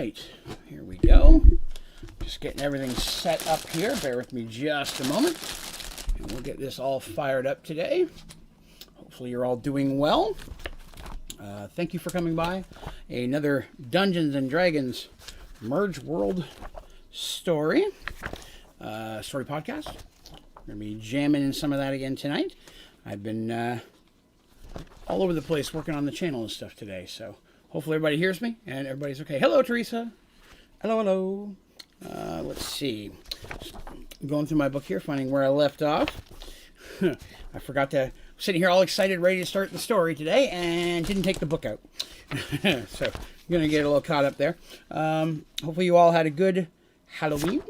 right, here we go. Just getting everything set up here. Bear with me just a moment. And we'll get this all fired up today. Hopefully you're all doing well. Thank you for coming by. Another Dungeons & Dragons Mergeworld story. Story podcast. We're going to be jamming in some of that again tonight. I've been all over the place working on the channel and stuff today, so hopefully everybody hears me and everybody's okay. Hello, Teresa. Hello, hello. Let's see. Just going through my book here, finding where I left off. I forgot to... Sitting here all excited, ready to start the story today, and didn't take the book out. So, I'm going to get a little caught up there. Hopefully you all had a good Halloween.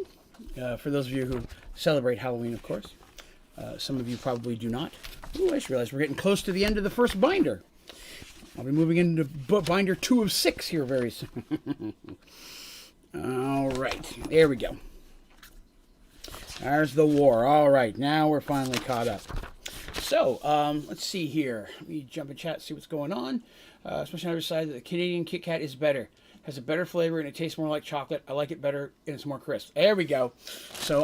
For those of you who celebrate Halloween, of course. Some of you probably do not. Ooh, I just realized we're getting close to the end of the first binder. I'll be moving into binder 2 of 6 here very soon. All right, there we go. There's the war. All right, now we're finally caught up. So, let's see here. Let me jump in chat, see what's going on. Especially on the other side, the Canadian Kit Kat is better. Has a better flavor and it tastes more like chocolate. I like it better and it's more crisp. There we go. So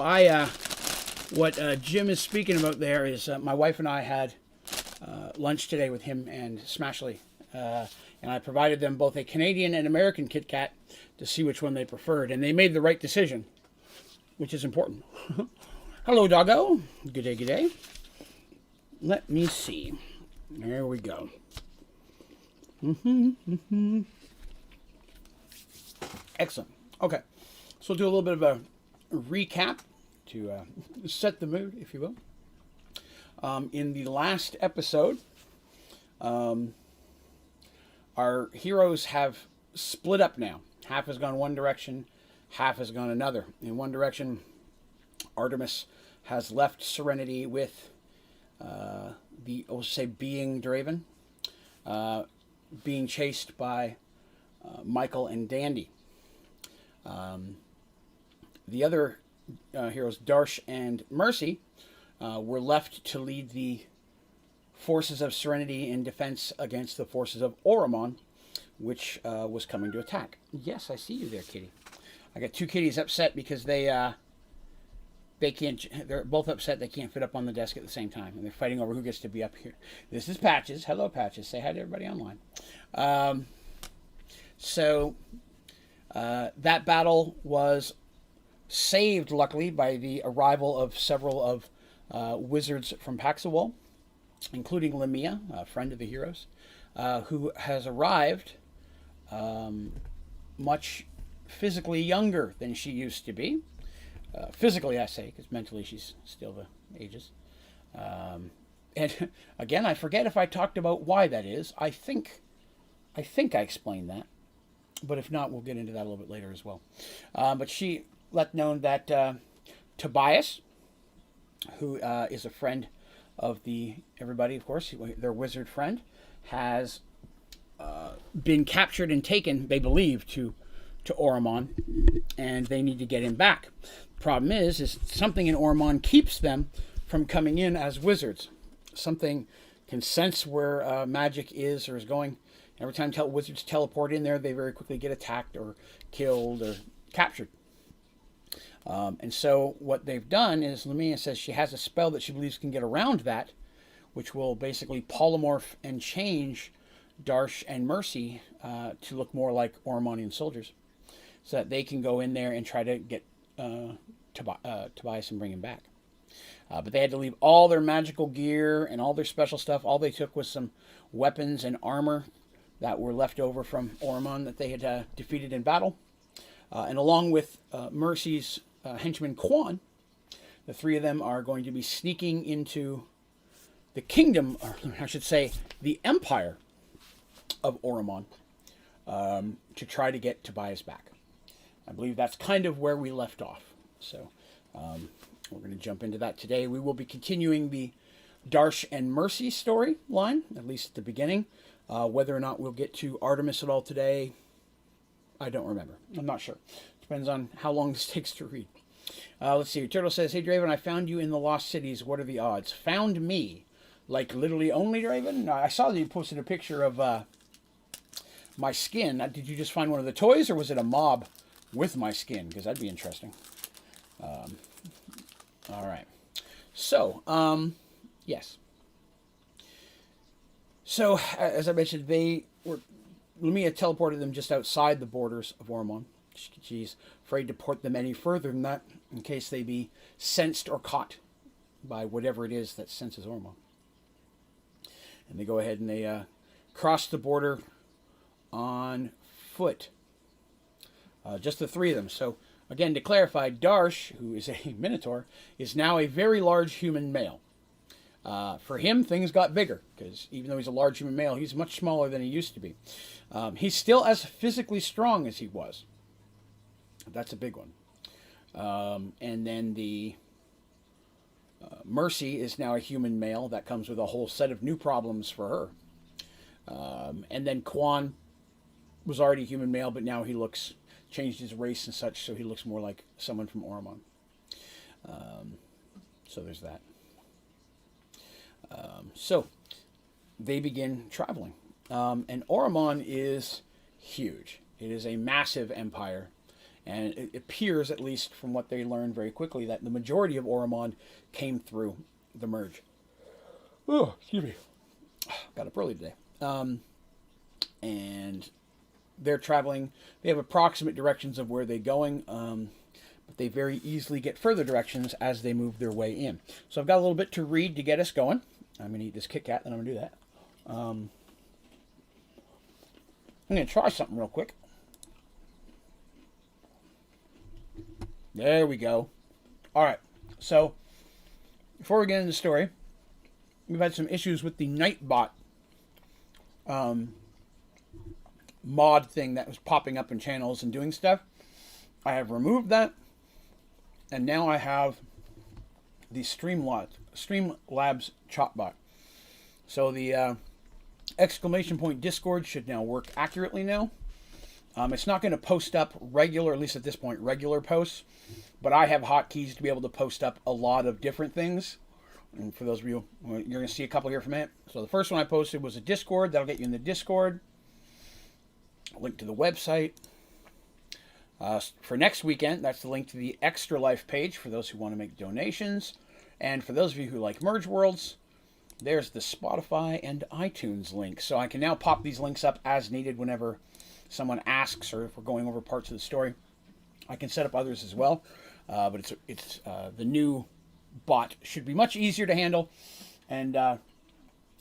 what Jim is speaking about there is my wife and I had lunch today with him and Smashley. And I provided them both a Canadian and American Kit Kat to see which one they preferred. And they made the right decision, which is important. Hello, doggo. Good day, good day. Let me see. There we go. Excellent. Okay. So we'll do a little bit of a recap to set the mood, if you will. In the last episode, our heroes have split up now. Half has gone one direction, half has gone another. In one direction, Artemis has left Serenity with being Draven, being chased by Michael and Dandy. The other heroes, Darsh and Mercy, were left to lead the forces of Serenity in defense against the forces of Auramon, which was coming to attack. Yes, I see you there, kitty. I got two kitties upset because they can't. They're both upset they can't fit up on the desk at the same time, and they're fighting over who gets to be up here. This is Patches. Hello, Patches. Say hi to everybody online. That battle was saved, luckily, by the arrival of several of wizards from Paxawal, including Lamia, a friend of the heroes, who has arrived much physically younger than she used to be. Physically, I say, because mentally she's still the ages. And again, I forget if I talked about why that is. I think I explained that. But if not, we'll get into that a little bit later as well. But she let known that Tobias, who is a friend of everybody, of course, their wizard friend, has been captured and taken, they believe, to Auramon, and they need to get him back. Problem is something in Auramon keeps them from coming in as wizards. Something can sense where magic is or is going. Every time wizards teleport in there, they very quickly get attacked or killed or captured. And so what they've done is, Lamia says she has a spell that she believes can get around that, which will basically polymorph and change Darsh and Mercy to look more like Auramonian soldiers, so that they can go in there and try to get Tobias and bring him back. But they had to leave all their magical gear and all their special stuff. All they took was some weapons and armor that were left over from Auramon that they had defeated in battle. And along with Mercy's henchman Quan, the three of them are going to be sneaking into the kingdom, or I should say, the Empire of Oromon, to try to get Tobias back. I believe that's kind of where we left off. So we're going to jump into that today. We will be continuing the Darsh and Mercy storyline, at least at the beginning. Whether or not we'll get to Artemis at all today, I don't remember. I'm not sure. Depends on how long this takes to read. Let's see. Turtle says, "Hey, Draven, I found you in the Lost Cities. What are the odds?" Found me? Like literally Onlydraven? I saw that you posted a picture of my skin. Did you just find one of the toys, or was it a mob with my skin? Because that'd be interesting. All right. So, yes. So, as I mentioned, Lumia teleported them just outside the borders of Oromon. She's afraid to port them any further than that, in case they be sensed or caught by whatever it is that senses Oromon. And they go ahead and they cross the border on foot. Just the three of them. So, again, to clarify, Darsh, who is a Minotaur, is now a very large human male. For him, things got bigger, because even though he's a large human male, he's much smaller than he used to be. He's still as physically strong as he was. That's a big one. And then the Mercy is now a human male. That comes with a whole set of new problems for her. And then Quan was already a human male, but now he changed his race and such, so he looks more like someone from Auramon. So there's that. So they begin traveling. And Auramon is huge. It is a massive empire. And it appears, at least from what they learned very quickly, that the majority of Auramon came through the merge. Oh, excuse me. Got up early today. And they're traveling. They have approximate directions of where they're going, but they very easily get further directions as they move their way in. So I've got a little bit to read to get us going. I'm going to eat this Kit Kat, then I'm going to do that. I'm going to try something real quick. There we go. All right. So, before we get into the story, we've had some issues with the Nightbot mod thing that was popping up in channels and doing stuff. I have removed that, and now I have the Streamlabs chatbot. So the exclamation point Discord should now work accurately now. It's not going to post up regular, at least at this point, regular posts, but I have hotkeys to be able to post up a lot of different things. And for those of you, you're going to see a couple here from it. So the first one I posted was a Discord. That'll get you in the Discord. A link to the website. For next weekend, that's the link to the Extra Life page for those who want to make donations. And for those of you who like Mergeworlds, there's the Spotify and iTunes link. So I can now pop these links up as needed whenever someone asks, or if we're going over parts of the story. I can set up others as well, but it's the new bot should be much easier to handle, and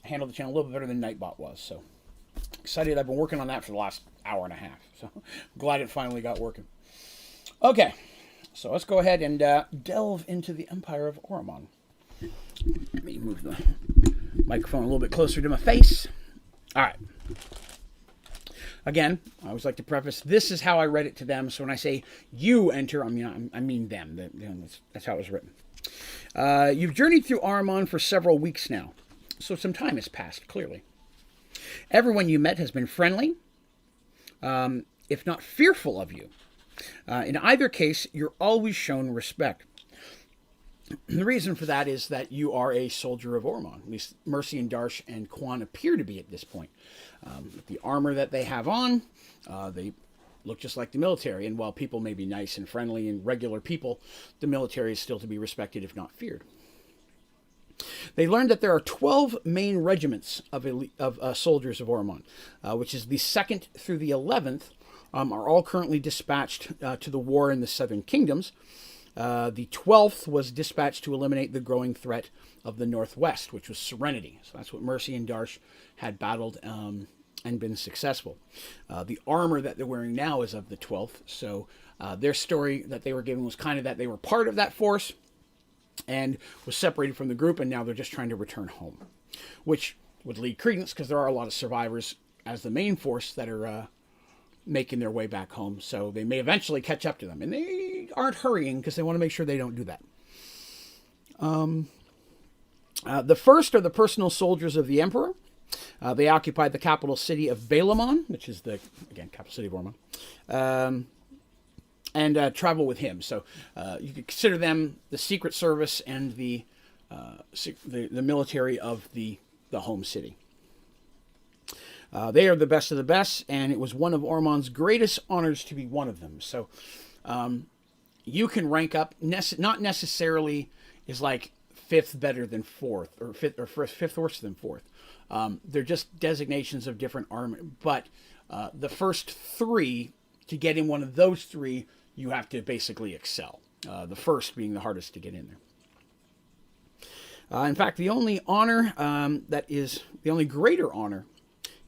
handle the channel a little bit better than Nightbot was. So excited! I've been working on that for the last hour and a half, so glad it finally got working. Okay, so let's go ahead and delve into the Empire of Oromon. Let me move the microphone a little bit closer to my face. All right. Again, I always like to preface, this is how I read it to them. So when I say you enter, I mean them. That's how it was written. You've journeyed through Auramon for several weeks now, so some time has passed, clearly. Everyone you met has been friendly, if not fearful of you. In either case, you're always shown respect. The reason for that is that you are a soldier of Auramon. At least Mercy and Darsh and Quan appear to be at this point. The armor that they have on, they look just like the military. And while people may be nice and friendly and regular people, the military is still to be respected, if not feared. They learned that there are 12 main regiments of soldiers of Auramon, which is the 2nd through the 11th, are all currently dispatched to the war in the Southern Kingdoms. The 12th was dispatched to eliminate the growing threat of the Northwest, which was Serenity. So that's what Mercy and Darsh had battled and been successful. The armor that they're wearing now is of the 12th. So their story that they were given was kind of that they were part of that force and was separated from the group, and now they're just trying to return home, which would lead credence because there are a lot of survivors as the main force that are making their way back home, so they may eventually catch up to them, and they aren't hurrying because they want to make sure they don't do that. The first are the personal soldiers of the Emperor. They occupied the capital city of Valamon, which is the, again, capital city of Oromon, and travel with him. So you could consider them the Secret Service and the military of the home city. They are the best of the best, and it was one of Auromon's greatest honors to be one of them. So you can rank up, not necessarily is like fifth better than fourth, or fifth worse than fourth. They're just designations of different armor. But the first three, to get in one of those three, you have to basically excel. The first being the hardest to get in there. In fact, the only honor that is the only greater honor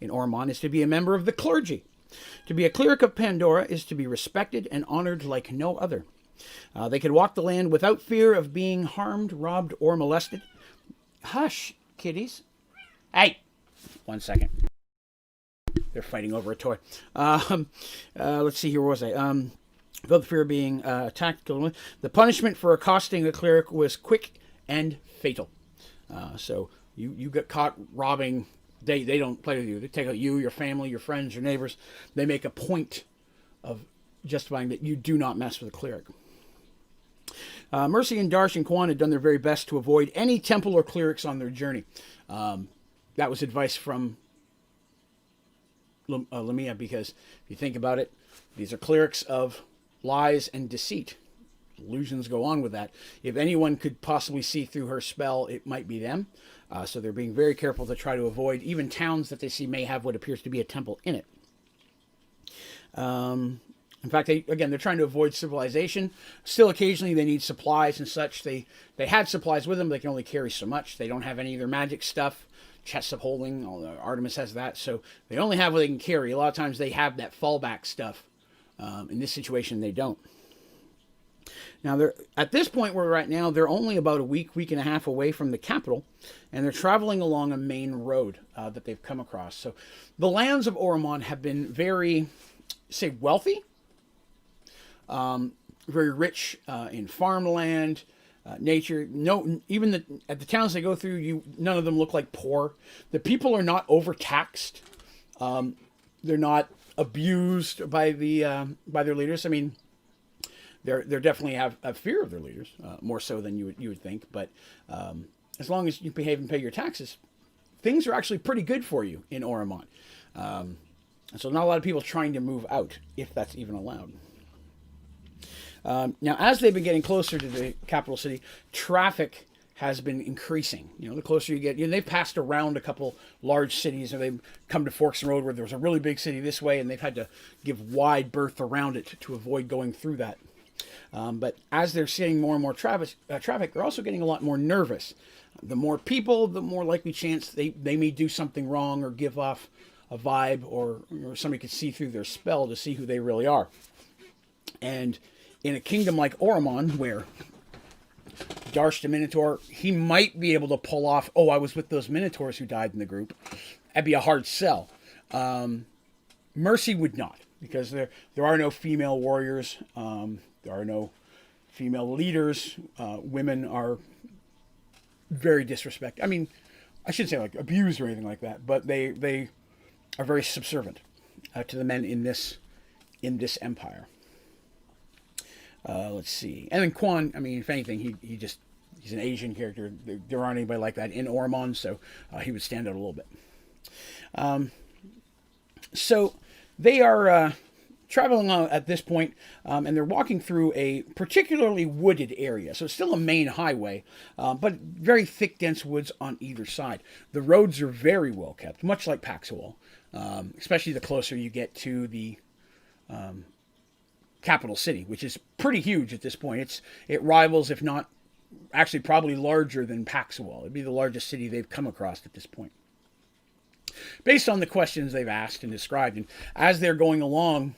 in Auramon is to be a member of the clergy. To be a cleric of Pandora is to be respected and honored like no other. They can walk the land without fear of being harmed, robbed, or molested. Hush, kiddies. Hey, 1 second. They're fighting over a toy. Let's see, here, where was I? Without fear of being attacked, killed. The punishment for accosting a cleric was quick and fatal. So you get caught robbing, they don't play with you. They take out you, your family, your friends, your neighbors. They make a point of justifying that you do not mess with a cleric. Mercy and Darsh and Quan had done their very best to avoid any temple or clerics on their journey. That was advice from Lamia, because if you think about it, these are clerics of lies and deceit. Illusions go on with that. If anyone could possibly see through her spell, it might be them. So they're being very careful to try to avoid even towns that they see may have what appears to be a temple in it. In fact, they're trying to avoid civilization. Still, occasionally they need supplies and such. They had supplies with them, but they can only carry so much. They don't have any of their magic stuff. Chests of holding, Artemis has that. So they only have what they can carry. A lot of times they have that fallback stuff. In this situation, they don't. Now, they're at this point where we're at now, they're only about a week and a half away from the capital, and they're traveling along a main road that they've come across. So the lands of Auramon have been very, say, wealthy, very rich in farmland, nature. No, even at the towns they go through, none of them look like poor. The people are not overtaxed. They're not abused by their leaders. I mean, They're definitely have a fear of their leaders, more so than you would think. But as long as you behave and pay your taxes, things are actually pretty good for you in Auramon. So not a lot of people trying to move out, if that's even allowed. Now, as they've been getting closer to the capital city, traffic has been increasing. The closer you get, they've passed around a couple large cities, and they've come to Forks and Road where there was a really big city this way, and they've had to give wide berth around it to avoid going through that. But as they're seeing more and more traffic, they're also getting a lot more nervous. The more people, the more likely chance they may do something wrong or give off a vibe, or somebody could see through their spell to see who they really are. And in a kingdom like Auramon, where Darsh the Minotaur, he might be able to pull off, I was with those Minotaurs who died in the group. That'd be a hard sell. Mercy would not, because there are no female warriors. There are no female leaders. Women are very disrespected. I mean, I shouldn't say like abused or anything like that, but they are very subservient to the men in this empire. Let's see. And then Quan, I mean, if anything, he's an Asian character. There aren't anybody like that in Auramon, so he would stand out a little bit. So they are traveling on at this point, and they're walking through a particularly wooded area. So it's still a main highway, but very thick, dense woods on either side. The roads are very well kept, much like Paxual, especially the closer you get to the capital city, which is pretty huge at this point. It rivals, if not actually probably larger than Paxual. It'd be the largest city they've come across at this point, based on the questions they've asked and described. And as they're going along,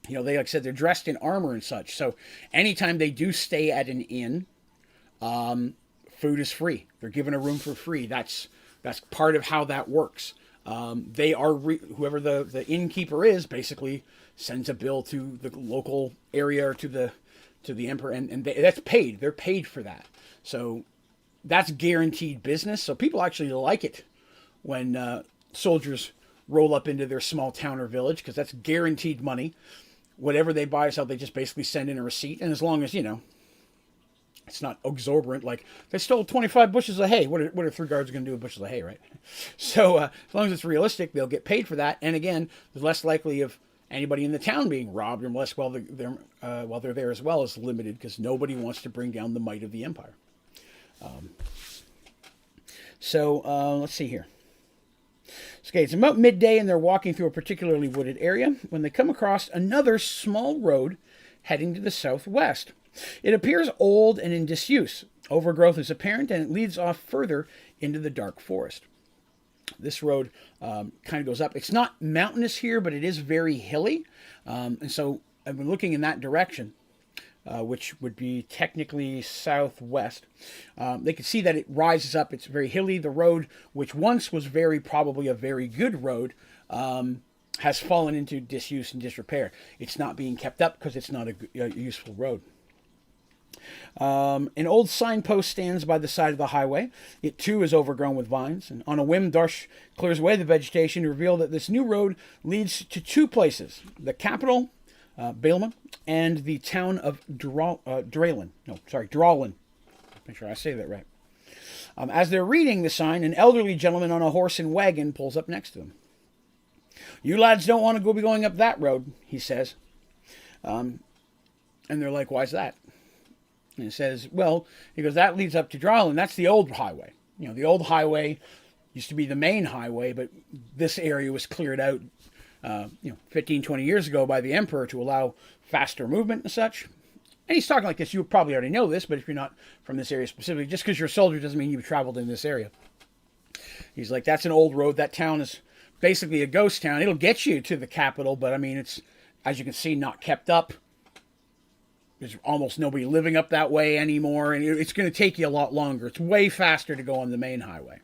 they, like I said, they're dressed in armor and such. So anytime they do stay at an inn, food is free. They're given a room for free. That's part of how that works. They are whoever the innkeeper is basically sends a bill to the local area or to the emperor, and that's paid. They're paid for that. So that's guaranteed business. So people actually like it when soldiers roll up into their small town or village, because that's guaranteed money. Whatever they buy or sell, they just basically send in a receipt. And as long as, It's not exorbitant. Like, they stole 25 bushels of hay. What are 3 guards going to do with bushels of hay, right? So as long as it's realistic, they'll get paid for that. And again, there's less likely of anybody in the town being robbed, and less while they're there as well is limited, because nobody wants to bring down the might of the Empire. Let's see here. Okay, it's about midday, and they're walking through a particularly wooded area when they come across another small road heading to the southwest. It appears old and in disuse. Overgrowth is apparent, and it leads off further into the dark forest. This road kind of goes up. It's not mountainous here, but it is very hilly. And so I've been looking in that direction, which would be technically southwest. They can see that it rises up. It's very hilly. The road, which once was probably a very good road, has fallen into disuse and disrepair. It's not being kept up because it's not a useful road. An old signpost stands by the side of the highway. It too is overgrown with vines, and on a whim, Darsh clears away the vegetation to reveal that this new road leads to 2 places: the capital, Bailman, and the town of Dralin. Make sure I say that right. As they're reading the sign, an elderly gentleman on a horse and wagon pulls up next to them. "You lads don't want to be going up that road," he says. And they're like, "Why's that?" And he says, "Well," he goes, "that leads up to Dralin. That's the old highway. You know, the old highway used to be the main highway, but this area was cleared out 15, 20 years ago by the Emperor to allow faster movement and such." And he's talking like this. You probably already know this, but if you're not from this area specifically, just because you're a soldier doesn't mean you've traveled in this area. He's like, "That's an old road. That town is basically a ghost town. It'll get you to the capital, but I mean, it's, as you can see, not kept up. There's almost nobody living up that way anymore, and it's going to take you a lot longer. It's way faster to go on the main highway.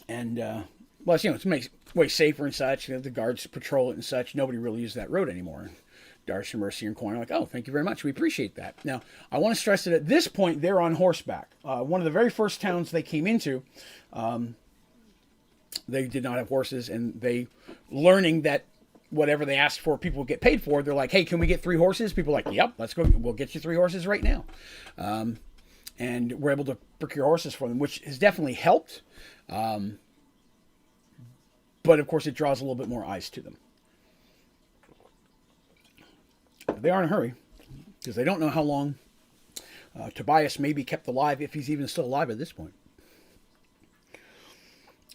And, it's way safer and such. The guards patrol it and such. Nobody really uses that road anymore." Darsh and Mercy and Coin are like, "Oh, thank you very much. We appreciate that." Now, I want to stress that at this point, they're on horseback. One of the very first towns they came into, they did not have horses, and learning that whatever they asked for, people would get paid for. They're like, "Hey, can we get 3 horses?" People are like, "Yep, let's go. We'll get you 3 horses right now." And we're able to procure horses for them, which has definitely helped. But of course, it draws a little bit more eyes to them. But they are in a hurry because they don't know how long Tobias may be kept alive, if he's even still alive at this point.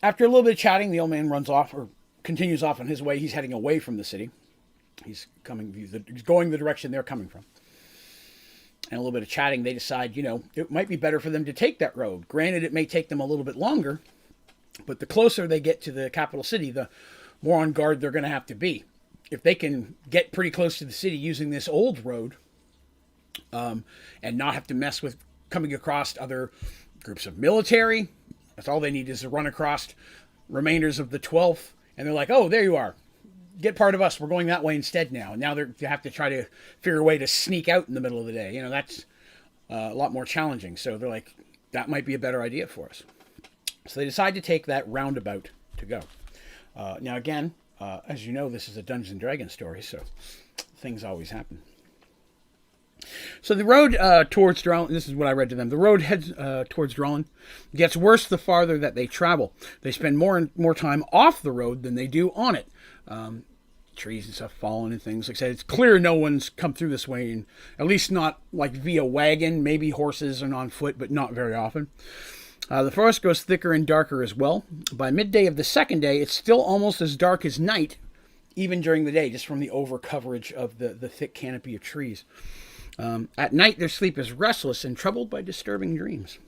After a little bit of chatting, the old man runs off, or continues off on his way. He's heading away from the city. He's going the direction they're coming from. And a little bit of chatting, they decide, it might be better for them to take that road. Granted, it may take them a little bit longer, but the closer they get to the capital city, the more on guard they're going to have to be. If they can get pretty close to the city using this old road, and not have to mess with coming across other groups of military, that's all they need is to run across remainders of the 12th, and they're like, "Oh, there you are. Get part of us. We're going that way instead now." And now they have to try to figure a way to sneak out in the middle of the day. That's a lot more challenging. So they're like, that might be a better idea for us. So they decide to take that roundabout to go. Now, again, as you know, this is a Dungeons & Dragons story, so things always happen. So the road towards Dralin, this is what I read to them. The road heads towards Dralin. Gets worse the farther that they travel. They spend more and more time off the road than they do on it. Trees and stuff falling and things. Like I said, it's clear no one's come through this way, and at least not like via wagon. Maybe horses and on foot, but not very often. The forest goes thicker and darker as well. By midday of the second day, it's still almost as dark as night, even during the day, just from the over coverage of the thick canopy of trees. At night, their sleep is restless and troubled by disturbing dreams.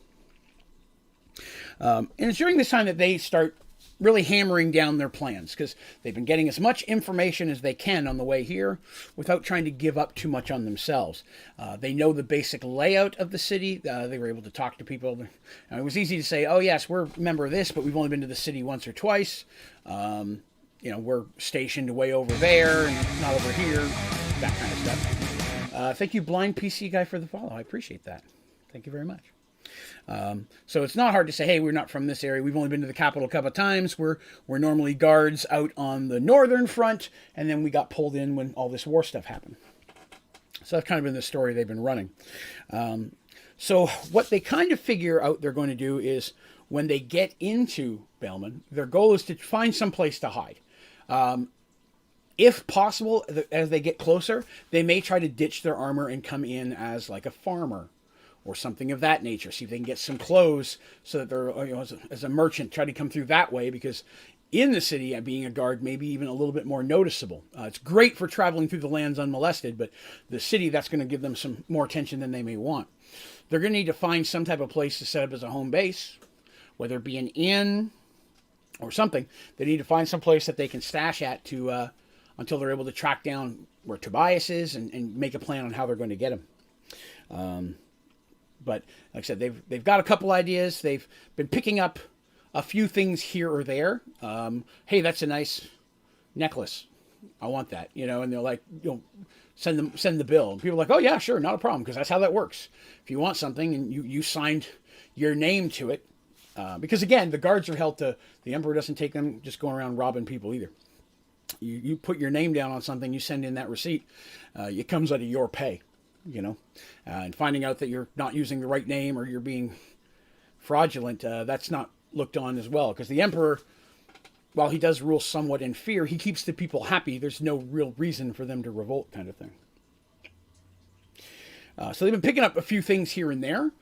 And it's during this time that they start really hammering down their plans, because they've been getting as much information as they can on the way here without trying to give up too much on themselves. They know the basic layout of the city. They were able to talk to people. It was easy to say, "Oh, yes, we're a member of this, but we've only been to the city once or twice. We're stationed way over there and not over here," that kind of stuff. Thank you, Blind PC Guy, for the follow. I appreciate that. Thank you very much. So it's not hard to say, "Hey, we're not from this area. We've only been to the capital a couple of times. We're normally guards out on the northern front, and then we got pulled in when all this war stuff happened." So that's kind of been the story they've been running. So what they kind of figure out they're going to do is when they get into Belmont, their goal is to find some place to hide. If possible, as they get closer, they may try to ditch their armor and come in as like a farmer or something of that nature. See if they can get some clothes so that they're, as a merchant, try to come through that way, because in the city, being a guard may be even a little bit more noticeable. It's great for traveling through the lands unmolested, but the city, that's going to give them some more attention than they may want. They're going to need to find some type of place to set up as a home base, whether it be an inn or something. They need to find some place that they can stash at to until they're able to track down where Tobias is and make a plan on how they're going to get him. But like I said, they've got a couple ideas. They've been picking up a few things here or there. Hey, that's a nice necklace. I want that, and they're like, send the bill. And people are like, oh yeah, sure, not a problem, because that's how that works. If you want something and you signed your name to it, because again, the guards are held to, the Emperor doesn't take them just going around robbing people either. You put your name down on something, you send in that receipt, it comes out of your pay, and finding out that you're not using the right name or you're being fraudulent, that's not looked on as well, because the Emperor, while he does rule somewhat in fear, he keeps the people happy. There's no real reason for them to revolt, kind of thing. So they've been picking up a few things here and there.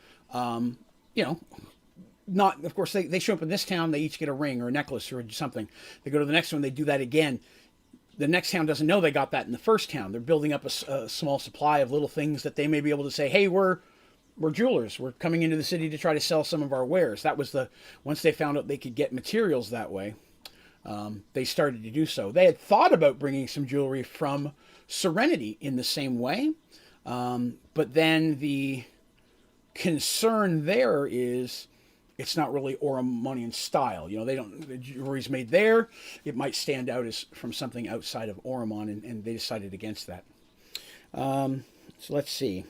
Not, of course, they show up in this town, they each get a ring or a necklace or something. They go to the next one, they do that again. The next town doesn't know they got that in the first town. They're building up a small supply of little things that they may be able to say, hey, we're jewelers. We're coming into the city to try to sell some of our wares. That was once they found out they could get materials that way, they started to do so. They had thought about bringing some jewelry from Serenity in the same way. But then the concern there is it's not really Oromonian style. The jewelry's made there. It might stand out as from something outside of Auramon, and they decided against that. So let's see.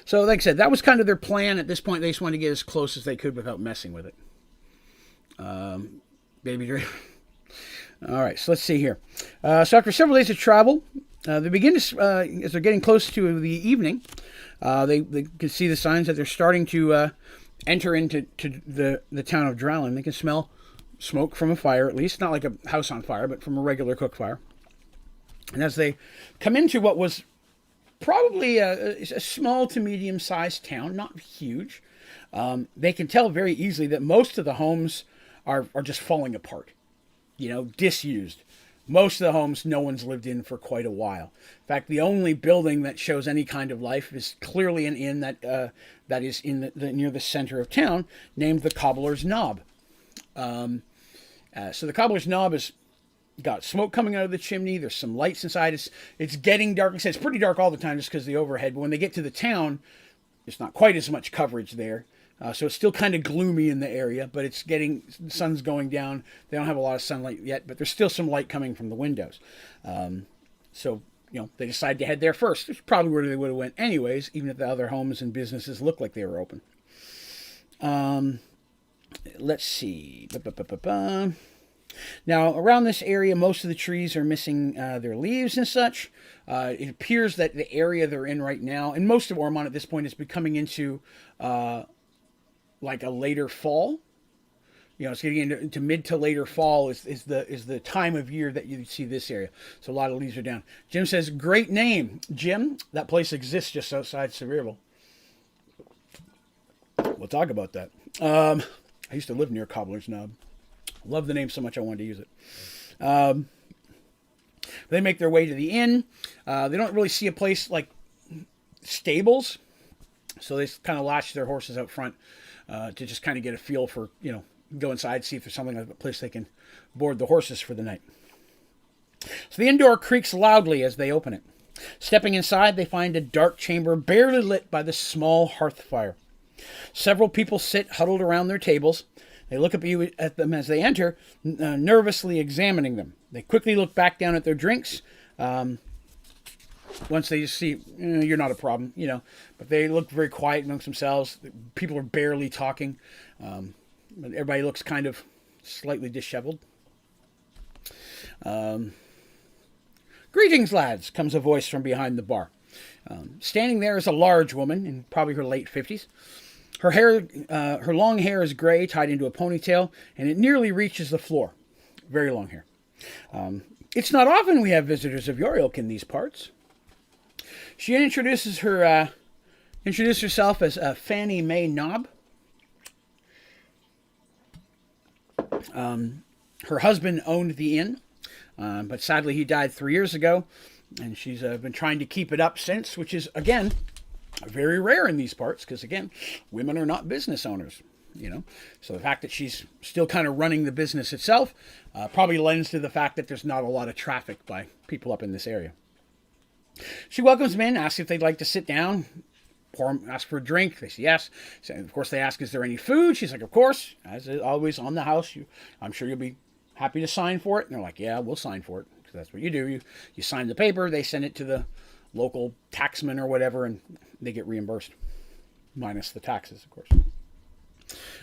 So like I said, that was kind of their plan. At this point, they just wanted to get as close as they could without messing with it. Baby Draven. All right, so let's see here. So after several days of travel, they begin to, as they're getting close to the evening, they can see the signs that they're starting to enter into the town of Drellin. They can smell smoke from a fire, at least. Not like a house on fire, but from a regular cook fire. And as they come into what was probably a small to medium-sized town, not huge, they can tell very easily that most of the homes are just falling apart, disused. Most of the homes no one's lived in for quite a while. In fact, the only building that shows any kind of life is clearly an inn that is in near the center of town, named the Cobbler's Knob. So the Cobbler's Knob has got smoke coming out of the chimney. There's some lights inside. It's getting dark. Like I said, it's pretty dark all the time just because of the overhead. But when they get to the town, there's not quite as much coverage there. So it's still kind of gloomy in the area, but the sun's going down. They don't have a lot of sunlight yet, but there's still some light coming from the windows. So they decide to head there first. It's probably where they would have went anyways, even if the other homes and businesses looked like they were open. Let's see. Now, around this area, most of the trees are missing their leaves and such. It appears that the area they're in right now, and most of Auramon at this point, is becoming into like a later fall. It's getting into mid to later fall is the time of year that you see this area. So a lot of leaves are down. Jim says, great name, Jim. That place exists just outside Sevierville. We'll talk about that. I used to live near Cobbler's Knob. Love the name so much I wanted to use it. They make their way to the inn. They don't really see a place like stables. So they kind of latch their horses out front to just kind of get a feel for, go inside, see if there's something like a place they can board the horses for the night. So the inn door creaks loudly as they open it. Stepping inside, they find a dark chamber barely lit by the small hearth fire. Several people sit huddled around their tables. They look at them as they enter, nervously examining them. They quickly look back down at their drinks. Once they just see, you're not a problem, But they look very quiet amongst themselves. People are barely talking. But everybody looks kind of slightly disheveled. Great "Greetings, lads," comes a voice from behind the bar. Standing there is a large woman in probably her late 50s. Her long hair is gray, tied into a ponytail, and it nearly reaches the floor. Very long hair. It's not often we have visitors of your ilk in these parts. She introduced herself as Fanny Mae Knob. Her husband owned the inn, but sadly he died 3 years ago, and she's been trying to keep it up since, which is, again, very rare in these parts, because, again, women are not business owners, So the fact that she's still kind of running the business itself probably lends to the fact that there's not a lot of traffic by people up in this area. She welcomes them in, asks if they'd like to sit down, ask for a drink. They say yes. So, of course, they ask, is there any food? She's like, of course, as always on the house. I'm sure you'll be happy to sign for it. And they're like, yeah, we'll sign for it. Because that's what you do. You sign the paper, they send it to the local taxman or whatever, and they get reimbursed. Minus the taxes, of course.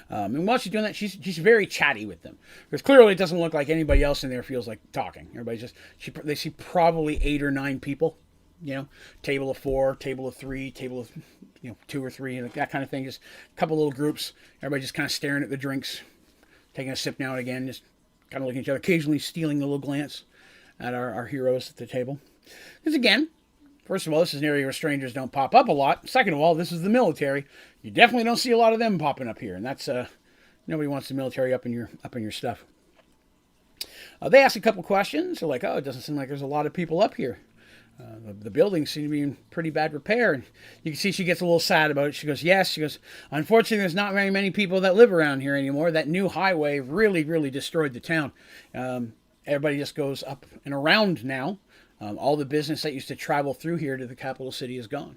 And while she's doing that, she's very chatty with them. Because clearly it doesn't look like anybody else in there feels like talking. They see probably 8 or 9 people. Table of 4, table of 3, table of 2 or 3, that kind of thing. Just a couple little groups. Everybody just kind of staring at the drinks, taking a sip now and again, just kind of looking at each other, occasionally stealing a little glance at our heroes at the table. Because again, first of all, this is an area where strangers don't pop up a lot. Second of all, this is the military. You definitely don't see a lot of them popping up here, and that's nobody wants the military up in your stuff. They ask a couple questions. They're like, "Oh, it doesn't seem like there's a lot of people up here. The buildings seem to be in pretty bad repair." And you can see she gets a little sad about it. She goes, yes. She goes, unfortunately, there's not very many people that live around here anymore. That new highway really, really destroyed the town. Everybody just goes up and around now. All the business that used to travel through here to the capital city is gone.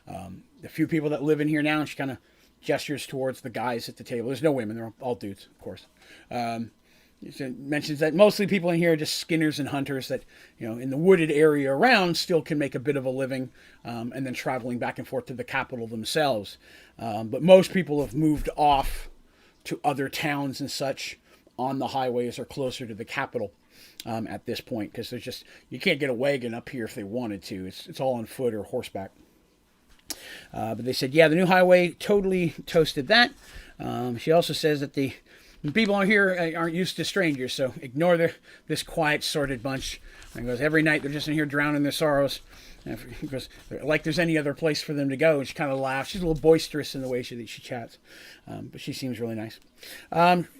The few people that live in here now, and she kind of gestures towards the guys at the table. There's no women. They're all dudes, of course. It mentions that mostly people in here are just skinners and hunters that, in the wooded area around still can make a bit of a living, and then traveling back and forth to the capital themselves. But most people have moved off to other towns and such on the highways or closer to the capital at this point, because you can't get a wagon up here if they wanted to. It's all on foot or horseback. But they said, yeah, the new highway totally toasted that. She also says that the people here aren't used to strangers, so ignore this quiet, sordid bunch. And goes, every night they're just in here drowning their sorrows. And he goes, like there's any other place for them to go. And she kind of laughs. She's a little boisterous in the way she chats, but she seems really nice.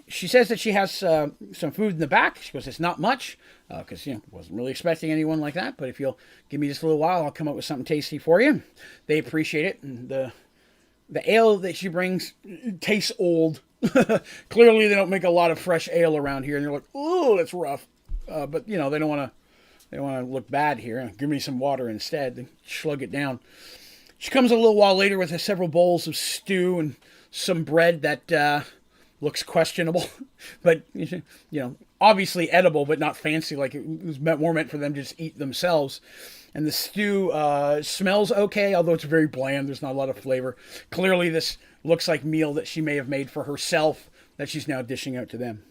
She says that she has some food in the back. She goes, it's not much, because wasn't really expecting anyone like that. But if you'll give me just a little while, I'll come up with something tasty for you. They appreciate it, and the ale that she brings tastes old. Clearly, they don't make a lot of fresh ale around here, and they're like, "Oh, that's rough." But they don't want to look bad here. Give me some water instead. They slug it down. She comes a little while later with several bowls of stew and some bread that looks questionable, but obviously edible, but not fancy. Like it was more meant for them to just eat themselves. And the stew smells okay, although it's very bland. There's not a lot of flavor. Clearly, this looks like meal that she may have made for herself that she's now dishing out to them.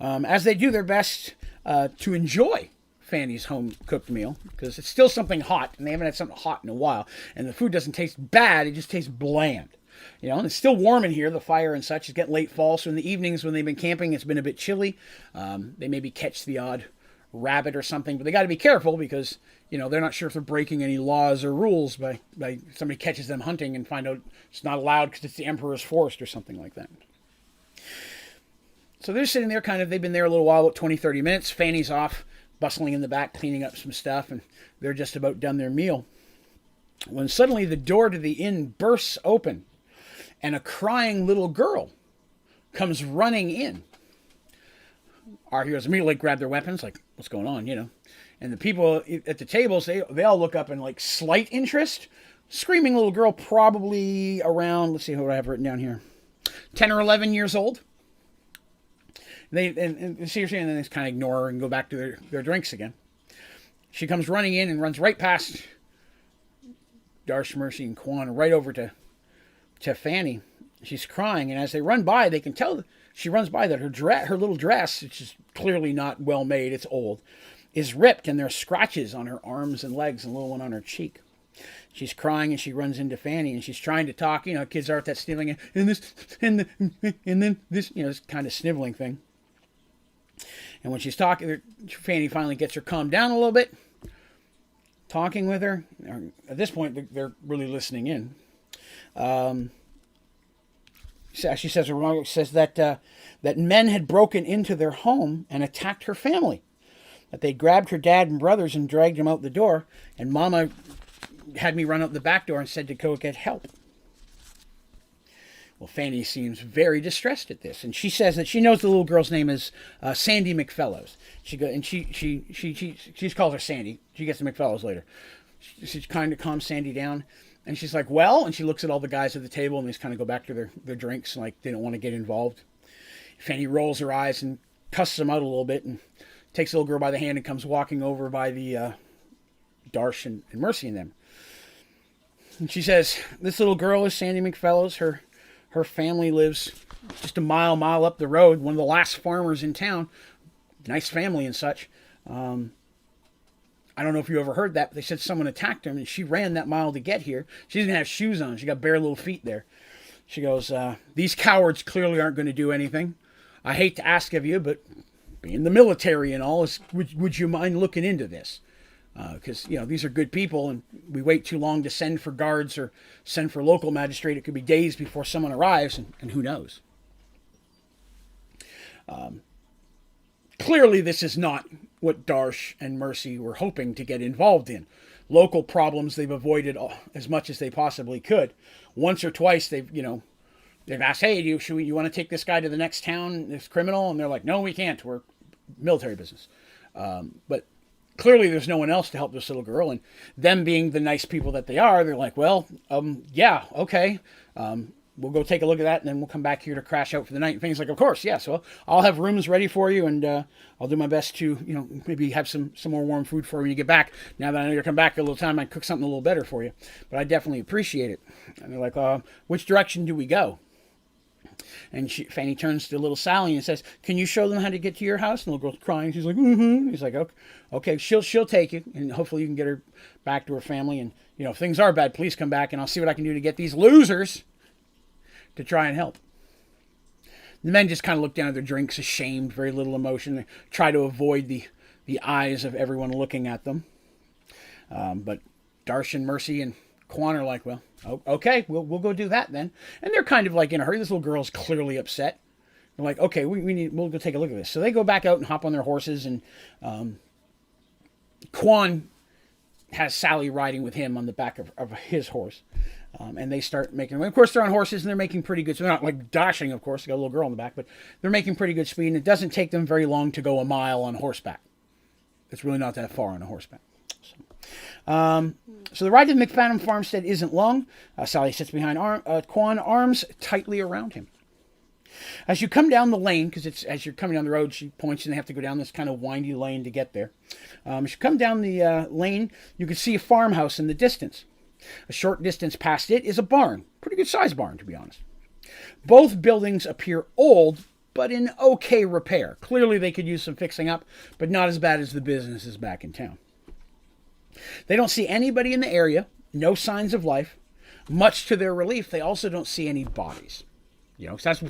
As they do their best to enjoy Fanny's home-cooked meal, because it's still something hot, and they haven't had something hot in a while. And the food doesn't taste bad, it just tastes bland. And it's still warm in here, the fire and such. It's getting late fall, so in the evenings when they've been camping, it's been a bit chilly. They maybe catch the odd rabbit or something, but they got to be careful because they're not sure if they're breaking any laws or rules by somebody catches them hunting and find out it's not allowed because it's the Emperor's forest or something like that. So they're sitting there they've been there a little while, about 20-30 minutes. Fanny's off bustling in the back, cleaning up some stuff, and they're just about done their meal when suddenly the door to the inn bursts open and a crying little girl comes running in. Our heroes immediately grab their weapons, like, what's going on, And the people at the tables, they all look up in, slight interest. Screaming little girl, probably around, let's see what I have written down here, 10 or 11 years old. And seriously, and then they just kind of ignore her and go back to their drinks again. She comes running in and runs right past Darsh, Mercy, and Quan, right over to Fanny. She's crying, and as they run by, they can tell she runs by that her little dress, which is clearly not well made, it's old, is ripped, and there are scratches on her arms and legs, and a little one on her cheek. She's crying, and she runs into Fanny, and she's trying to talk. You know, kids are at that sniveling, and then this, you know, this kind of sniveling thing. And when she's talking, Fanny finally gets her calmed down a little bit, talking with her. At this point, they're really listening in. She says that men had broken into their home and attacked her family. That they grabbed her dad and brothers and dragged them out the door, and Mama had me run out the back door and said to go get help. Well, Fanny seems very distressed at this, and she says that she knows the little girl's name is Sandy McFellows. She calls her Sandy. She gets the McFellows later. She kind of calms Sandy down, and she's like, well, and she looks at all the guys at the table, and they just kind of go back to their drinks, like they don't want to get involved. Fanny rolls her eyes and cusses them out a little bit, and takes the little girl by the hand and comes walking over by the Darsh and Mercy and them. And she says, this little girl is Sandy McFellows. Her family lives just a mile up the road. One of the last farmers in town. Nice family and such. I don't know if you ever heard that, but they said someone attacked them, and she ran that mile to get here. She didn't have shoes on. She got bare little feet there. She goes, these cowards clearly aren't going to do anything. I hate to ask of you, but being the military and all, would you mind looking into this? Because, you know, these are good people, and we wait too long to send for guards or send for local magistrate. It could be days before someone arrives, and who knows. Clearly, this is not what Darsh and Mercy were hoping to get involved in. Local problems they've avoided as much as they possibly could. Once or twice, they've asked, hey, you want to take this guy to the next town, this criminal? And they're like, no, we can't. We're military business. But clearly there's no one else to help this little girl, and them being the nice people that they are, they're like, well, yeah, okay. We'll go take a look at that, and then we'll come back here to crash out for the night. And Fanny's like, of course, yeah, so I'll have rooms ready for you, and I'll do my best to, you know, maybe have some more warm food for you when you get back. Now that I know you're coming back a little time, I cook something a little better for you. But I definitely appreciate it. And they're like, which direction do we go? And Fanny turns to little Sally and says, can you show them how to get to your house? And the little girl's crying. She's like, mm-hmm. He's like, okay, she'll take you, and hopefully you can get her back to her family. And, you know, if things are bad, please come back, and I'll see what I can do to get these losers to try and help. The men just kind of look down at their drinks, ashamed, very little emotion. They try to avoid the eyes of everyone looking at them. But Darsh and Mercy and Quan are like, well, okay, we'll go do that then. And they're kind of like in a hurry. This little girl's clearly upset. They're like, okay, we'll go take a look at this. So they go back out and hop on their horses, and Quan has Sally riding with him on the back of his horse. And they start making, of course, they're on horses, and they're making pretty good, so they're not like dashing, of course, they got a little girl on the back, but they're making pretty good speed, and it doesn't take them very long to go a mile on horseback. It's really not that far on a horseback. So the ride to the McFadden farmstead isn't long. Sally sits behind Quan, arms tightly around him. As you come down the lane, because it's as you're coming down the road, she points, and they have to go down this kind of windy lane to get there. As you come down the lane, you can see a farmhouse in the distance. A short distance past it is a barn. Pretty good sized barn, to be honest. Both buildings appear old, but in okay repair. Clearly they could use some fixing up, but not as bad as the businesses back in town. They don't see anybody in the area, no signs of life. Much to their relief, they also don't see any bodies. You know, 'cause that's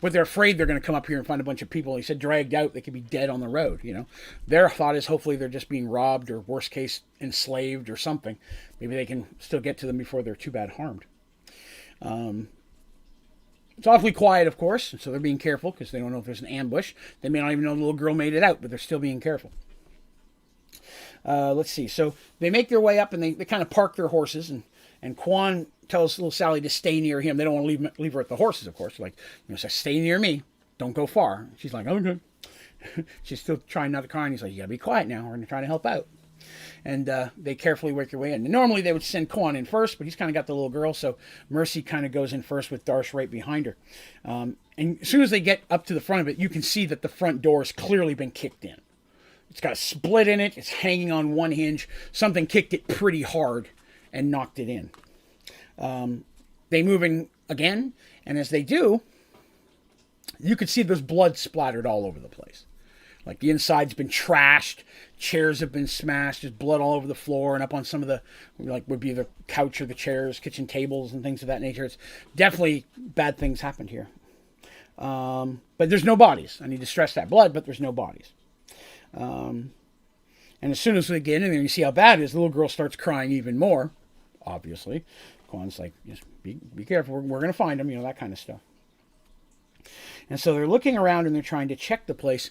what they're afraid they're going to come up here and find a bunch of people. He said dragged out, they could be dead on the road, you know. Their thought is hopefully they're just being robbed, or worst case, enslaved or something. Maybe they can still get to them before they're too bad harmed. It's awfully quiet, of course, so they're being careful because they don't know if there's an ambush. They may not even know the little girl made it out, but they're still being careful. Let's see. So they make their way up, and they kind of park their horses, and Quan tells little Sally to stay near him. They don't want to leave her at the horses, of course. They're like, so stay near me. Don't go far. She's like, okay. She's still trying not to cry, and he's like, you gotta be quiet now. We're trying to help out. And they carefully work their way in. And normally they would send Quan in first, but he's kind of got the little girl, so Mercy kind of goes in first with Darsh right behind her. And as soon as they get up to the front of it, you can see that the front door has clearly been kicked in. It's got a split in it. It's hanging on one hinge. Something kicked it pretty hard and knocked it in. They move in again, and as they do, you can see there's blood splattered all over the place. Like the inside's been trashed, chairs have been smashed, there's blood all over the floor and up on some of the, like would be the couch or the chairs, kitchen tables and things of that nature. It's definitely bad things happened here. But there's no bodies. I need to stress that. Blood, but there's no bodies. And as soon as we get in there, you see how bad it is. The little girl starts crying even more, obviously. Quan's like, just be careful. We're going to find him, that kind of stuff. And so they're looking around and they're trying to check the place.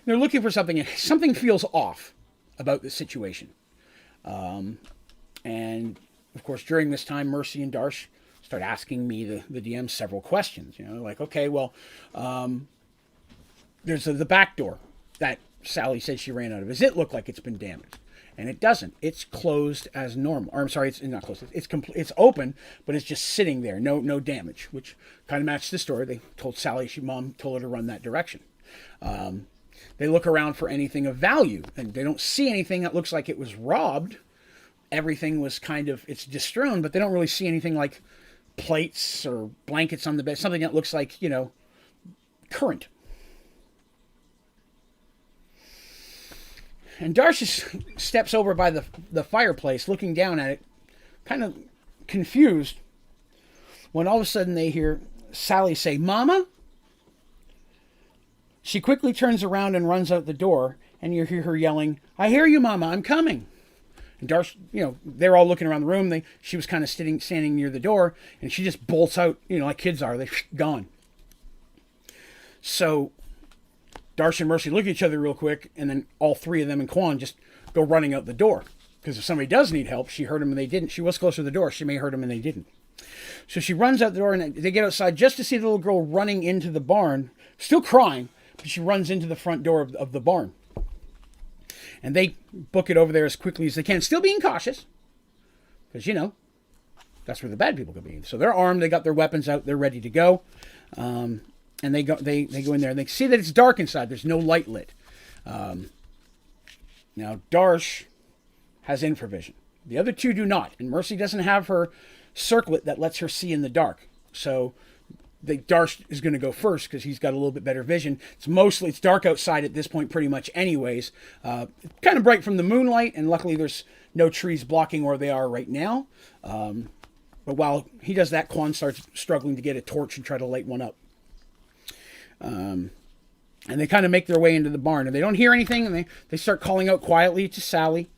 They're looking for something, and something feels off about the situation. And, of course, during this time, Mercy and Darsh start asking me, the DM, several questions. Like, okay, well, there's the back door that Sally said she ran out of. Does it look like it's been damaged? And it doesn't. It's closed as normal. Or I'm sorry, it's not closed. It's open, but it's just sitting there. No damage, which kind of matched the story. They told Sally, mom told her to run that direction. They look around for anything of value, and they don't see anything that looks like it was robbed. Everything was it's destroyed, but they don't really see anything like plates or blankets on the bed, something that looks like, current. And Darsh steps over by the fireplace, looking down at it, kind of confused, when all of a sudden they hear Sally say, "Mama?" She quickly turns around and runs out the door, and you hear her yelling, "I hear you, Mama, I'm coming." And Darsh, they're all looking around the room. She was kind of standing near the door, and she just bolts out, like kids are. They're gone. So Darsh and Mercy look at each other real quick, and then all three of them and Quan just go running out the door. Because if somebody does need help, she heard them and they didn't. She was closer to the door. She may have heard them and they didn't. So she runs out the door, and they get outside just to see the little girl running into the barn, still crying, but she runs into the front door of the barn. And they book it over there as quickly as they can, still being cautious. Because, that's where the bad people could be. So they're armed, they got their weapons out, they're ready to go. And they go in there, and they see that it's dark inside. There's no light lit. Now, Darsh has infravision. The other two do not. And Mercy doesn't have her circlet that lets her see in the dark. So Darsh is going to go first because he's got a little bit better vision. It's dark outside at this point pretty much anyways. Kind of bright from the moonlight, and luckily there's no trees blocking where they are right now. But while he does that, Quan starts struggling to get a torch and try to light one up. And they kind of make their way into the barn, and they don't hear anything, and they start calling out quietly to Sally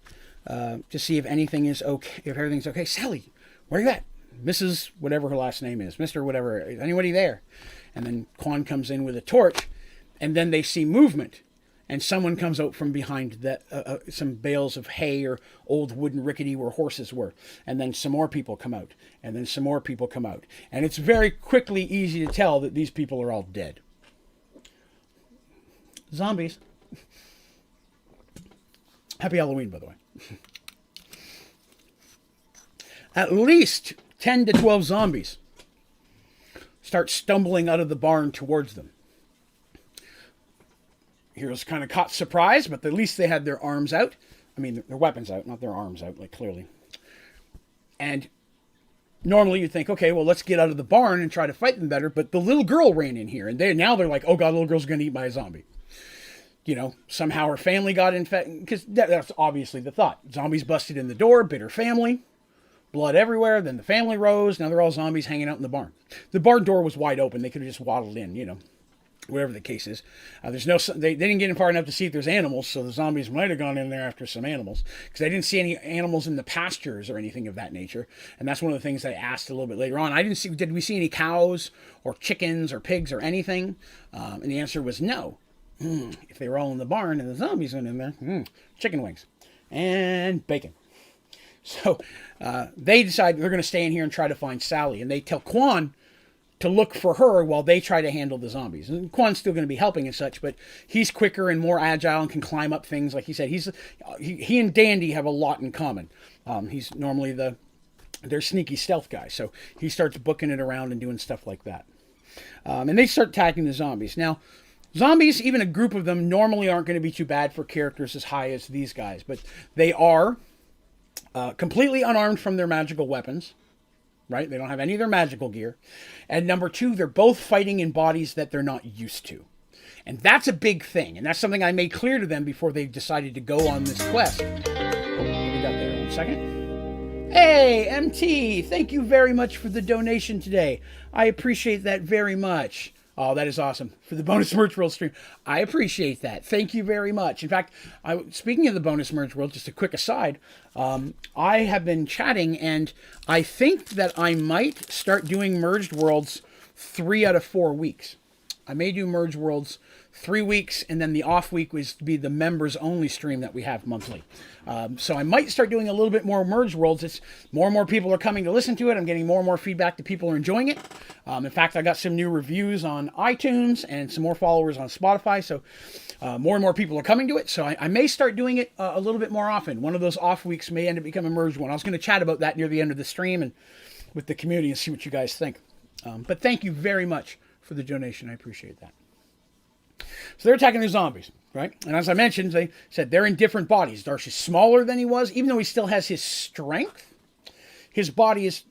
to see if anything is okay, if everything's okay. "Sally, where are you at? Mrs. whatever her last name is, Mr. whatever, is anybody there?" And then Quan comes in with a torch, and then they see movement, and someone comes out from behind some bales of hay or old wooden rickety where horses were, and then some more people come out, and then some more people come out, and it's very quickly easy to tell that these people are all dead. Zombies. Happy Halloween, by the way. At least 10 to 12 zombies start stumbling out of the barn towards them. Heroes kind of caught surprise, but at least they had their arms out. I mean, their weapons out, not their arms out, like clearly. And normally you'd think, okay, well, let's get out of the barn and try to fight them better. But the little girl ran in here, and now they're like, oh God, the little girl's going to eat by a zombie. Somehow her family got infected, because that's obviously the thought. Zombies busted in the door, bit her family, blood everywhere, then the family rose, now they're all zombies hanging out in the barn. The barn door was wide open, they could have just waddled in, whatever the case is. They didn't get in far enough to see if there's animals, so the zombies might have gone in there after some animals, because they didn't see any animals in the pastures or anything of that nature, and that's one of the things I asked a little bit later on. Did we see any cows or chickens or pigs or anything? And the answer was no. If they were all in the barn and the zombies went in there, chicken wings and bacon. So they decide they're going to stay in here and try to find Sally. And they tell Quan to look for her while they try to handle the zombies. And Quan's still going to be helping and such, but he's quicker and more agile and can climb up things. Like he said, he and Dandy have a lot in common. He's normally their sneaky stealth guy. So he starts booking it around and doing stuff like that. And they start attacking the zombies. Now, zombies, even a group of them, normally aren't going to be too bad for characters as high as these guys. But they are completely unarmed from their magical weapons. Right? They don't have any of their magical gear. And number two, they're both fighting in bodies that they're not used to. And that's a big thing. And that's something I made clear to them before they decided to go on this quest. Oh, what we got there? 1 second. Hey, MT, thank you very much for the donation today. I appreciate that very much. Oh, that is awesome. For the bonus Mergeworlds stream. I appreciate that. Thank you very much. In fact, speaking of the bonus Mergeworlds, just a quick aside, I have been chatting, and I think that I might start doing Merged Worlds 3 out of 4 weeks. I may do Merged Worlds 3 weeks, and then the off week was to be the members only stream that we have monthly. So I might start doing a little bit more Merged Worlds. It's more and more people are coming to listen to it. I'm getting more and more feedback that people are enjoying it. In fact, I got some new reviews on iTunes and some more followers on Spotify. So more and more people are coming to it. So I may start doing it a little bit more often. One of those off weeks may end up becoming a Merged one. I was going to chat about that near the end of the stream and with the community and see what you guys think. But thank you very much for the donation. I appreciate that. So they're attacking the zombies, right? And as I mentioned, they said they're in different bodies. Darsh is smaller than he was, even though he still has his strength. His body is,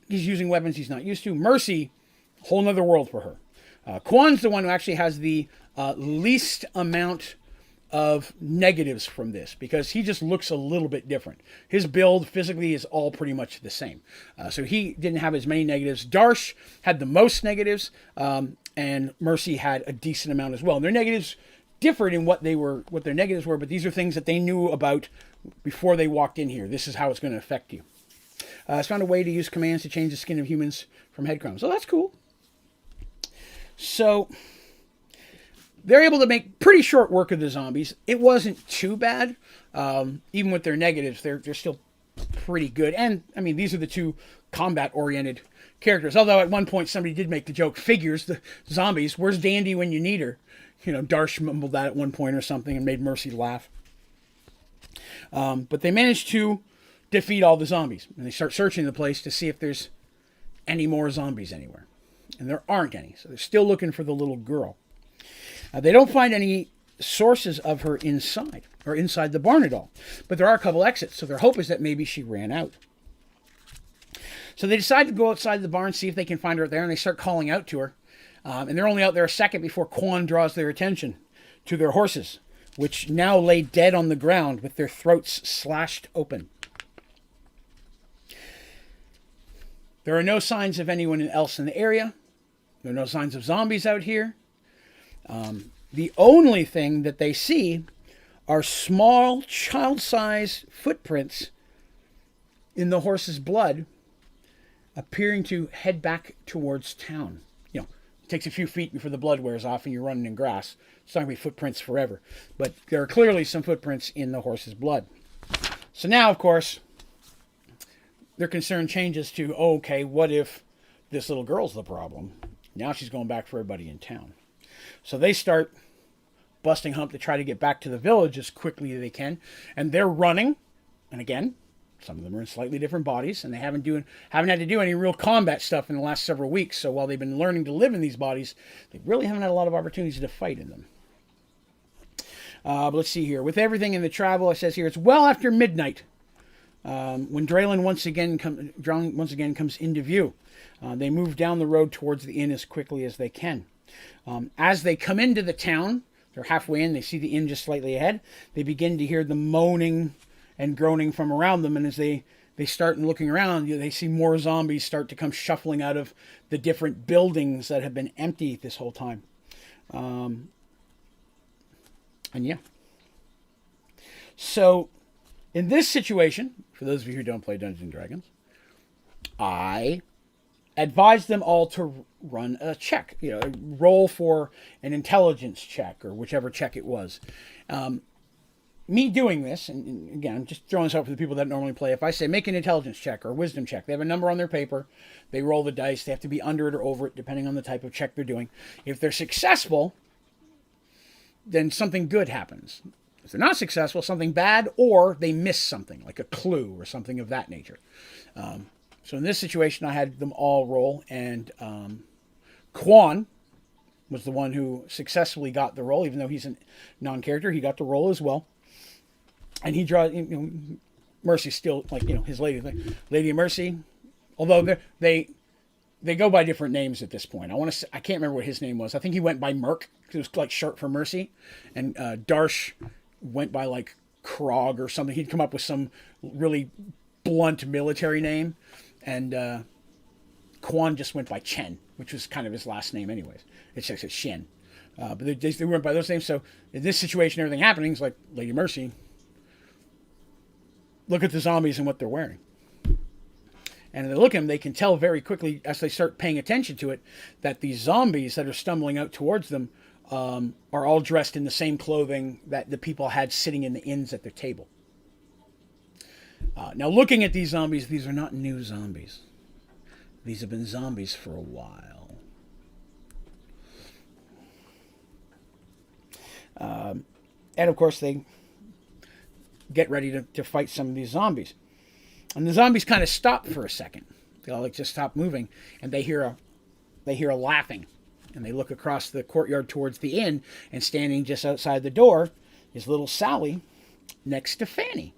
he's using weapons he's not used to. Mercy, whole nother world for her. Quan's the one who actually has the least amount of negatives from this, because he just looks a little bit different. His build physically is all pretty much the same. So he didn't have as many negatives. Darsh had the most negatives, and Mercy had a decent amount as well. And their negatives differed in what their negatives were, but these are things that they knew about before they walked in here. This is how it's going to affect you. It's found a way to use commands to change the skin of humans from head crowns. So that's cool. So they're able to make pretty short work of the zombies. It wasn't too bad. Even with their negatives, they're still pretty good. And, I mean, these are the two combat-oriented characters. Although at one point somebody did make the joke, figures, the zombies, where's Dandy when you need her? You know, Darsh mumbled that at one point or something and made Mercy laugh. But they managed to defeat all the zombies. And they start searching the place to see if there's any more zombies anywhere. And there aren't any. So they're still looking for the little girl. They don't find any sources of her inside the barn at all. But there are a couple exits, so their hope is that maybe she ran out. So they decide to go outside the barn, see if they can find her there, and they start calling out to her. And they're only out there a second before Quan draws their attention to their horses, which now lay dead on the ground with their throats slashed open. There are no signs of anyone else in the area. There are no signs of zombies out here. The only thing that they see are small, child-sized footprints in the horse's blood, appearing to head back towards town. You know, it takes a few feet before the blood wears off and you're running in grass. It's not going to be footprints forever. But there are clearly some footprints in the horse's blood. So now, of course, their concern changes to, oh, okay, what if this little girl's the problem? Now she's going back for everybody in town. So they start busting hump to try to get back to the village as quickly as they can. And they're running. And again, some of them are in slightly different bodies, and they haven't had to do any real combat stuff in the last several weeks. So while they've been learning to live in these bodies, they really haven't had a lot of opportunities to fight in them. But let's see here. With everything in the travel, it says here, it's well after midnight when Draylen once again comes into view. They move down the road towards the inn as quickly as they can. As they come into the town, they're halfway in, they see the inn just slightly ahead. They begin to hear the moaning and groaning from around them, and as they start looking around, they see more zombies start to come shuffling out of the different buildings that have been empty this whole time. And yeah. So, in this situation, for those of you who don't play Dungeons & Dragons, I advise them all to run a check, roll for an intelligence check, or whichever check it was. Me doing this, and again, I'm just throwing this out for the people that normally play. If I say make an intelligence check or a wisdom check, they have a number on their paper. They roll the dice. They have to be under it or over it, depending on the type of check they're doing. If they're successful, then something good happens. If they're not successful, something bad, or they miss something, like a clue or something of that nature. So in this situation, I had them all roll, and Quan was the one who successfully got the roll, even though he's a non-character. He got the roll as well. And he draws, Mercy's still, his Lady of Mercy. Although they they go by different names at this point. I can't remember what his name was. I think he went by Merc. It was like short for Mercy, and Darsh went by like Krog or something. He'd come up with some really blunt military name, and Quan just went by Chen, which was kind of his last name anyways. It's just Shen. But they went by those names. So in this situation, everything happening is like Lady Mercy. Look at the zombies and what they're wearing. And they look at them, they can tell very quickly as they start paying attention to it that these zombies that are stumbling out towards them are all dressed in the same clothing that the people had sitting in the inns at their table. Now, looking at these zombies, these are not new zombies. These have been zombies for a while. And, of course, they get ready to fight some of these zombies. And the zombies kind of stop for a second. They all like just stop moving, and they hear a laughing. And they look across the courtyard towards the inn, and standing just outside the door is little Sally next to Fanny.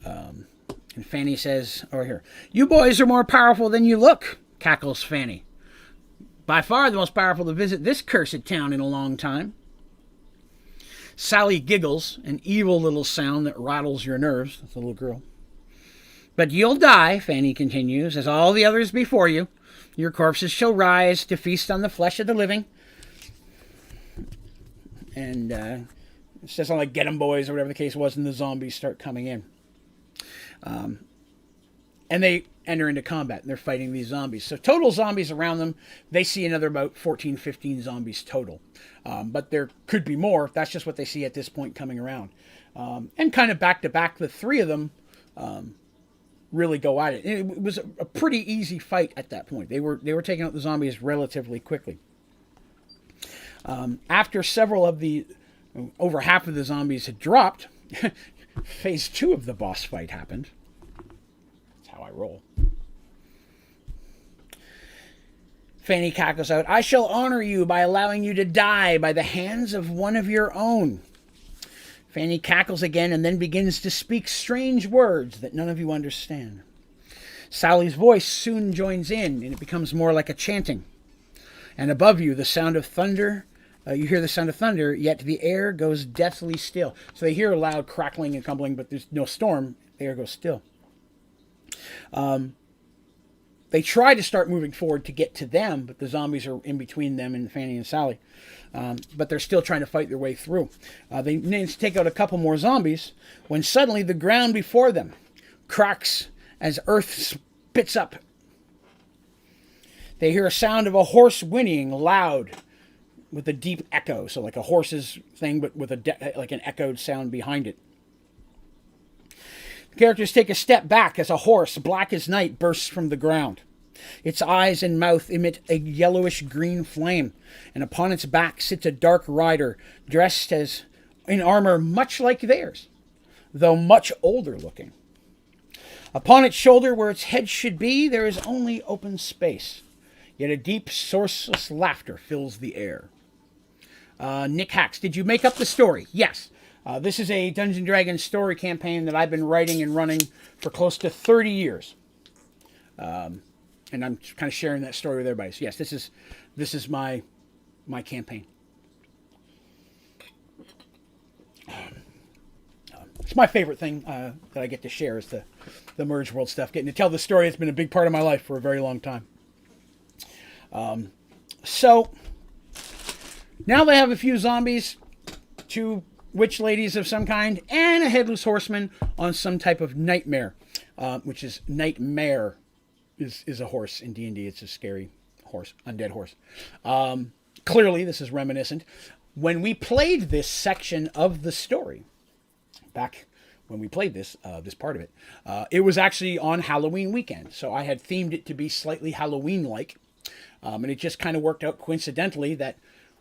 And Fanny says, over here, "You boys are more powerful than you look," cackles Fanny. "By far the most powerful to visit this cursed town in a long time." Sally giggles, an evil little sound that rattles your nerves. That's a little girl. "But you'll die," Fanny continues, "as all the others before you. Your corpses shall rise to feast on the flesh of the living." And it says something like "get 'em boys" or whatever the case was, and the zombies start coming in. And they enter into combat, and they're fighting these zombies. So total zombies around them, they see another about 14, 15 zombies total. But there could be more. That's just what they see at this point coming around. And kind of back to back, the three of them really go at it. It was a pretty easy fight at that point. They were taking out the zombies relatively quickly. After over half of the zombies had dropped, phase 2 of the boss fight happened. That's how I roll. Fanny cackles out, "I shall honor you by allowing you to die by the hands of one of your own." Fanny cackles again and then begins to speak strange words that none of you understand. Sally's voice soon joins in, and it becomes more like a chanting. And above you, the sound of thunder. You hear the sound of thunder, yet the air goes deathly still. So they hear a loud crackling and crumbling, but there's no storm. The air goes still. They try to start moving forward to get to them, but the zombies are in between them and Fanny and Sally. But they're still trying to fight their way through. They need to take out a couple more zombies when suddenly the ground before them cracks as earth spits up. They hear a sound of a horse whinnying loud with a deep echo. So like a horse's thing, but with like an echoed sound behind it. The characters take a step back as a horse, black as night, bursts from the ground. Its eyes and mouth emit a yellowish green flame, and upon its back sits a dark rider, dressed as in armor much like theirs, though much older looking. Upon its shoulder, where its head should be, there is only open space, yet a deep, sourceless laughter fills the air. Nick Hacks, did you make up the story? Yes. This is a Dungeons & Dragons story campaign that I've been writing and running for close to 30 years. And I'm kind of sharing that story with everybody. So yes, this is my campaign. It's my favorite thing that I get to share is the Mergeworlds stuff. Getting to tell the story has been a big part of my life for a very long time. So now they have a few zombies, 2 witch ladies of some kind, and a headless horseman on some type of nightmare, which is nightmare is a horse in D&D. It's a scary horse, undead horse. Clearly, this is reminiscent. When we played this section of the story, back when we played this part of it, it was actually on Halloween weekend. So I had themed it to be slightly Halloween-like. And it just kind of worked out coincidentally that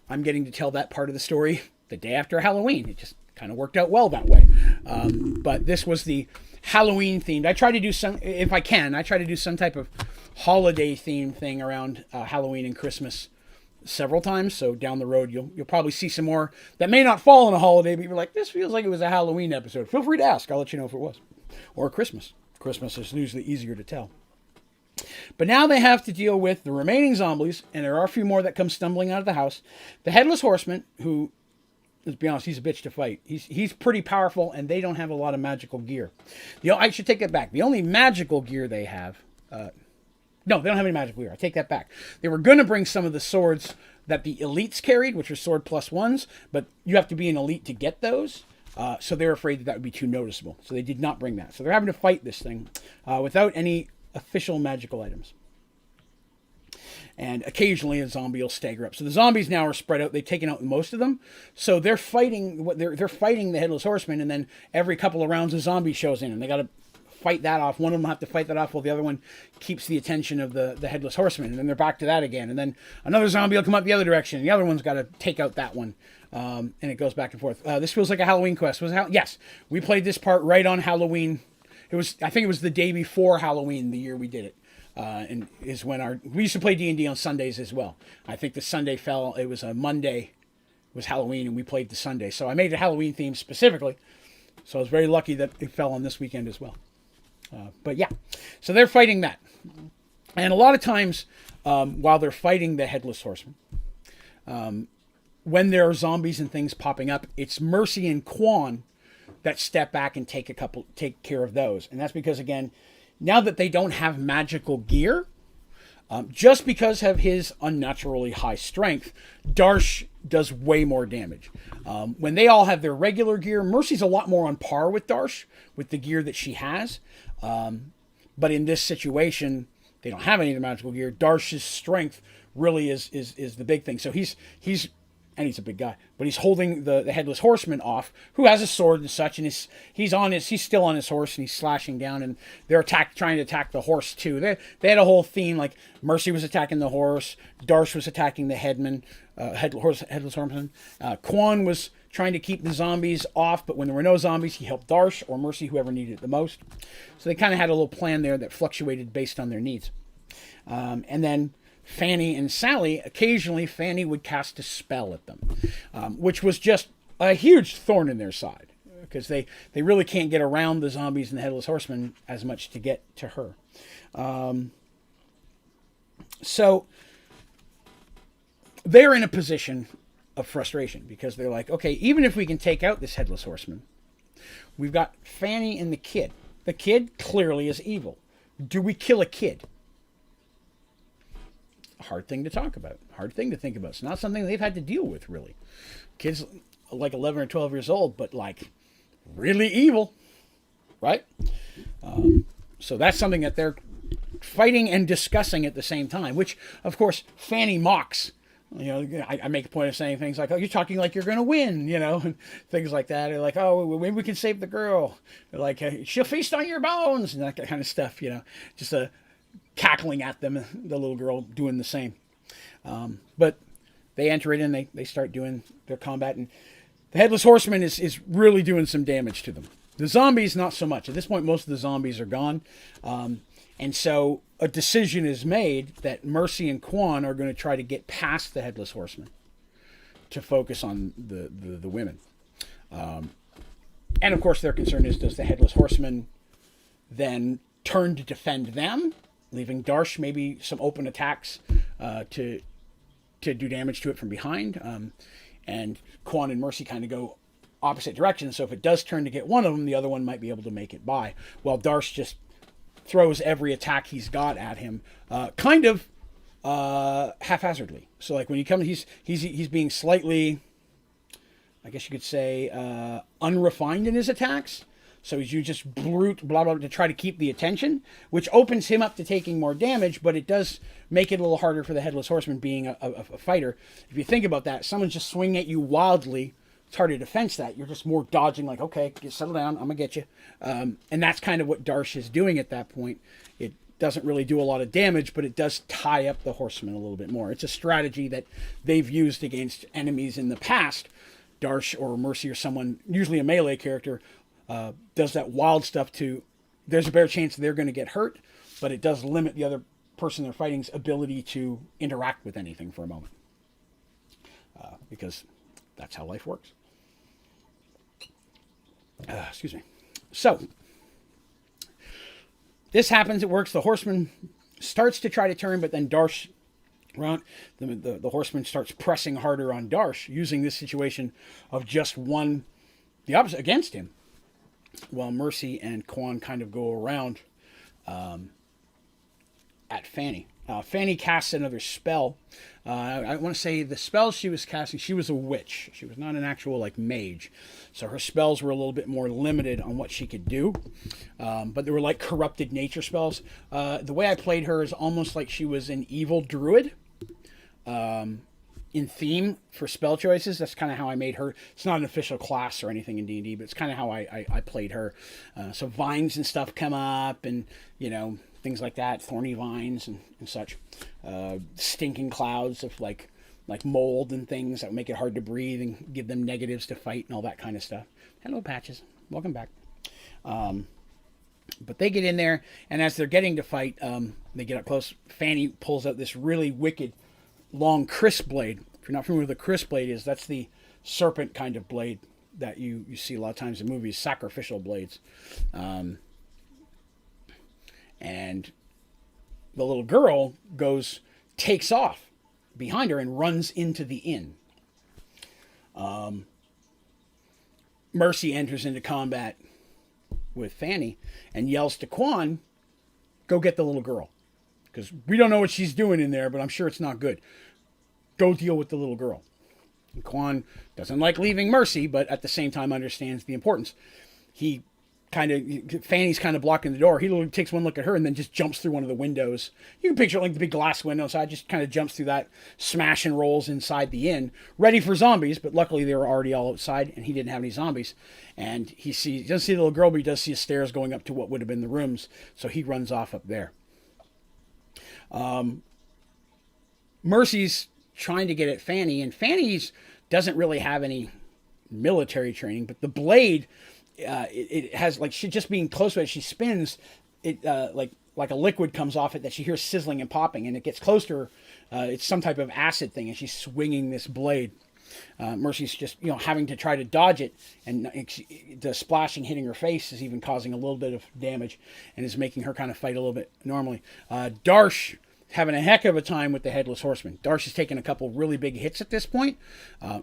I'm getting to tell that part of the story the day after Halloween. It just kind of worked out well that way. But this was the Halloween themed. I try to do if I can, I try to do some type of holiday themed thing around Halloween and Christmas several times. So down the road, you'll probably see some more that may not fall on a holiday, but you're like, this feels like it was a Halloween episode. Feel free to ask. I'll let you know if it was. Or Christmas. Christmas is usually easier to tell. But now they have to deal with the remaining zombies, and there are a few more that come stumbling out of the house. The Headless Horseman, who, let's be honest, he's a bitch to fight. He's pretty powerful, and they don't have a lot of magical gear. I should take that back. The only magical gear they have... no, they don't have any magical gear. I take that back. They were going to bring some of the swords that the elites carried, which are sword plus ones, but you have to be an elite to get those. So they're afraid that would be too noticeable. So they did not bring that. So they're having to fight this thing without any official magical items. And occasionally a zombie will stagger up. So the zombies now are spread out. They've taken out most of them. So they're fighting. They're fighting the Headless Horseman, and then every couple of rounds a zombie shows in, and they got to fight that off. One of them will have to fight that off while the other one keeps the attention of the Headless Horseman. And then they're back to that again. And then another zombie will come up the other direction. And the other one's got to take out that one. And it goes back and forth. This feels like a Halloween quest. Yes, we played this part right on Halloween. I think it was the day before Halloween, the year we did it. And is when we used to play D&D on Sundays as well. I think the Sunday fell, it was a Monday, was Halloween, and we played the Sunday. So I made a Halloween theme specifically. So I was very lucky that it fell on this weekend as well. But yeah, so they're fighting that. And a lot of times, while they're fighting the Headless Horseman, when there are zombies and things popping up, it's Mercy and Quan that step back and take care of those. And that's because, again, now that they don't have magical gear, just because of his unnaturally high strength, Darsh does way more damage. When they all have their regular gear, Mercy's a lot more on par with Darsh, with the gear that she has. But in this situation, they don't have any of the magical gear. Darsh's strength really is the big thing. So he's and he's a big guy, but he's holding the Headless Horseman off, who has a sword and such, and he's still on his horse, and he's slashing down, and they're trying to attack the horse too. They had a whole theme, like Mercy was attacking the horse, Darsh was attacking the Headless Horseman. Quan was trying to keep the zombies off, but when there were no zombies, he helped Darsh or Mercy, whoever needed it the most. So they kind of had a little plan there that fluctuated based on their needs. And then Fanny and Sally, occasionally Fanny would cast a spell at them, which was just a huge thorn in their side, because they really can't get around the zombies and the Headless Horseman as much to get to her. So they're in a position of frustration, because they're like, okay, even if we can take out this Headless Horseman, we've got Fanny and the kid. The kid clearly is evil. Do we kill a kid? Hard thing to talk about. Hard thing to think about. It's not something they've had to deal with, really. Kids like 11 or 12 years old, but like really evil, right? So that's something that they're fighting and discussing at the same time, which, of course, Fanny mocks. I make a point of saying things like, oh, you're talking like you're going to win, and things like that. They're like, oh, maybe we can save the girl. They're like, she'll feast on your bones, and that kind of stuff, just cackling at them, the little girl doing the same. But they enter it, and they start doing their combat, and the Headless Horseman is really doing some damage to them. The zombies, not so much. At this point, most of the zombies are gone. And so a decision is made that Mercy and Quan are going to try to get past the Headless Horseman to focus on the women. And of course, their concern is, does the Headless Horseman then turn to defend them, leaving Darsh maybe some open attacks to do damage to it from behind? And Quan and Mercy kind of go opposite directions. So if it does turn to get one of them, the other one might be able to make it by, while Darsh just throws every attack he's got at him, kind of haphazardly. So like when you come, he's being slightly, I guess you could say, unrefined in his attacks. So you just brute blah blah to try to keep the attention, which opens him up to taking more damage, but it does make it a little harder for the Headless Horseman being a fighter. If you think about that, someone's just swinging at you wildly. It's hard to defense that. You're just more dodging, like, okay, settle down, I'm going to get you. And that's kind of what Darsh is doing at that point. It doesn't really do a lot of damage, but it does tie up the horseman a little bit more. It's a strategy that they've used against enemies in the past. Darsh or Mercy or someone, usually a melee character, does that wild stuff there's a better chance they're going to get hurt, but it does limit the other person they're fighting's ability to interact with anything for a moment. Because that's how life works. Excuse me. So, this happens, it works. The horseman starts to try to turn, but then Darsh, the horseman starts pressing harder on Darsh, using this situation of just one, the opposite, against him, while Mercy and Quan kind of go around at Fanny. Fanny casts another spell. I want to say the spell she was casting, she was a witch. She was not an actual like mage. So her spells were a little bit more limited on what she could do. But they were like corrupted nature spells. The way I played her is almost like she was an evil druid. In theme for spell choices. That's kind of how I made her. It's not an official class or anything in D&D, but it's kind of how I played her. So vines and stuff come up and, things like that, thorny vines and such. Stinking clouds of like mold and things that make it hard to breathe and give them negatives to fight and all that kind of stuff. Hello, Patches. Welcome back. But they get in there, and as they're getting to fight, they get up close. Fanny pulls out this really wicked long crisp blade. If you're not familiar with what a crisp blade is, that's the serpent kind of blade that you see a lot of times in movies, sacrificial blades. And the little girl takes off behind her and runs into the inn. Mercy enters into combat with Fanny and yells to Quan, go get the little girl. Because we don't know what she's doing in there, but I'm sure it's not good. Go deal with the little girl. And Quan doesn't like leaving Mercy, but at the same time understands the importance. Fanny's kind of blocking the door. He literally takes one look at her and then just jumps through one of the windows. You can picture it like the big glass window, so I just kind of jumps through that, smash and rolls inside the inn, ready for zombies, but luckily they were already all outside and he didn't have any zombies. And he doesn't see the little girl, but he does see the stairs going up to what would have been the rooms, so he runs off up there. Mercy's trying to get at Fanny, and Fanny's doesn't really have any military training, but the blade, it has, like, she just being close to it, she spins it, like a liquid comes off it that she hears sizzling and popping, and it gets close to her. It's some type of acid thing, and she's swinging this blade. Mercy's just, having to try to dodge it, and the splashing hitting her face is even causing a little bit of damage and is making her kind of fight a little bit normally. Darsh having a heck of a time with the Headless Horseman. Darsh is taking a couple really big hits at this point.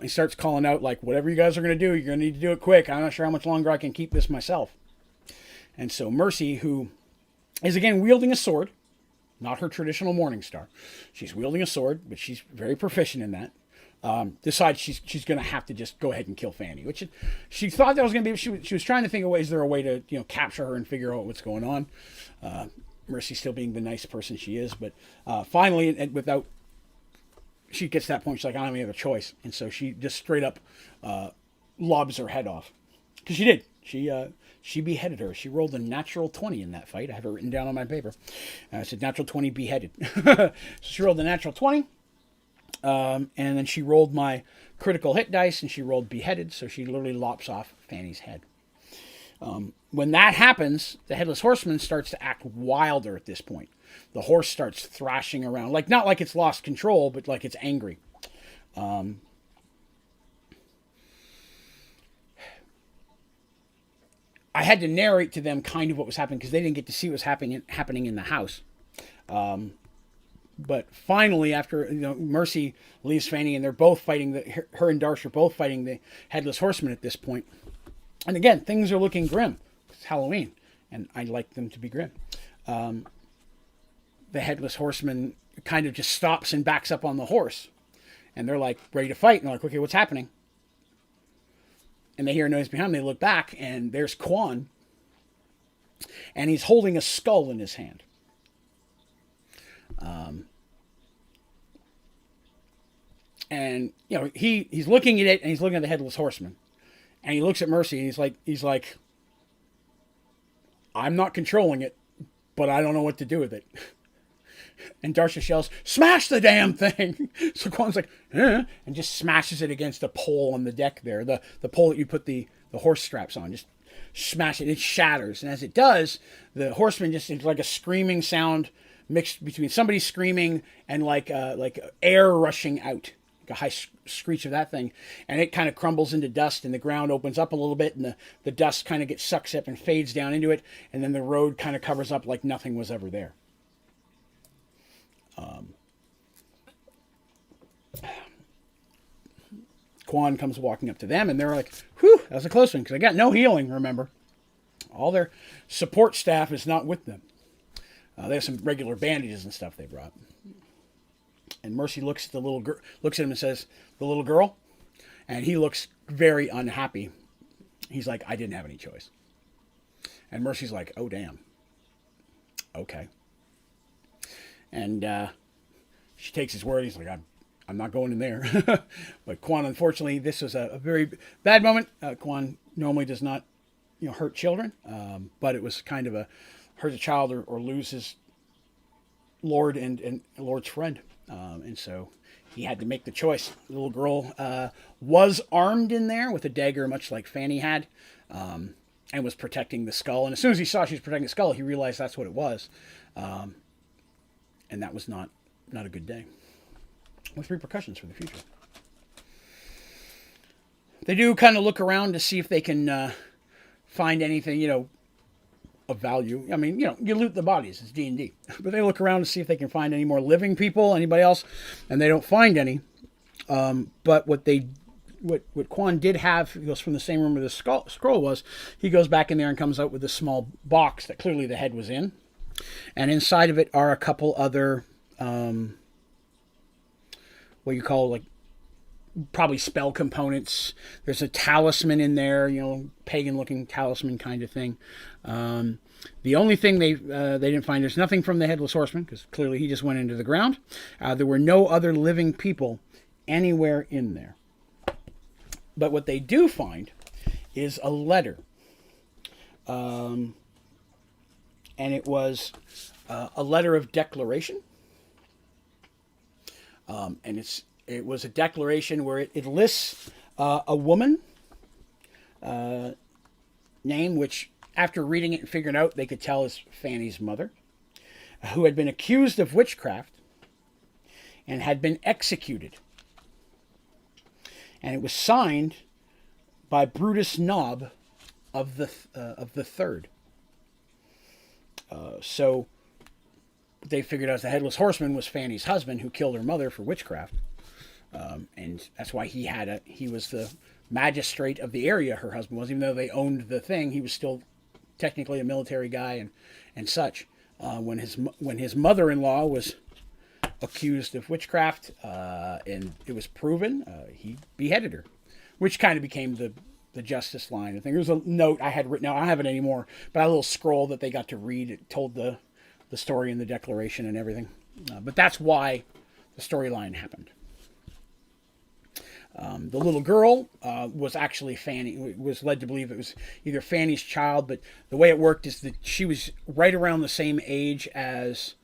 He starts calling out, like, whatever you guys are going to do, you're going to need to do it quick. I'm not sure how much longer I can keep this myself. And so Mercy, who is again wielding a sword, not her traditional Morningstar. She's wielding a sword, but she's very proficient in that. Decides she's going to have to just go ahead and kill Fanny, which she thought that was going to be. She was trying to think of ways, is there a way to capture her and figure out what's going on. Mercy still being the nice person she is, but finally, and she gets to that point, she's like, I don't have any other choice, and so she just straight up lobs her head off, because she did. She beheaded her. She rolled a natural 20 in that fight. I have it written down on my paper. It said natural 20 beheaded. So she rolled a natural 20. And then she rolled my critical hit dice, and she rolled beheaded, so she literally lops off Fanny's head. When that happens, the Headless Horseman starts to act wilder at this point. The horse starts thrashing around, not like it's lost control, but like it's angry. I had to narrate to them kind of what was happening because they didn't get to see what was happening in the house. But finally, after Mercy leaves Fanny, and they're both fighting her and Darsh are both fighting the Headless Horseman at this point. And again, things are looking grim. It's Halloween, and I like them to be grim. The Headless Horseman kind of just stops and backs up on the horse, and they're like ready to fight. And they're like, "Okay, what's happening?" And they hear a noise behind them. They look back, and there's Quan, and he's holding a skull in his hand. And he's looking at it, and he's looking at the Headless Horseman, and he looks at Mercy, and he's like, I'm not controlling it, but I don't know what to do with it. And Darsh yells, smash the damn thing. So Quan's like, and just smashes it against a pole on the deck there, the pole that you put the horse straps on. Just smash it. It shatters, and as it does, the horseman just, it's like a screaming sound mixed between somebody screaming and like air rushing out, like a high screech of that thing, and it kind of crumbles into dust, and the ground opens up a little bit, and the dust kind of sucks up and fades down into it, and then the road kind of covers up like nothing was ever there. Quan comes walking up to them, and they're like, whew, that was a close one, because I got no healing, remember. All their support staff is not with them. They have some regular bandages and stuff they brought. And Mercy looks at the little girl, looks at him and says, "The little girl?" And he looks very unhappy. He's like, "I didn't have any choice." And Mercy's like, "Oh, damn. Okay." And she takes his word. He's like, I'm not going in there. But Quan, unfortunately, this was a very bad moment. Quan normally does not, hurt children. But it was kind of hurt a child or lose his lord and lord's friend. And so he had to make the choice. The little girl was armed in there with a dagger, much like Fanny had, and was protecting the skull. And as soon as he saw she was protecting the skull, he realized that's what it was. And that was not a good day, with repercussions for the future. They do kind of look around to see if they can find anything, of value. I mean, you loot the bodies. It's D&D. But they look around to see if they can find any more living people, anybody else, and they don't find any. But what Quan did have, he goes from the same room where the scroll was, he goes back in there and comes out with a small box that clearly the head was in. And inside of it are a couple other, what you call, like, probably spell components. There's a talisman in there, pagan-looking talisman kind of thing. The only thing they didn't find, there's nothing from the Headless Horseman, because clearly he just went into the ground. There were no other living people anywhere in there. But what they do find is a letter. And it was a letter of declaration. And it was a declaration where it lists a woman name, which after reading it and figuring out, they could tell is Fanny's mother, who had been accused of witchcraft and had been executed. And it was signed by Brutus Nob of the Third. So they figured out the Headless Horseman was Fanny's husband who killed her mother for witchcraft. And that's why he was the magistrate of the area her husband was. Even though they owned the thing, he was still technically a military guy and such. When his mother-in-law was accused of witchcraft, and it was proven, he beheaded her, which kind of became the justice line. I think there was a note I had written out. I don't have it anymore, but a little scroll that they got to read. It told the story and the declaration and everything. But that's why the storyline happened. The little girl was actually Fanny. Was led to believe it was either Fanny's child, but the way it worked is that she was right around the same age as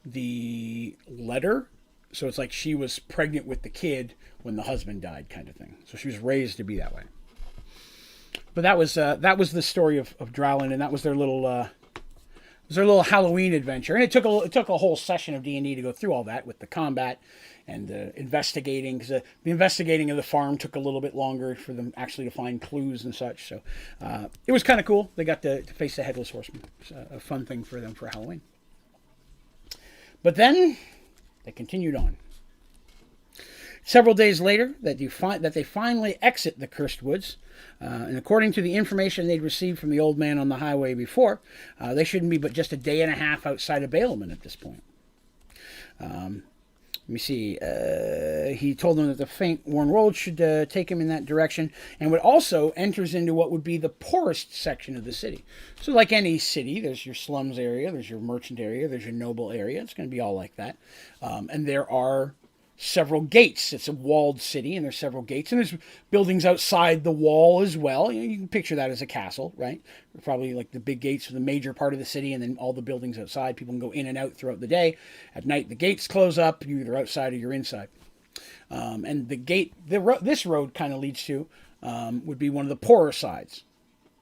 the letter. So it's like she was pregnant with the kid when the husband died, kind of thing. So she was raised to be that way. But that was the story of Drowlin, and that was their little Halloween adventure. And it took a whole session of D&D to go through all that with the combat and the investigating, because the investigating of the farm took a little bit longer for them actually to find clues and such. So it was kind of cool. They got to face the Headless Horseman. It's a fun thing for them for Halloween. But then they continued on. Several days later, that they finally exit the Cursed Woods, and according to the information they'd received from the old man on the highway before, they shouldn't be but just a day and a half outside of Balaman at this point. Let me see. He told them that the faint worn road should take him in that direction, and would also enters into what would be the poorest section of the city. So like any city, there's your slums area, there's your merchant area, there's your noble area. It's going to be all like that. And there are several gates. It's a walled city, and there's several gates, and there's buildings outside the wall as well. You can picture that as a castle, right? Probably like the big gates for the major part of the city, and then all the buildings outside. People can go in and out throughout the day. At night, the gates close up. You're either outside or you're inside. And the gate, this road kind of leads to, would be one of the poorer sides.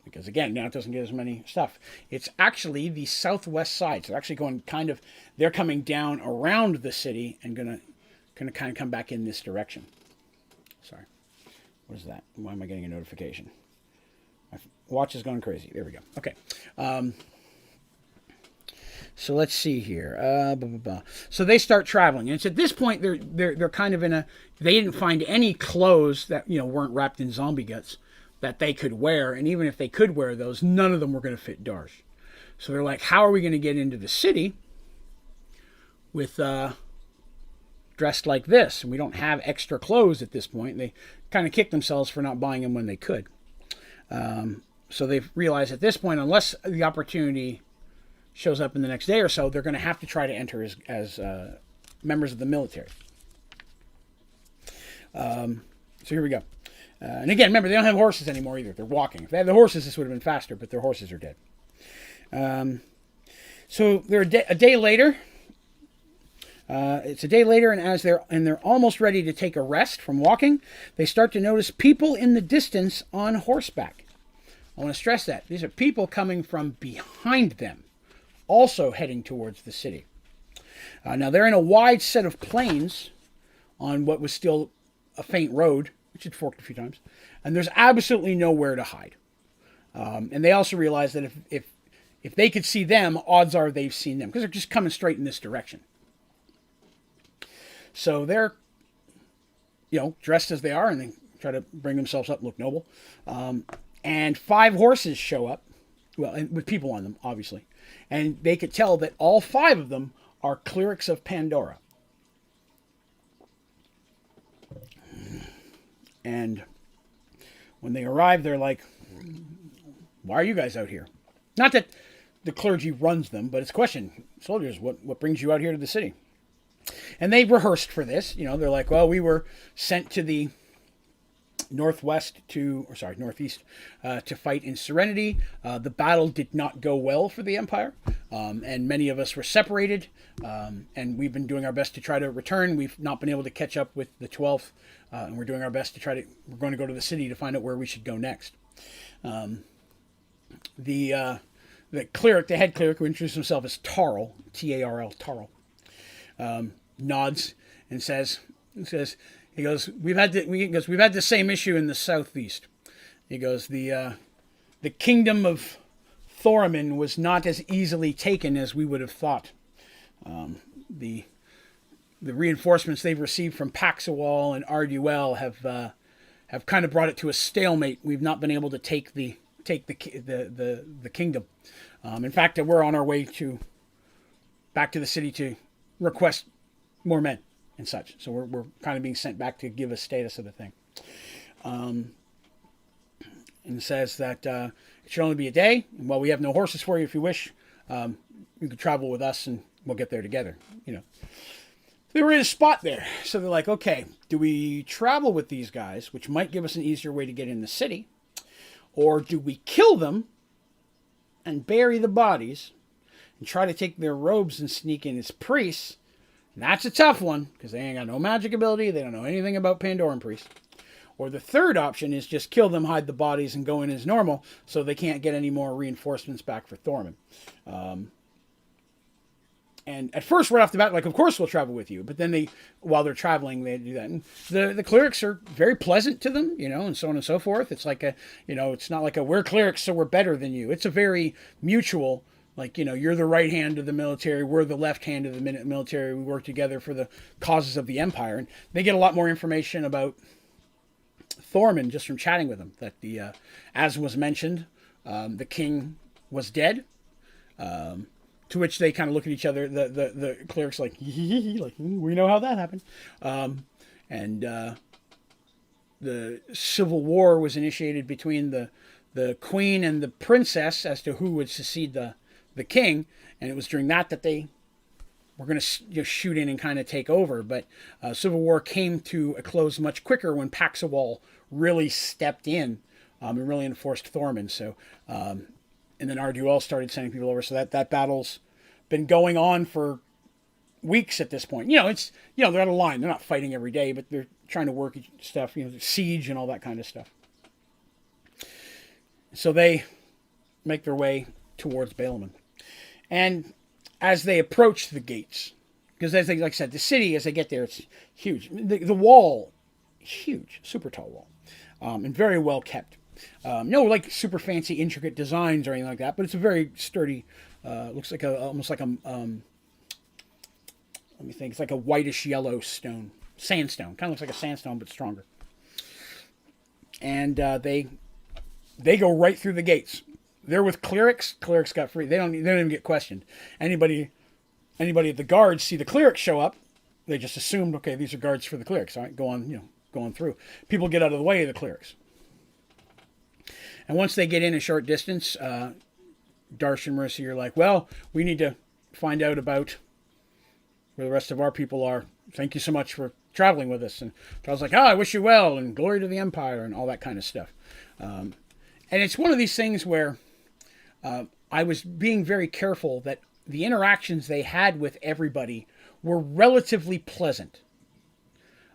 Because again, now it doesn't get as many stuff. It's actually the southwest side. So they're actually they're coming down around the city and going to kind of come back in this direction. Sorry. What is that? Why am I getting a notification? My watch is going crazy. There we go. Okay. So let's see here. Blah, blah, blah. So they start traveling, and it's at this point they're kind of in a. They didn't find any clothes that weren't wrapped in zombie guts that they could wear, and even if they could wear those, none of them were going to fit Darsh. So they're like, how are we going to get into the city with dressed like this? And we don't have extra clothes at this point. They kind of kicked themselves for not buying them when they could. So they've realized at this point, unless the opportunity shows up in the next day or so, they're going to have to try to enter as members of the military. So here we go. And again, remember, they don't have horses anymore either. They're walking. If they had the horses, this would have been faster, but their horses are dead. So they're a day later. It's a day later, and as they're almost ready to take a rest from walking, they start to notice people in the distance on horseback. I want to stress that. These are people coming from behind them, also heading towards the city. Now, they're in a wide set of plains on what was still a faint road, which had forked a few times, and there's absolutely nowhere to hide. And they also realize that if they could see them, odds are they've seen them, because they're just coming straight in this direction. So they're, dressed as they are, and they try to bring themselves up and look noble. And 5 horses show up, and with people on them, obviously. And they could tell that all 5 of them are clerics of Pandora. And when they arrive, they're like, why are you guys out here? Not that the clergy runs them, but it's a question. Soldiers, what brings you out here to the city? And they rehearsed for this. They're like, well, we were sent to the northeast to fight in Serenity. The battle did not go well for the Empire, and many of us were separated, and we've been doing our best to try to return. We've not been able to catch up with the 12th, and we're doing our best we're going to go to the city to find out where we should go next. The cleric, the head cleric, who introduced himself as Tarl, T-A-R-L, Tarl, nods and says, he goes, we've had the same issue in the southeast. He goes, the kingdom of Auramon was not as easily taken as we would have thought. The reinforcements they've received from Paxawal and Arduel have kind of brought it to a stalemate. We've not been able to take the kingdom. In fact, we're on our way back to the city to request more men and such. So we're kind of being sent back to give a status of the thing. And says that it should only be a day. And while we have no horses for you, if you wish, you could travel with us and we'll get there together. They were in a spot there. So they're like, okay, do we travel with these guys, which might give us an easier way to get in the city? Or do we kill them and bury the bodies and try to take their robes and sneak in as priests? And that's a tough one, because they ain't got no magic ability. They don't know anything about Pandoran priests. Or the third option is just kill them, hide the bodies, and go in as normal, so they can't get any more reinforcements back for Auramon. And at first, right off the bat, like, of course we'll travel with you. But then while they're traveling, they do that. And the clerics are very pleasant to them, and so on and so forth. It's like it's not like we're clerics, so we're better than you. It's a very mutual, like, you're the right hand of the military, we're the left hand of the military. We work together for the causes of the Empire. And they get a lot more information about Auramon just from chatting with them. That as was mentioned, the king was dead. To which they kind of look at each other. The cleric's like, like, we know how that happened. And the civil war was initiated between the queen and the princess as to who would succeed the king. And it was during that they were going to shoot in and kind of take over. But civil war came to a close much quicker when Paxawal really stepped in and really enforced Auramon. So, and then Arduel started sending people over. So that battle's been going on for weeks at this point. It's they're out of line. They're not fighting every day, but they're trying to work stuff. Siege and all that kind of stuff. So they make their way towards Balaman, and as they approach the gates, because as like I said, the city as they get there, it's huge. The wall, huge, super tall wall, and very well kept. No like super fancy intricate designs or anything like that, but it's a very sturdy Looks like almost like a let me think. It's like a whitish yellow stone, sandstone. Kind of looks like a sandstone but stronger. And they go right through the gates. They're with clerics. Clerics got free. They don't even get questioned. Anybody at the guards see the clerics show up, they just assumed, okay, these are guards for the clerics. All right, go on through. People get out of the way of the clerics. And once they get in a short distance, Darsh and Mercy are like, well, we need to find out about where the rest of our people are. Thank you so much for traveling with us. And Charles like, I wish you well, and glory to the Empire, and all that kind of stuff. And it's one of these things where I was being very careful that the interactions they had with everybody were relatively pleasant.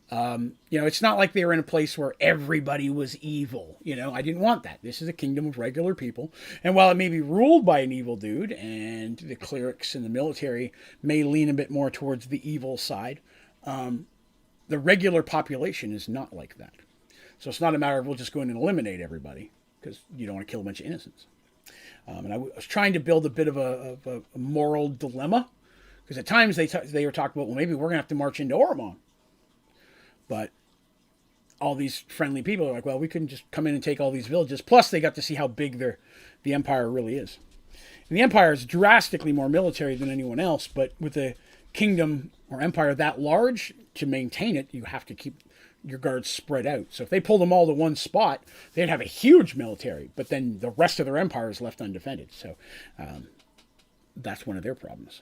It's not like they were in a place where everybody was evil. I didn't want that. This is a kingdom of regular people. And while it may be ruled by an evil dude, and the clerics and the military may lean a bit more towards the evil side, the regular population is not like that. So it's not a matter of we'll just go in and eliminate everybody, because you don't want to kill a bunch of innocents. And I was trying to build a bit of a moral dilemma, because at times they were talking about, well, maybe we're going to have to march into Auramon. But all these friendly people are like, well, we couldn't just come in and take all these villages. Plus, they got to see how big the Empire really is. And the Empire is drastically more military than anyone else, but with a kingdom or empire that large, to maintain it, you have to keep your guards spread out. So if they pulled them all to one spot, they'd have a huge military, but then the rest of their empire is left undefended. So that's one of their problems.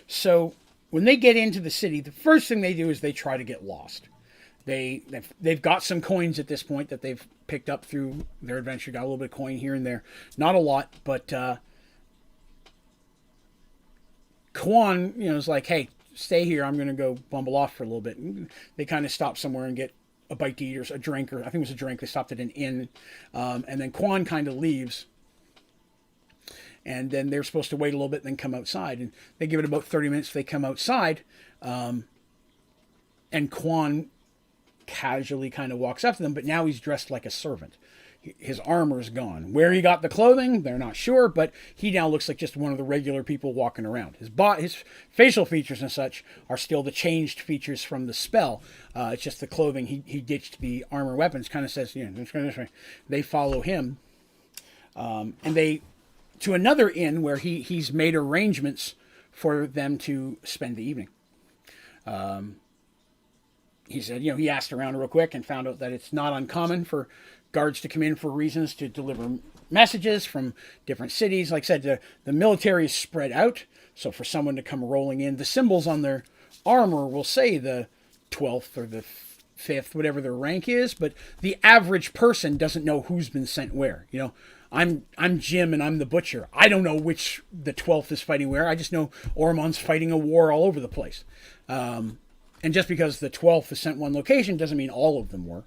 So when they get into the city, the first thing they do is they try to get lost. They've got some coins at this point that they've picked up through their adventure. Got a little bit of coin here and there. Not a lot, but Kwan, is like, hey, stay here. I'm going to go bumble off for a little bit. And they kind of stop somewhere and get a bite to eat or a drink, or I think it was a drink. They stopped at an inn. And then Kwan kind of leaves. And then they're supposed to wait a little bit and then come outside. And they give it about 30 minutes. They come outside. And Kwan casually kind of walks up to them, but now he's dressed like a servant. His armor's gone. Where he got the clothing, they're not sure, but he now looks like just one of the regular people walking around. His facial features and such are still the changed features from the spell. It's just the clothing. He ditched the armor weapons, kind of says, let's go this way. They follow him. And they... to another inn where he's made arrangements for them to spend the evening. He said, he asked around real quick and found out that it's not uncommon for guards to come in for reasons to deliver messages from different cities. Like I said, the military is spread out. So for someone to come rolling in, the symbols on their armor will say the 12th or the 5th, whatever their rank is. But the average person doesn't know who's been sent where, I'm Jim and I'm the butcher. I don't know which the 12th is fighting where. I just know Auromon's fighting a war all over the place. And just because the 12th is sent one location doesn't mean all of them were,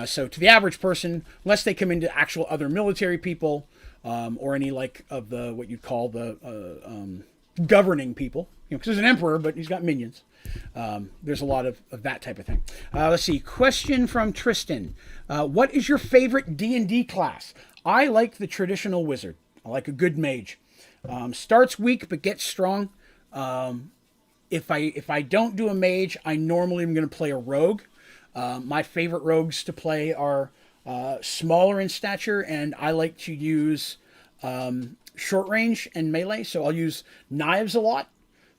So to the average person, unless they come into actual other military people or any of the what you'd call the governing people, because there's an emperor, but he's got minions. There's a lot of that type of thing. Let's see. Question from Tristan. What is your favorite D&D class? I like the traditional wizard. I like a good mage. Starts weak but gets strong. If I don't do a mage, I normally am going to play a rogue. My favorite rogues to play are smaller in stature, and I like to use short range and melee. So I'll use knives a lot.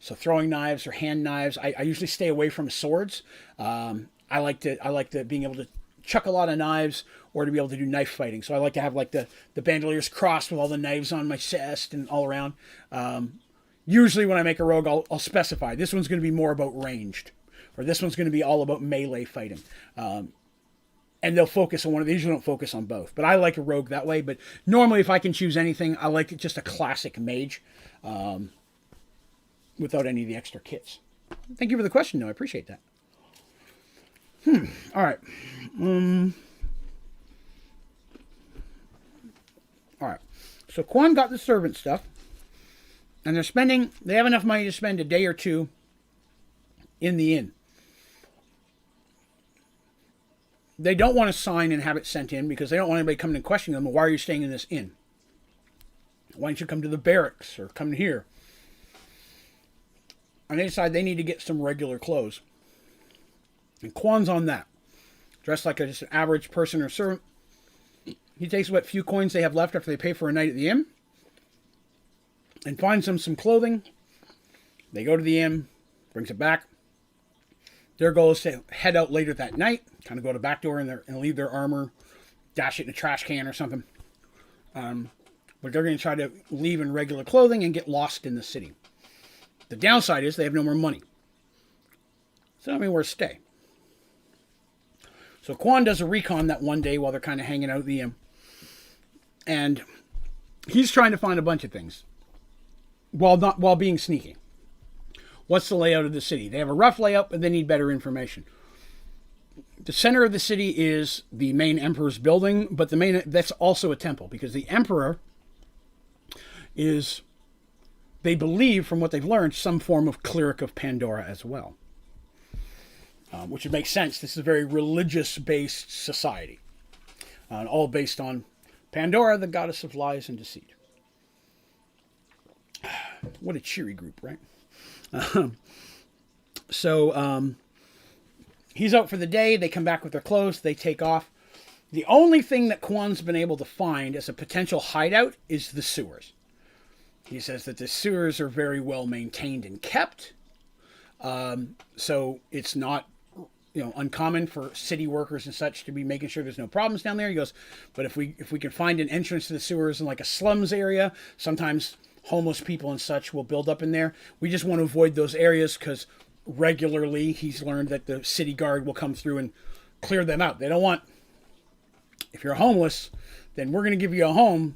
So throwing knives or hand knives. I usually stay away from swords. I like to being able to chuck a lot of knives or to be able to do knife fighting. So I like to have the bandoliers crossed with all the knives on my chest and all around. Usually when I make a rogue, I'll specify this one's going to be more about ranged, or this one's going to be all about melee fighting. And they'll focus on one of these. Usually don't focus on both. But I like a rogue that way. But normally if I can choose anything, I like just a classic mage. Without any of the extra kits. Thank you for the question, though. I appreciate that. All right. All right. So Quan got the servant stuff. And they have enough money to spend a day or two in the inn. They don't want to sign and have it sent in because they don't want anybody coming and questioning them, why are you staying in this inn? Why don't you come to the barracks or come here? And they decide they need to get some regular clothes. And Quan's on that. Dressed like just an average person or servant. He takes what few coins they have left after they pay for a night at the inn and finds them some clothing. They go to the inn, brings it back. Their goal is to head out later that night, kind of go to the back door and leave their armor, dash it in a trash can or something. But they're going to try to leave in regular clothing and get lost in the city. The downside is they have no more money. So, where to stay. So Quan does a recon that one day while they're kind of hanging out at the inn. And he's trying to find a bunch of things while being sneaky. What's the layout of the city? They have a rough layout, but they need better information. The center of the city is the main emperor's building, but that's also a temple because the emperor is, they believe from what they've learned, some form of cleric of Pandora as well. Which would make sense. This is a very religious-based society. All based on Pandora, the goddess of lies and deceit. What a cheery group, right? So he's out for the day. They come back with their clothes. They take off. The only thing that Quan's been able to find as a potential hideout is the sewers. He says that the sewers are very well maintained and kept. So it's not uncommon for city workers and such to be making sure there's no problems down there. He goes, but if we can find an entrance to the sewers in like a slums area, sometimes homeless people and such will build up in there. We just want to avoid those areas because regularly he's learned that the city guard will come through and clear them out. They don't want, if you're homeless, then we're going to give you a home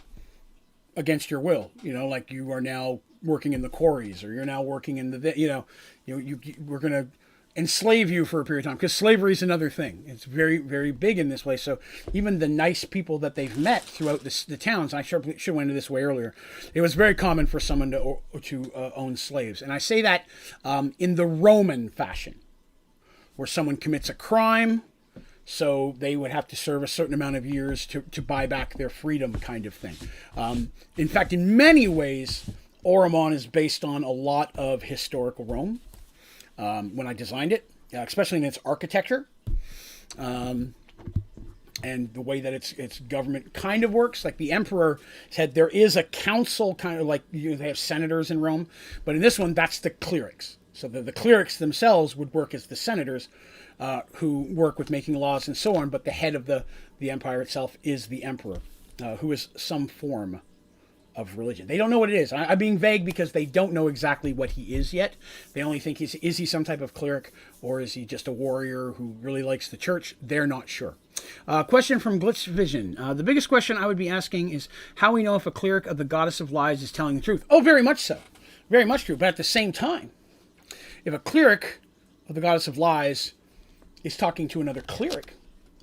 against your will. Like you are now working in the quarries or you're now working in we're going to enslave you for a period of time because slavery is another thing. It's very, very big in this place. So even the nice people that they've met throughout the towns, I should have went into this way earlier, it was very common for someone to own slaves. And I say that in the Roman fashion, where someone commits a crime, so they would have to serve a certain amount of years to buy back their freedom kind of thing. In fact, in many ways, Auramon is based on a lot of historical Rome. When I designed it, especially in its architecture, and the way that its government kind of works. Like the emperor said, there is a council, kind of like they have senators in Rome, but in this one, that's the clerics. So the clerics themselves would work as the senators, who work with making laws and so on. But the head of the empire itself is the emperor, who is some form of religion. They don't know what it is. I'm being vague because they don't know exactly what he is yet. They only think is he some type of cleric or is he just a warrior who really likes the church? They're not sure. Question from Glitch Vision. The biggest question I would be asking is how we know if a cleric of the goddess of lies is telling the truth. Oh, very much so. Very much true. But at the same time, if a cleric of the goddess of lies is talking to another cleric,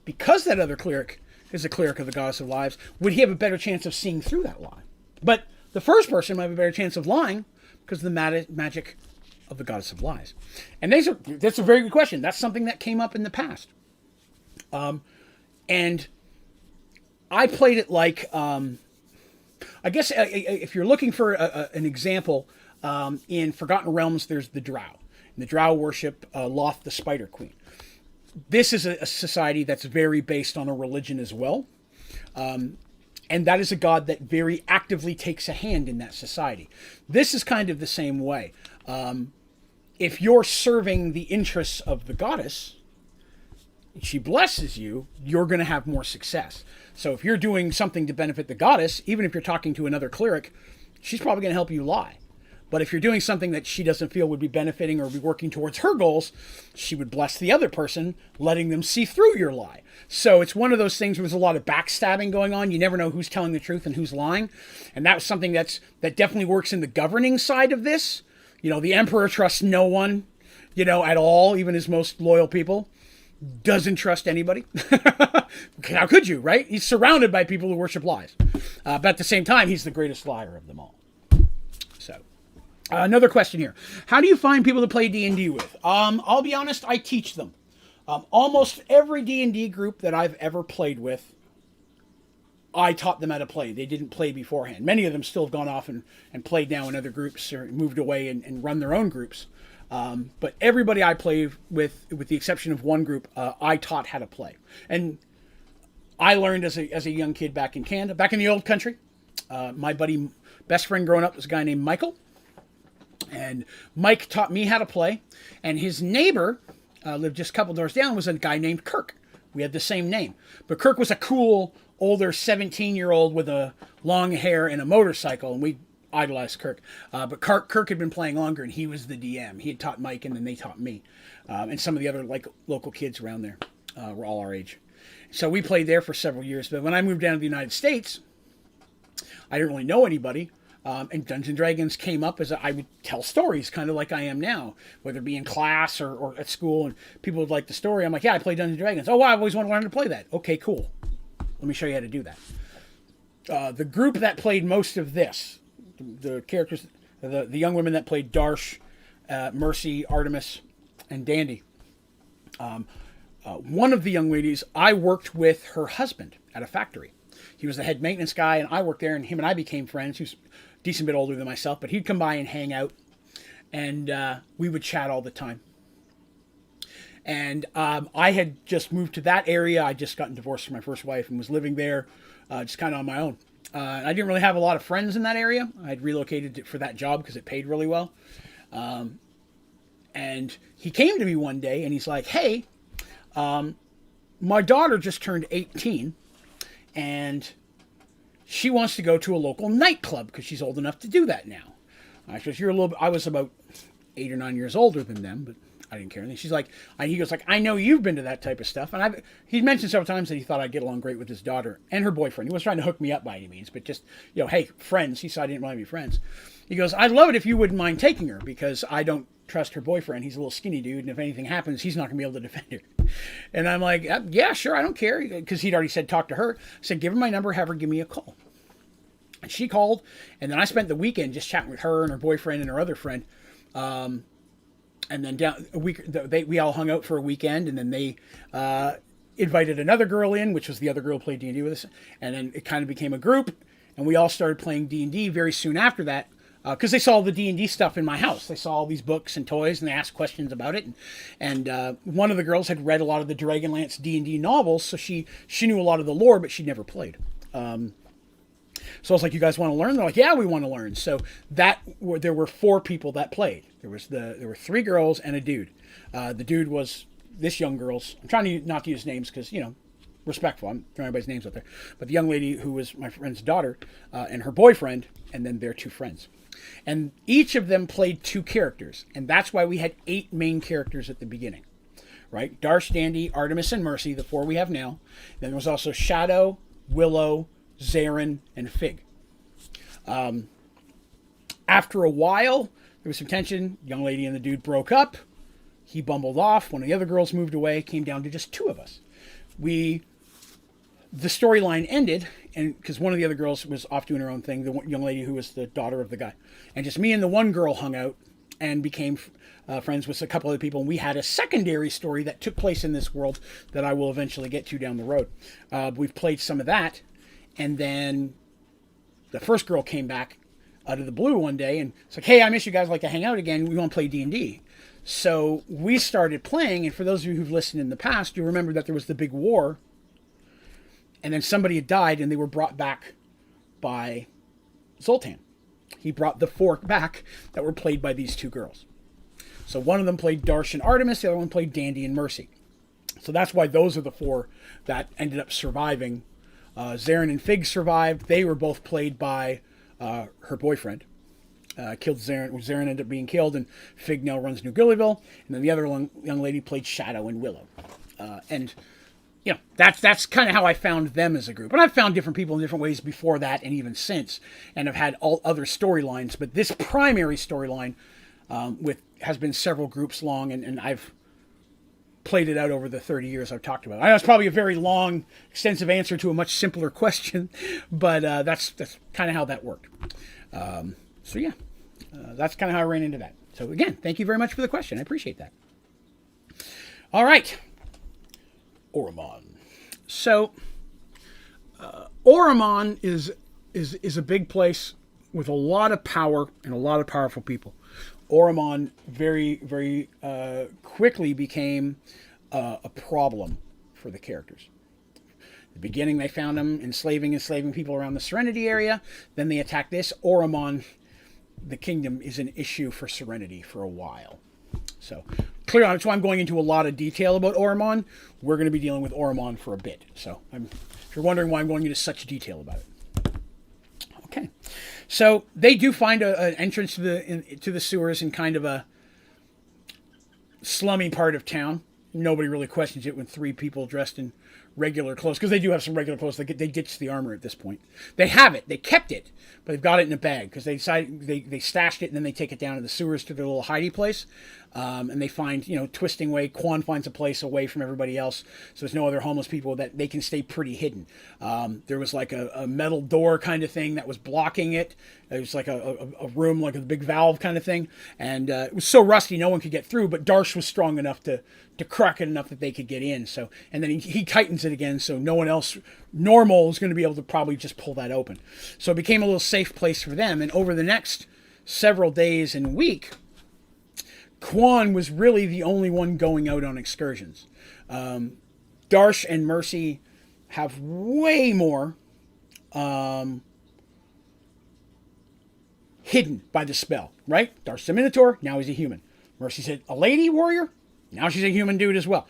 because that other cleric is a cleric of the goddess of lies, would he have a better chance of seeing through that lie? But the first person might have a better chance of lying because of the magic of the goddess of lies. And that's a very good question. That's something that came up in the past. And I played it like, I guess if you're looking for an example, in Forgotten Realms, there's the Drow. And the Drow worship Loth the Spider Queen. This is a society that's very based on a religion as well. And that is a god that very actively takes a hand in that society. This is kind of the same way. If you're serving the interests of the goddess, she blesses you, you're going to have more success. So if you're doing something to benefit the goddess, even if you're talking to another cleric, she's probably going to help you lie. But if you're doing something that she doesn't feel would be benefiting or be working towards her goals, she would bless the other person, letting them see through your lie. So it's one of those things where there's a lot of backstabbing going on. You never know who's telling the truth and who's lying. And that was something that definitely works in the governing side of this. The emperor trusts no one, at all, even his most loyal people. Doesn't trust anybody. How could you, right? He's surrounded by people who worship lies. But at the same time, he's the greatest liar of them all. So, another question here. How do you find people to play D&D with? I'll be honest, I teach them. Almost every D&D group that I've ever played with I taught them how to play. They didn't play beforehand. Many of them still have gone off and played now in other groups or moved away and run their own groups. But everybody I play with the exception of one group, I taught how to play. And I learned as a young kid back in Canada, back in the old country. My best friend growing up was a guy named Michael. And Mike taught me how to play. And his neighbor, lived just a couple doors down, was a guy named Kirk. We had the same name. But Kirk was a cool, older 17-year-old with a long hair and a motorcycle. And we idolized Kirk. But Kirk had been playing longer, and he was the DM. He had taught Mike, and then they taught me. And some of the other local kids around there were all our age. So we played there for several years. But when I moved down to the United States, I didn't really know anybody. And Dungeons & Dragons came up as I would tell stories, kind of like I am now, whether it be in class or at school, and people would like the story. I'm like, yeah, I play Dungeons & Dragons. Oh, wow, I always wanted to learn to play that. Okay, cool. Let me show you how to do that. The group that played most of this, the characters, the young women that played Darsh, Mercy, Artemis, and Dandy. One of the young ladies, I worked with her husband at a factory. He was the head maintenance guy, and I worked there, and him and I became friends. He was a decent bit older than myself, but he'd come by and hang out, and we would chat all the time. And I had just moved to that area. I'd just gotten divorced from my first wife and was living there just kind of on my own. I didn't really have a lot of friends in that area. I'd relocated for that job because it paid really well. And he came to me one day, and he's like, hey, my daughter just turned 18, and she wants to go to a local nightclub because she's old enough to do that now. I said, I was about 8 or 9 years older than them, but I didn't care anything. She's like, he goes like, I know you've been to that type of stuff. And he'd mentioned several times that he thought I'd get along great with his daughter and her boyfriend. He wasn't trying to hook me up by any means, but just, hey, friends. He said I didn't want to be friends. He goes, I'd love it if you wouldn't mind taking her because I don't trust her boyfriend. He's a little skinny dude, and if anything happens, he's not going to be able to defend her. And I'm like, yeah, sure, I don't care. Because he'd already said talk to her. I said, give her my number, have her give me a call. And she called, and then I spent the weekend just chatting with her and her boyfriend and her other friend. And then we all hung out for a weekend, and then they invited another girl in, which was the other girl who played D&D with us. And then it kind of became a group, and we all started playing D&D very soon after that. Because they saw all the D&D stuff in my house. They saw all these books and toys, and they asked questions about it. And one of the girls had read a lot of the Dragonlance D&D novels, so she knew a lot of the lore, but she'd never played. So I was like, you guys want to learn? They're like, yeah, we want to learn. So there were 4 people that played. There were 3 girls and a dude. The dude was this young girl's. I'm trying to not to use names because, respectful. I'm throwing everybody's names out there. But the young lady who was my friend's daughter and her boyfriend, and then their 2 friends. And each of them played 2 characters. And that's why we had 8 main characters at the beginning. Right? Darsh, Dandy, Artemis, and Mercy, the 4 we have now. Then there was also Shadow, Willow, Zarin, and Fig. After a while, there was some tension. Young lady and the dude broke up. He bumbled off. One of the other girls moved away. Came down to just 2 of us. The storyline ended, and because one of the other girls was off doing her own thing, the young lady who was the daughter of the guy. And just me and the one girl hung out and became friends with a couple other people. And we had a secondary story that took place in this world that I will eventually get to down the road. We've played some of that. And then the first girl came back out of the blue one day and it's like, hey, I miss you guys. I'd like to hang out again. We want to play D&D. So we started playing. And for those of you who've listened in the past, you'll remember that there was the big war. And then somebody had died and they were brought back by Zoltan. He brought the 4 back that were played by these 2 girls. So one of them played Darsh and Artemis. The other one played Dandy and Mercy. So that's why those are the 4 that ended up surviving. Zarin and Fig survived. They were both played by her boyfriend. Killed Zarin. Zarin ended up being killed, and Fig now runs New Gillyville. And then the other young lady played Shadow and Willow. And that's kind of how I found them as a group. And I've found different people in different ways before that and even since, and have had all other storylines. But this primary storyline has been several groups long, and I've played it out over the 30 years I've talked about it. I know it's probably a very long, extensive answer to a much simpler question, but that's kind of how that worked. That's kind of how I ran into that. So again, thank you very much for the question. I appreciate that. All right. Auramon. So, Auramon is a big place with a lot of power and a lot of powerful people. Auramon very quickly became a problem for the characters. At the beginning, they found them enslaving people around the Serenity area. Then they attacked this. Auramon, the kingdom, is an issue for Serenity for a while. So, clear on. That's why I'm going into a lot of detail about Auramon. We're going to be dealing with Auramon for a bit. So, if you're wondering why I'm going into such detail about it. Okay. So, they do find an entrance to the sewers in kind of a slummy part of town. Nobody really questions it when 3 people dressed in regular clothes, because they do have some regular clothes. They ditched the armor at this point. They have it. They kept it, but they've got it in a bag because they decided they stashed it, and then they take it down to the sewers to their little hidey place. And they find, twisting way. Quan finds a place away from everybody else, so there's no other homeless people, that they can stay pretty hidden. There was like a metal door kind of thing that was blocking it. It was like a room, like a big valve kind of thing, and it was so rusty no one could get through. But Darsh was strong enough to crack it enough that they could get in. So, and then he tightens it again, so no one else normal is going to be able to probably just pull that open. So it became a little safe place for them. And over the next several days and week, Quan was really the only one going out on excursions. Darsh and Mercy have way more hidden by the spell, right? Darsh's a Minotaur, now he's a human. Mercy's a lady warrior, now she's a human dude as well.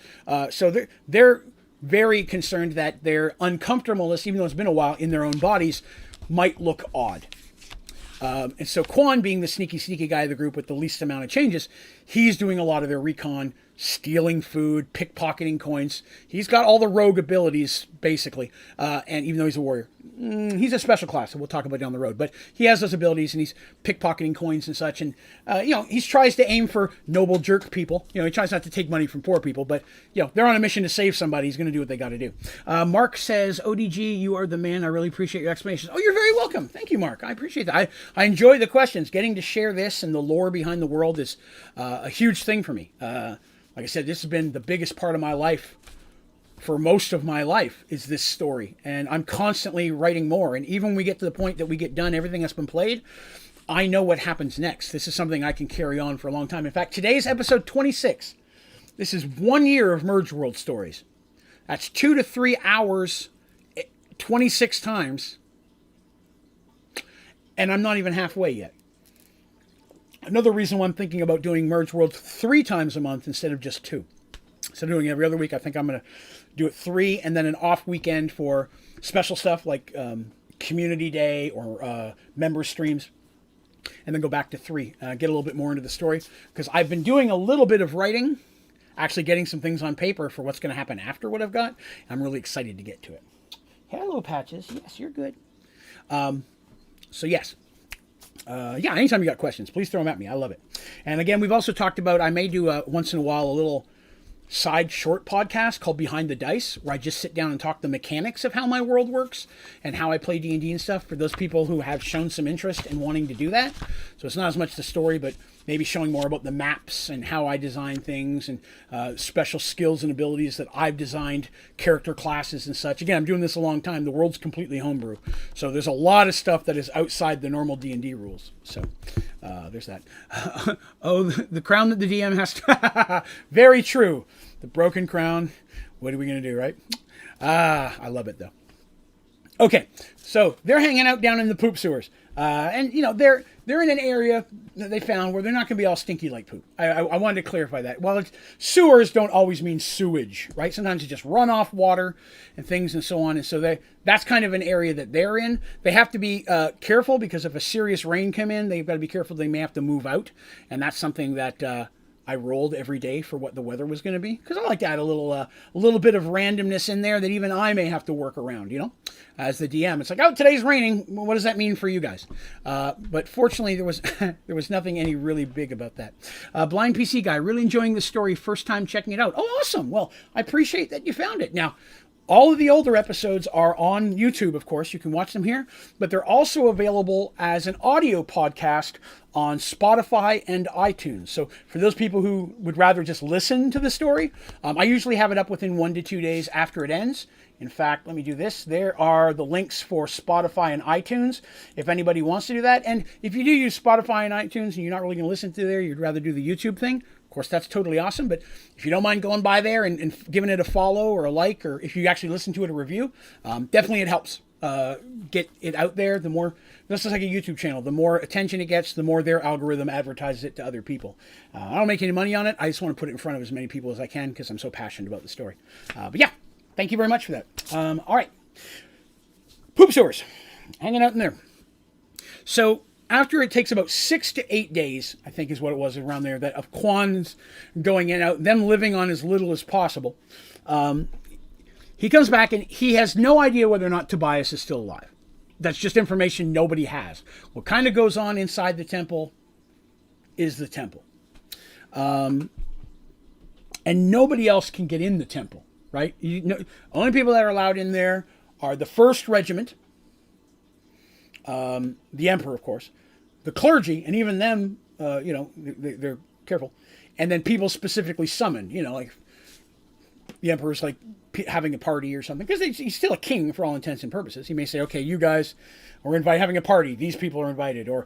So they're very concerned that their uncomfortableness, even though it's been a while, in their own bodies, might look odd. And so Quan, being the sneaky guy of the group with the least amount of changes, he's doing a lot of their recon, stealing food, pickpocketing coins. He's got all the rogue abilities, basically. And even though he's a warrior, he's a special class, so we'll talk about down the road. But he has those abilities, and he's pickpocketing coins and such. And, he tries to aim for noble jerk people. He tries not to take money from poor people. But, they're on a mission to save somebody. He's going to do what they got to do. Mark says, ODG, you are the man. I really appreciate your explanations. Oh, you're very welcome. Thank you, Mark. I appreciate that. I enjoy the questions. Getting to share this and the lore behind the world is a huge thing for me. Like I said, this has been the biggest part of my life for most of my life, is this story. And I'm constantly writing more. And even when we get to the point that we get done everything that's been played, I know what happens next. This is something I can carry on for a long time. In fact, today's episode 26. This is 1 year of Mergeworld stories. That's 2 to 3 hours, 26 times. And I'm not even halfway yet. Another reason why I'm thinking about doing Mergeworlds 3 times a month instead of just 2. So doing it every other week, I think I'm going to do it 3, and then an off weekend for special stuff like Community Day or member streams, and then go back to 3. Get a little bit more into the story, because I've been doing a little bit of writing, actually getting some things on paper for what's going to happen after what I've got. I'm really excited to get to it. Hello, Patches. Yes, you're good. So yes. Anytime you got questions, please throw them at me. I love it. And again, we've also talked about, I may do once in a while a little side short podcast called Behind the Dice, where I just sit down and talk the mechanics of how my world works and how I play D&D and stuff, for those people who have shown some interest in wanting to do that. So it's not as much the story, but maybe showing more about the maps and how I design things, and special skills and abilities that I've designed, character classes and such. Again, I'm doing this a long time. The world's completely homebrew. So there's a lot of stuff that is outside the normal D&D rules. So there's that. The crown that the DM has to... Very true. The broken crown. What are we going to do, right? I love it, though. Okay, so they're hanging out down in the poop sewers. And, they're in an area that they found where they're not going to be all stinky like poop. I wanted to clarify that. Well, sewers don't always mean sewage, right? Sometimes it's just runoff water and things and so on. And so that's kind of an area that they're in. They have to be careful, because if a serious rain come in, they've got to be careful. They may have to move out. And that's something that... I rolled every day for what the weather was going to be, because I like to add a little bit of randomness in there that even I may have to work around, as the DM. It's like, oh, today's raining. Well, what does that mean for you guys? But fortunately, there was nothing any really big about that. Blind PC guy, really enjoying the story. First time checking it out. Oh, awesome. Well, I appreciate that you found it. Now, All of the older episodes are on YouTube, of course. You can watch them here, but they're also available as an audio podcast on Spotify and iTunes. So for those people who would rather just listen to the story, I usually have it up within 1 to 2 days after it ends. In fact, let me do this. There are the links for Spotify and iTunes if anybody wants to do that. And if you do use Spotify and iTunes and you're not really going to listen to there, you'd rather do the YouTube thing, of course, that's totally awesome. But if you don't mind going by there and giving it a follow or a like, or if you actually listen to it, a review, definitely it helps get it out there. The more, this is like a YouTube channel, the more attention it gets, the more their algorithm advertises it to other people. I don't make any money on it. I just want to put it in front of as many people as I can because I'm so passionate about the story. But yeah, thank you very much for that. All right. Poop sores, hanging out in there. So after it takes about 6 to 8 days, I think is what it was around there, that of Quan's going in and out, them living on as little as possible, he comes back and he has no idea whether or not Tobias is still alive. That's just information nobody has. What kind of goes on inside the temple is the temple. And nobody else can get in the temple, right? Only people that are allowed in there are the 1st Regiment, the Emperor, of course, the clergy, and even them, they're careful. And then people specifically summoned, like the Emperor's like having a party or something, because he's still a king for all intents and purposes. He may say, okay, you guys are having a party. These people are invited. Or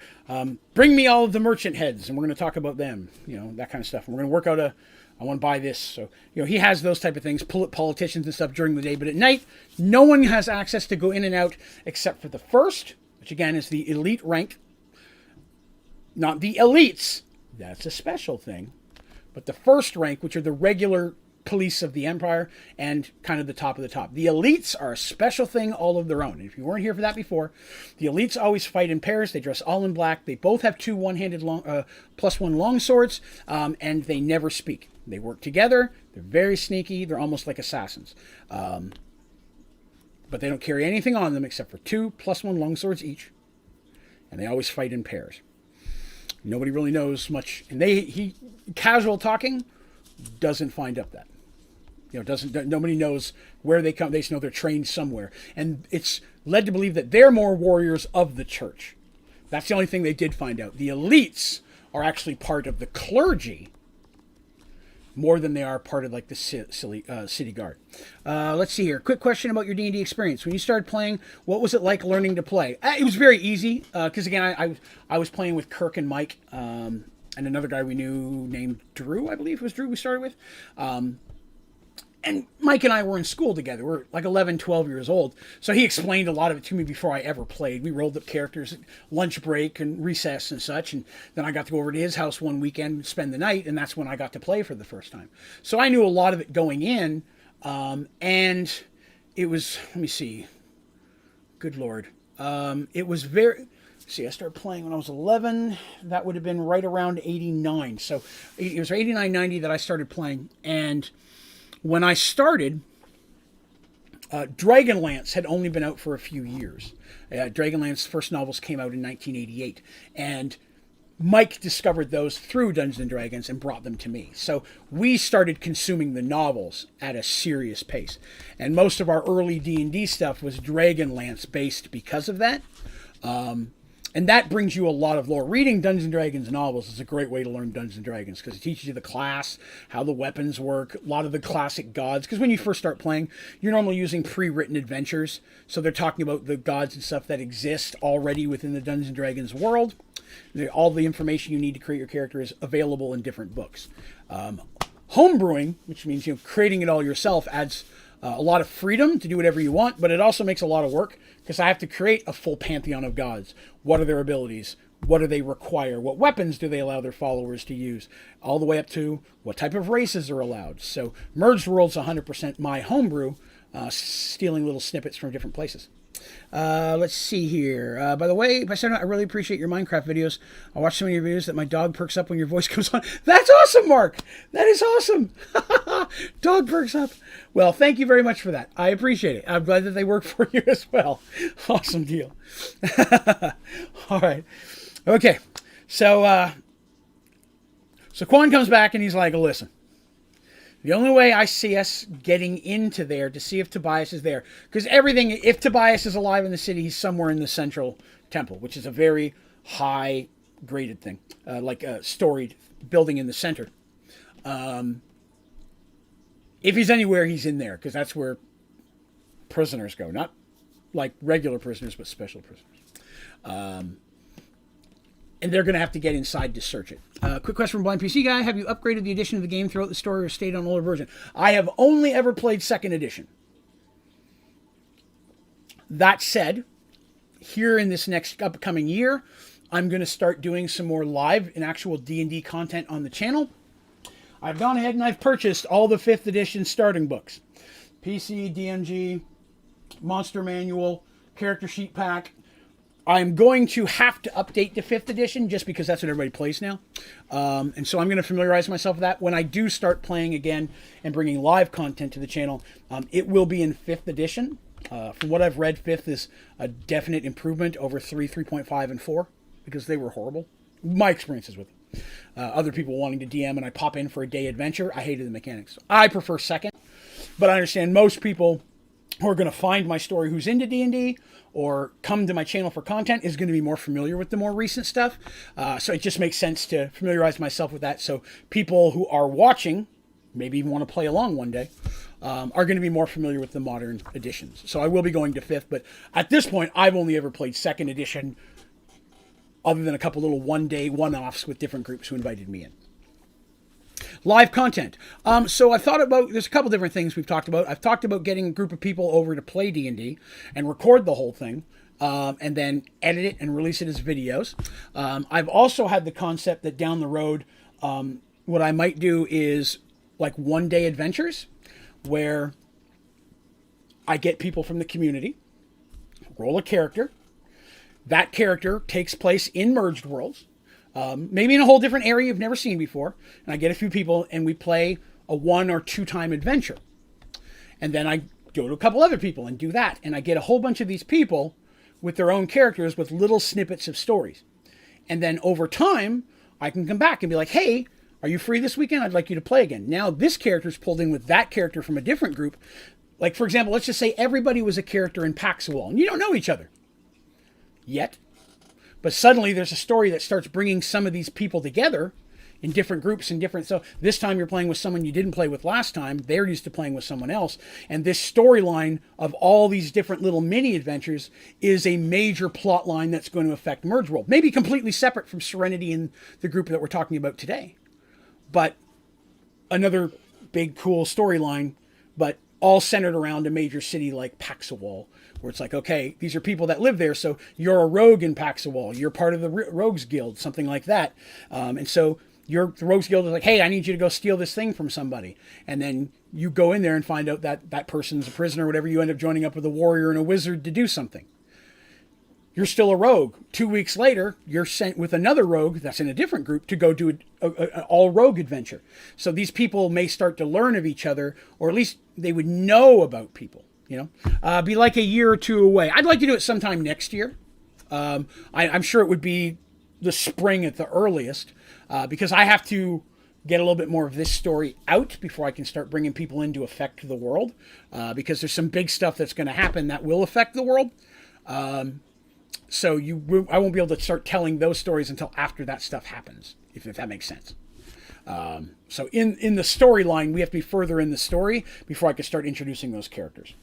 bring me all of the merchant heads, and we're going to talk about them, that kind of stuff. And we're going to work out I want to buy this. So, he has those type of things, politicians and stuff during the day. But at night, no one has access to go in and out except for the 1st, which again is the elite rank. Not the elites. That's a special thing. But the 1st rank, which are the regular police of the Empire and kind of the top of the top. The elites are a special thing all of their own. And if you weren't here for that before, the elites always fight in pairs. They dress all in black. They both have 2 one-handed +1 long swords, and they never speak. They work together. They're very sneaky. They're almost like assassins. But they don't carry anything on them except for 2 +1 long swords each. And they always fight in pairs. Nobody really knows much. And he casual talking doesn't find up that. Nobody knows where they come. They just know they're trained somewhere. And it's led to believe that they're more warriors of the church. That's the only thing they did find out. The elites are actually part of the clergy more than they are part of like the city guard. Let's see here. Quick question about your D&D experience. When you started playing, what was it like learning to play? It was very easy because again, I was playing with Kirk and Mike and another guy we knew named Drew, I believe it was Drew we started with. And Mike and I were in school together. We're like 11, 12 years old. So he explained a lot of it to me before I ever played. We rolled up characters at lunch break and recess and such. And then I got to go over to his house one weekend, spend the night. And that's when I got to play for the first time. So I knew a lot of it going in. And it was, let me see. Good Lord. It was very... See, I started playing when I was 11. That would have been right around 89. So it was 89, 90 that I started playing. And when I started, Dragonlance had only been out for a few years. Dragonlance's first novels came out in 1988. And Mike discovered those through Dungeons & Dragons and brought them to me. So we started consuming the novels at a serious pace. And most of our early D&D stuff was Dragonlance based because of that. And that brings you a lot of lore. Reading Dungeons & Dragons novels is a great way to learn Dungeons & Dragons because it teaches you the class, how the weapons work, a lot of the classic gods. Because when you first start playing, you're normally using pre-written adventures. So they're talking about the gods and stuff that exist already within the Dungeons & Dragons world. All the information you need to create your character is available in different books. Homebrewing, which means creating it all yourself, adds a lot of freedom to do whatever you want, but it also makes a lot of work because I have to create a full pantheon of gods. What are their abilities? What do they require? What weapons do they allow their followers to use? All the way up to what type of races are allowed. So Mergedworlds 100% my homebrew, stealing little snippets from different places. Let's see here. By the way, I really appreciate your Minecraft videos. I watch so many of your videos that my dog perks up when your voice comes on. That's awesome, Mark. That is awesome. Dog perks up. Well, thank you very much for that. I appreciate it. I'm glad that they work for you as well. Awesome deal. All right. Okay. So Quan comes back and he's like, listen, The only way I see us getting into there to see if Tobias is there, because everything, if Tobias is alive in the city, he's somewhere in the central temple, which is a very high graded thing, like a storied building in the center. If he's anywhere, he's in there, because that's where prisoners go, not like regular prisoners, but special prisoners. And they're going to have to get inside to search it. Quick question from Blind PC Guy. Have you upgraded the edition of the game throughout the story or stayed on older version? I have only ever played 2nd edition. That said, here in this next upcoming year, I'm going to start doing some more live and actual D&D content on the channel. I've gone ahead and I've purchased all the 5th edition starting books. PC, DMG, Monster Manual, Character Sheet Pack. I'm going to have to update the 5th edition just because that's what everybody plays now. And so I'm going to familiarize myself with that. When I do start playing again and bringing live content to the channel, it will be in 5th edition. From what I've read, 5th is a definite improvement over 3, 3.5, and 4 because they were horrible. My experiences with them. Other people wanting to DM and I pop in for a day adventure. I hated the mechanics. I prefer 2nd, but I understand most people who are going to find my story who's into D&D or come to my channel for content is going to be more familiar with the more recent stuff. So it just makes sense to familiarize myself with that. So people who are watching, maybe even want to play along one day, are going to be more familiar with the modern editions. So I will be going to 5th, but at this point, I've only ever played 2nd edition other than a couple little one-day one-offs with different groups who invited me in. Live content. So I've thought about, there's a couple different things we've talked about. I've talked about getting a group of people over to play D&D and record the whole thing and then edit it and release it as videos. I've also had the concept that down the road, what I might do is like one-day adventures where I get people from the community, roll a character. That character takes place in Mergedworlds. Maybe in a whole different area you've never seen before. And I get a few people and we play a 1 or 2 time adventure. And then I go to a couple other people and do that. And I get a whole bunch of these people with their own characters with little snippets of stories. And then over time, I can come back and be like, hey, are you free this weekend? I'd like you to play again. Now this character's pulled in with that character from a different group. Like, for example, let's just say everybody was a character in Paxawal and you don't know each other yet. But suddenly there's a story that starts bringing some of these people together in different groups and different. So this time you're playing with someone you didn't play with last time. They're used to playing with someone else. And this storyline of all these different little mini adventures is a major plot line that's going to affect Mergeworld. Maybe completely separate from Serenity and the group that we're talking about today. But another big, cool storyline, but all centered around a major city like Paxawal, where it's like, okay, these are people that live there, so you're a rogue in Paxawal, you're part of the Rogues Guild, something like that. And so the Rogues Guild is like, hey, I need you to go steal this thing from somebody. And then you go in there and find out that that person's a prisoner or whatever, you end up joining up with a warrior and a wizard to do something. You're still a rogue. 2 weeks later, you're sent with another rogue that's in a different group to go do an all-rogue adventure. So these people may start to learn of each other, or at least they would know about people, you know? Be like a year or two away. I'd like to do it sometime next year. I'm sure it would be the spring at the earliest, because I have to get a little bit more of this story out before I can start bringing people in to affect the world, because there's some big stuff that's going to happen that will affect the world. So I won't be able to start telling those stories until after that stuff happens, if that makes sense. So in the storyline, we have to be further in the story before I can start introducing those characters.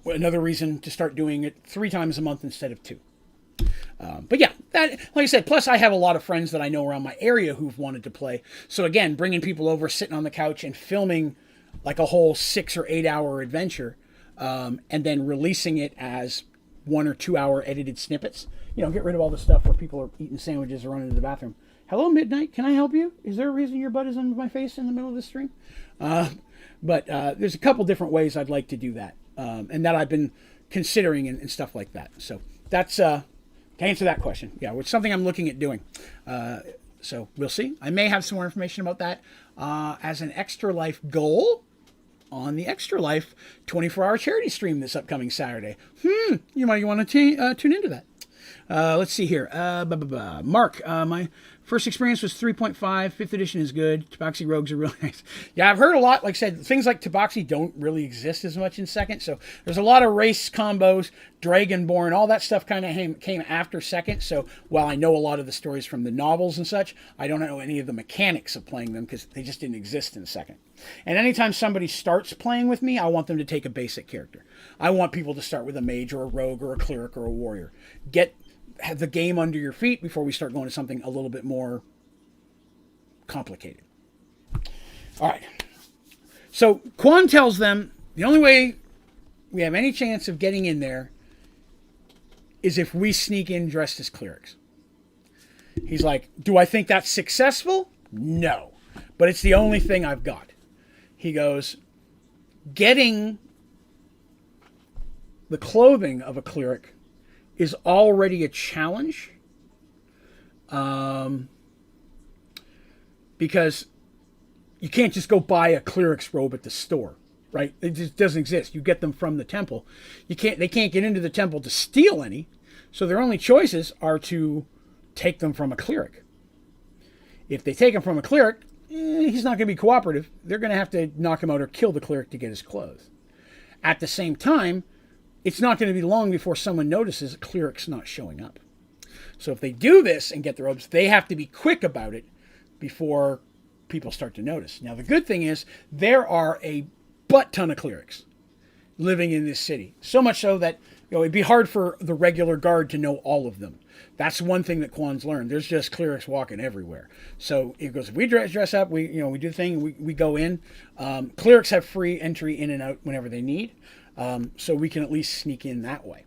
Another reason to start doing it 3 times a month instead of 2. But yeah, that, like I said, plus I have a lot of friends that I know around my area who've wanted to play. So again, bringing people over, sitting on the couch and filming like a whole 6 or 8 hour adventure, and then releasing it as 1 or 2 hour edited snippets. You know, get rid of all the stuff where people are eating sandwiches or running to the bathroom. Hello, Midnight. Can I help you? Is there a reason your butt is on my face in the middle of the stream? But there's a couple different ways I'd like to do that, and that I've been considering and stuff like that. So that's to answer that question. Yeah, it's something I'm looking at doing. So we'll see. I may have some more information about that as an Extra Life goal on the Extra Life 24-hour charity stream this upcoming Saturday. You might want to tune into that. Let's see here. Mark, my first experience was 3.5. 5th edition is good. Tabaxi rogues are really nice. Yeah, I've heard a lot. Like I said, things like Tabaxi don't really exist as much in 2nd. So there's a lot of race combos, Dragonborn, all that stuff kind of came after 2nd. So while I know a lot of the stories from the novels and such, I don't know any of the mechanics of playing them because they just didn't exist in 2nd. And anytime somebody starts playing with me, I want them to take a basic character. I want people to start with a mage or a rogue or a cleric or a warrior. Have the game under your feet before we start going to something a little bit more complicated. All right. So Quan tells them the only way we have any chance of getting in there is if we sneak in dressed as clerics. He's like, do I think that's successful? No. But it's the only thing I've got. He goes, getting the clothing of a cleric is already a challenge, because you can't just go buy a cleric's robe at the store, right? It just doesn't exist. You get them from the temple. They can't get into the temple to steal any, so their only choices are to take them from a cleric. If they take them from a cleric, he's not going to be cooperative. They're going to have to knock him out or kill the cleric to get his clothes. At the same time, it's not going to be long before someone notices a cleric's not showing up. So if they do this and get the robes, they have to be quick about it before people start to notice. Now, the good thing is there are a butt ton of clerics living in this city. So much so that it'd be hard for the regular guard to know all of them. That's one thing that Quan's learned. There's just clerics walking everywhere. So he goes, if we dress up, we do the thing, we go in. Clerics have free entry in and out whenever they need. So we can at least sneak in that way.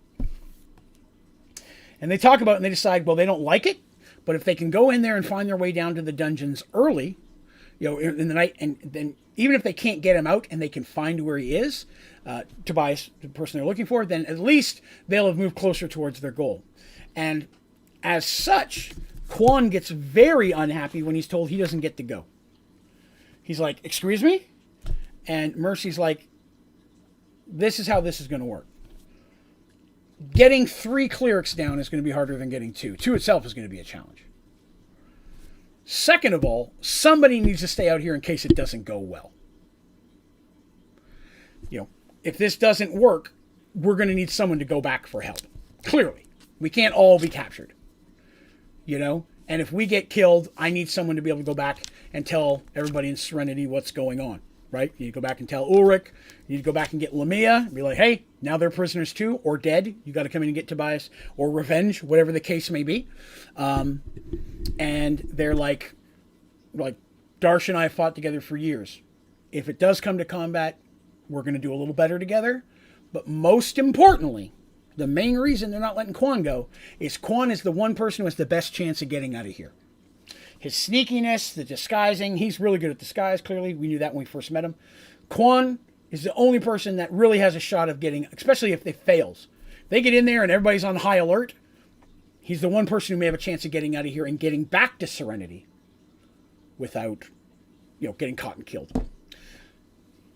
And they talk about it and they decide, well, they don't like it, but if they can go in there and find their way down to the dungeons early, in the night, and then even if they can't get him out and they can find where he is, Tobias, the person they're looking for, then at least they'll have moved closer towards their goal. And as such, Quan gets very unhappy when he's told he doesn't get to go. He's like, excuse me? And Mercy's like, this is how this is going to work. Getting 3 clerics down is going to be harder than getting 2. 2 itself is going to be a challenge. Second of all, somebody needs to stay out here in case it doesn't go well. If this doesn't work, we're going to need someone to go back for help. Clearly. We can't all be captured. And if we get killed, I need someone to be able to go back and tell everybody in Serenity what's going on. Right? You need to go back and tell Ulrich. You need to go back and get Lamia. And be like, hey, now they're prisoners too, or dead. You got to come in and get Tobias, or revenge, whatever the case may be. And they're like, Darsh and I fought together for years. If it does come to combat, we're going to do a little better together. But most importantly, the main reason they're not letting Quan go is Quan is the one person who has the best chance of getting out of here. His sneakiness, the disguising, he's really good at disguise, clearly. We knew that when we first met him. Quan is the only person that really has a shot of getting, especially if they fails. They get in there and everybody's on high alert. He's the one person who may have a chance of getting out of here and getting back to Serenity without, getting caught and killed.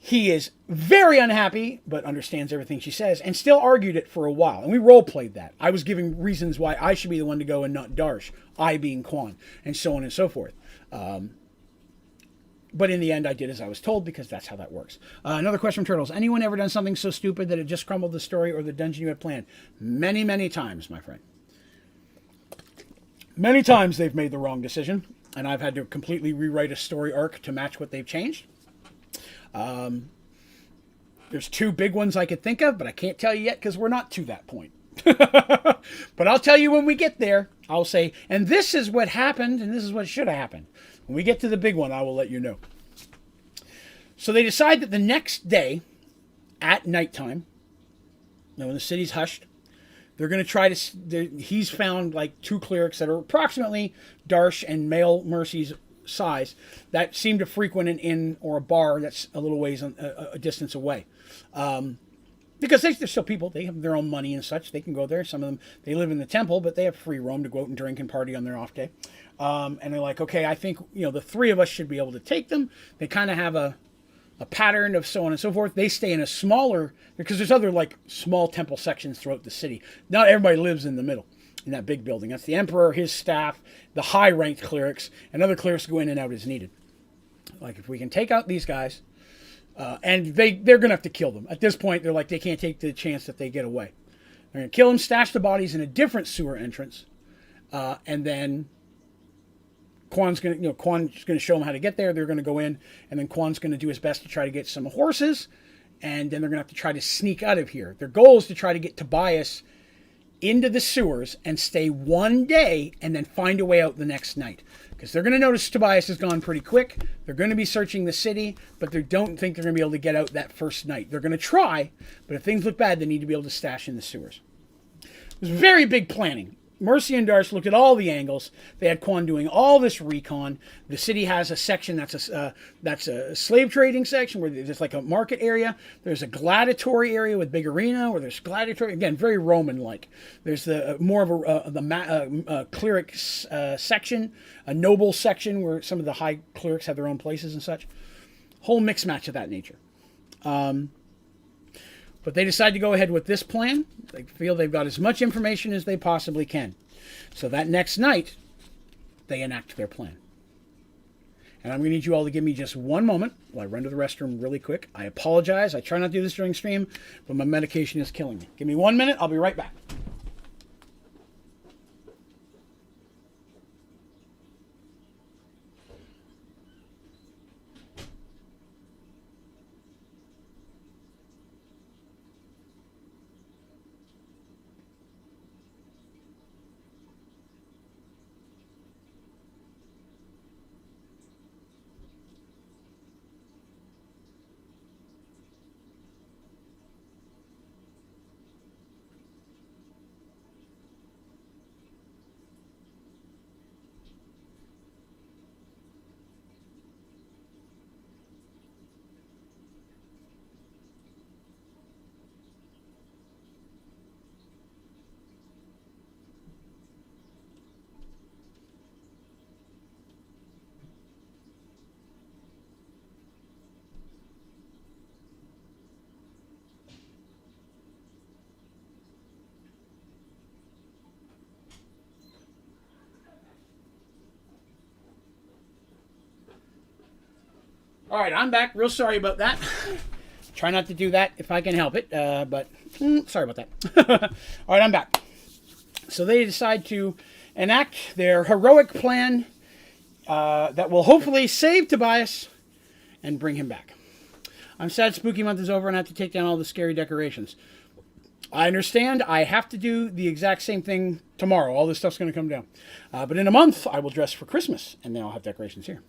He is very unhappy, but understands everything she says, and still argued it for a while. And we role-played that. I was giving reasons why I should be the one to go and not Darsh, I being Quan, and so on and so forth. But in the end, I did as I was told, because that's how that works. Another question from Turtles. Anyone ever done something so stupid that it just crumbled the story or the dungeon you had planned? Many, many times, my friend. Many times they've made the wrong decision, and I've had to completely rewrite a story arc to match what they've changed. There's 2 big ones I could think of, but I can't tell you yet because we're not to that point. But I'll tell you when we get there. I'll say, and this is what happened, and this is what should have happened. When we get to the big one, I will let you know. So they decide that the next day, at nighttime, when the city's hushed, they're going to try to... He's found 2 clerics that are approximately Darsh and male Mercy's size that seem to frequent an inn or a bar that's a little ways a distance away. Because they're still people. They have their own money and such. They can go there. Some of them, they live in the temple, but they have free roam to go out and drink and party on their off day. And they're like, okay, I think, the 3 of us should be able to take them. They kind of have a pattern of so on and so forth. They stay in a smaller, because there's other small temple sections throughout the city. Not everybody lives in the middle. in that big building. That's the Emperor, his staff, the high-ranked clerics, and other clerics go in and out as needed. Like, if we can take out these guys, and they're going to have to kill them. At this point, they're like, they can't take the chance that they get away. They're going to kill them, stash the bodies in a different sewer entrance, and then Quan's going to show them how to get there. They're going to go in, and then Quan's going to do his best to try to get some horses, and then they're going to have to try to sneak out of here. Their goal is to try to get Tobias into the sewers and stay one day and then find a way out the next night. Because they're going to notice Tobias has gone pretty quick. They're going to be searching the city, but they don't think they're going to be able to get out that first night. They're going to try, but if things look bad, they need to be able to stash in the sewers. There's very big planning. Mercy and Darsh looked at all the angles. They had Quan doing all this recon. The city has a section that's a slave trading section where there's like a market area. There's a gladiatory area with big arena where there's gladiatory, again, very Roman-like. There's the more of a cleric section, a noble section where some of the high clerics have their own places and such. Whole mix match of that nature. But they decide to go ahead with this plan. They feel they've got as much information as they possibly can. So that next night, they enact their plan. And I'm going to need you all to give me just one moment while I run to the restroom really quick. I apologize. I try not to do this during stream, but my medication is killing me. Give me 1 minute. I'll be right back. All right, I'm back. Real sorry about that. Try not to do that if I can help it, but sorry about that. All right, I'm back. So they decide to enact their heroic plan that will hopefully save Tobias and bring him back. I'm sad Spooky Month is over and I have to take down all the scary decorations. I understand. I have to do the exact same thing tomorrow. All this stuff's going to come down. But in a month, I will dress for Christmas, and then I'll have decorations here.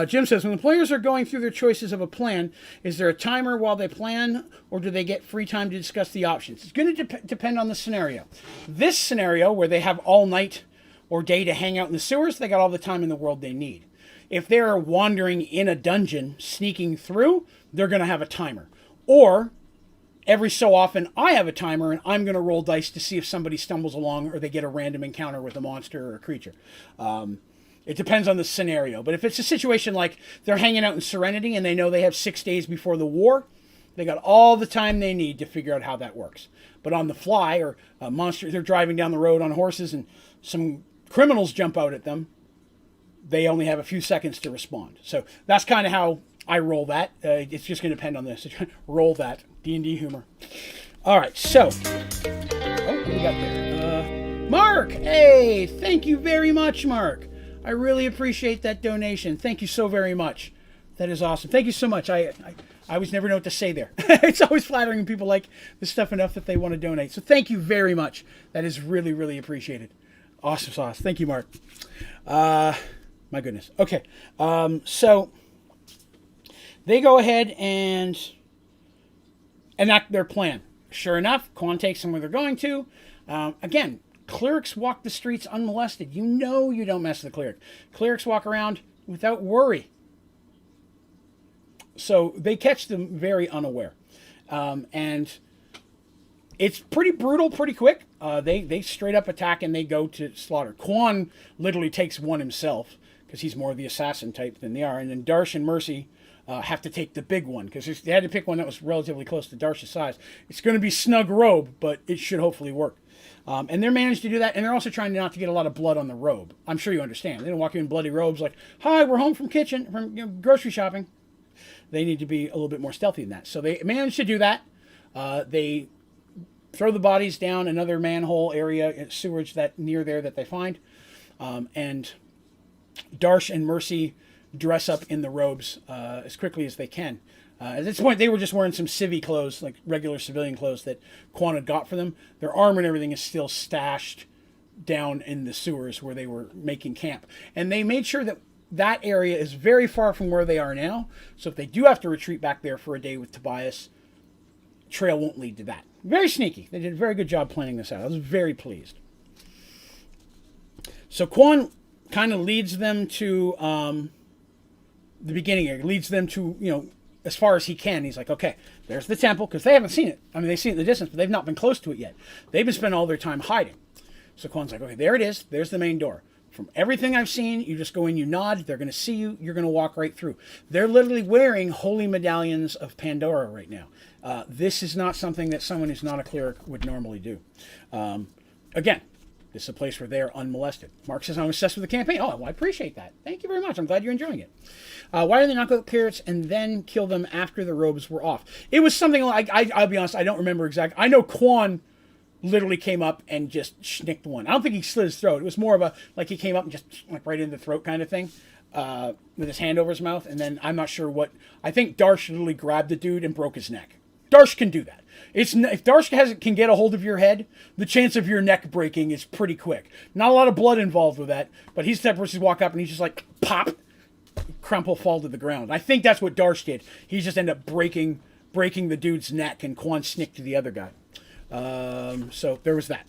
Jim says, when the players are going through their choices of a plan, is there a timer while they plan, or do they get free time to discuss the options? It's going to depend on the scenario. This scenario, where they have all night or day to hang out in the sewers, they got all the time in the world they need. If they're wandering in a dungeon, sneaking through, they're going to have a timer. Or every so often, I have a timer, and I'm going to roll dice to see if somebody stumbles along or they get a random encounter with a monster or a creature. It depends on the scenario. But if it's a situation like they're hanging out in Serenity and they know they have 6 days before the war, they got all the time they need to figure out how that works. But on the fly, or monsters, they're driving down the road on horses and some criminals jump out at them, they only have a few seconds to respond. So that's kind of how I roll that. It's just going to depend on this. Roll that. D&D humor. All right, so. Oh, what do we got there? Mark! Hey, thank you very much, Mark. I really appreciate that donation. Thank you so very much. That is awesome. Thank you so much. I always never know what to say there. It's always flattering when people like the stuff enough that they want to donate. So thank you very much. That is really, really appreciated. Awesome sauce. Thank you, Mark. My goodness. Okay. So they go ahead and enact their plan. Sure enough, Quan takes them where they're going to. Again, clerics walk the streets unmolested. You know you don't mess with the cleric. Clerics walk around without worry. So they catch them very unaware. And it's pretty brutal pretty quick. They straight up attack and they go to slaughter. Quan literally takes one himself because he's more the assassin type than they are. And then Darsh and Mercy have to take the big one because they had to pick one that was relatively close to Darsh's size. It's going to be snug robe, but it should hopefully work. And they're managed to do that, and they're also trying not to get a lot of blood on the robe. I'm sure you understand. They don't walk in bloody robes like, "Hi, we're home from grocery shopping." They need to be a little bit more stealthy than that. So they managed to do that. They throw the bodies down another manhole area, sewage that near there that they find, and Darsh and Mercy dress up in the robes as quickly as they can. At this point, they were just wearing some civvy clothes, like regular civilian clothes that Quan had got for them. Their armor and everything is still stashed down in the sewers where they were making camp. And they made sure that that area is very far from where they are now. So if they do have to retreat back there for a day with Tobias, trail won't lead to that. Very sneaky. They did a very good job planning this out. I was very pleased. So Quan kind of leads them to the beginning area, leads them to, as far as he can. He's like, okay, there's the temple, because they haven't seen it. I mean, they've seen it in the distance, but they've not been close to it yet. They've been spending all their time hiding. So Quan's like, okay, there it is. There's the main door. From everything I've seen, you just go in, you nod, they're going to see you, you're going to walk right through. They're literally wearing holy medallions of Pandora right now. This is not something that someone who's not a cleric would normally do. Again, this is a place where they are unmolested. Mark says, I'm obsessed with the campaign. Oh, well, I appreciate that. Thank you very much. I'm glad you're enjoying it. Why did they knock out clerics and then kill them after the robes were off? It was something like, I'll be honest, I don't remember exactly. I know Quan literally came up and just schnicked one. I don't think he slit his throat. It was more of a, like he came up and just like right in the throat kind of thing, with his hand over his mouth. And then I'm not sure what, I think Darsh literally grabbed the dude and broke his neck. Darsh can do that. If Darsh can get a hold of your head, the chance of your neck breaking is pretty quick. Not a lot of blood involved with that, but he's the type of person who walk up and he's just like, pop, crumple, fall to the ground. I think that's what Darsh did. He just ended up breaking the dude's neck, and Quan snicked to the other guy. So there was that.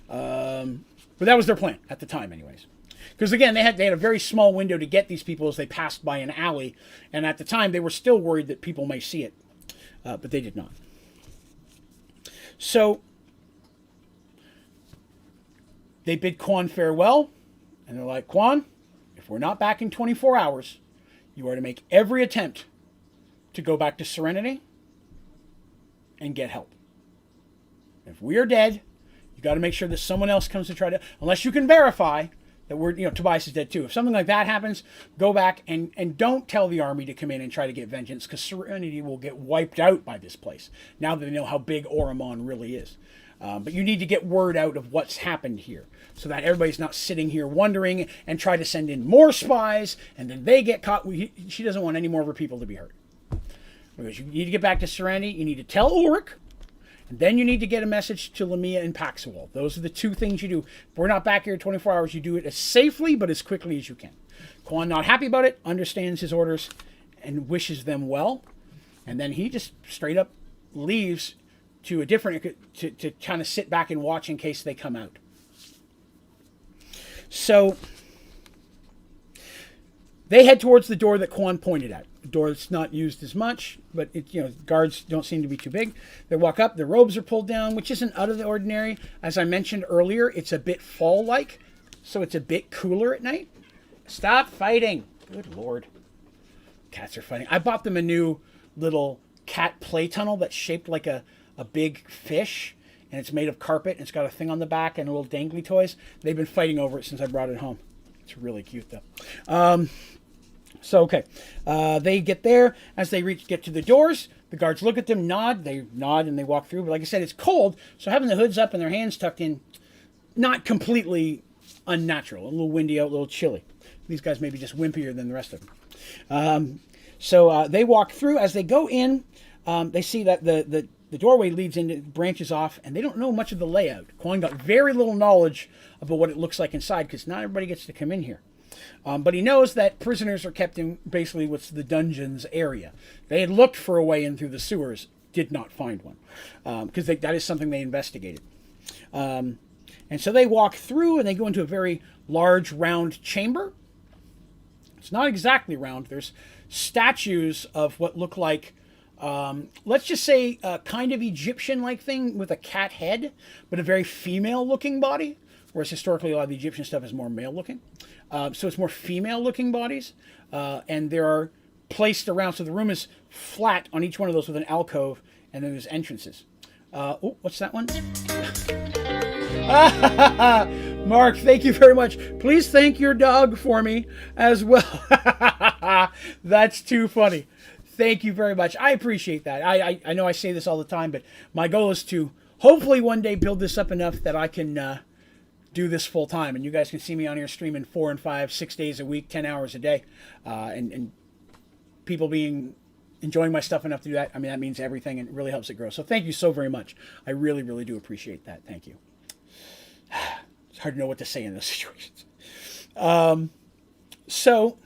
But that was their plan at the time anyways. Because again, they had a very small window to get these people as they passed by an alley, and at the time they were still worried that people may see it. But they did not. So they bid Quan farewell, and they're like, Quan, if we're not back in 24 hours, you are to make every attempt to go back to Serenity and get help. If we are dead, you got to make sure that someone else comes to try to, unless you can verify that Tobias is dead too. If something like that happens, go back and don't tell the army to come in and try to get vengeance, because Serenity will get wiped out by this place, now that they know how big Auramon really is. But you need to get word out of what's happened here, so that everybody's not sitting here wondering and try to send in more spies, and then they get caught. She doesn't want any more of her people to be hurt. Because you need to get back to Serenity, you need to tell Ulrich, and then you need to get a message to Lamia and Paxwell. Those are the two things you do. If we're not back here in 24 hours, you do it as safely but as quickly as you can. Quan not happy about it, understands his orders, and wishes them well. And then he just straight up leaves to a different, to kind of sit back and watch in case they come out. So they head towards the door that Quan pointed at. The door that's not used as much, but guards don't seem to be too big. They walk up, their robes are pulled down, which isn't out of the ordinary. As I mentioned earlier, it's a bit fall-like, so it's a bit cooler at night. Stop fighting. Good Lord. Cats are fighting. I bought them a new little cat play tunnel that's shaped like a big fish, and it's made of carpet, and it's got a thing on the back and little dangly toys. They've been fighting over it since I brought it home. It's really cute, though. So, okay, they get there. As they get to the doors, the guards look at them, nod. They nod and they walk through. But like I said, it's cold, so having the hoods up and their hands tucked in, not completely unnatural. A little windy out, a little chilly. These guys may be just wimpier than the rest of them. So they walk through. As they go in, they see that the doorway leads into, branches off, and they don't know much of the layout. Quan got very little knowledge about what it looks like inside, because not everybody gets to come in here. But he knows that prisoners are kept in basically what's the dungeons area. They had looked for a way in through the sewers, did not find one, because that is something they investigated. And so they walk through, and they go into a very large round chamber. It's not exactly round. There's statues of what look like, let's just say, a kind of Egyptian-like thing with a cat head, but a very female-looking body, whereas historically a lot of the Egyptian stuff is more male-looking. So it's more female-looking bodies, and there are placed around, so the room is flat on each one of those with an alcove, and then there's entrances. Oh, what's that one? Mark, thank you very much. Please thank your dog for me as well. That's too funny. Thank you very much. I appreciate that. I know I say this all the time, but my goal is to hopefully one day build this up enough that I can do this full time. And you guys can see me on here streaming 4 and 5, 6 days a week, 10 hours a day. And people enjoying my stuff enough to do that. I mean, that means everything and it really helps it grow. So thank you so very much. I really, really do appreciate that. Thank you. It's hard to know what to say in those situations. So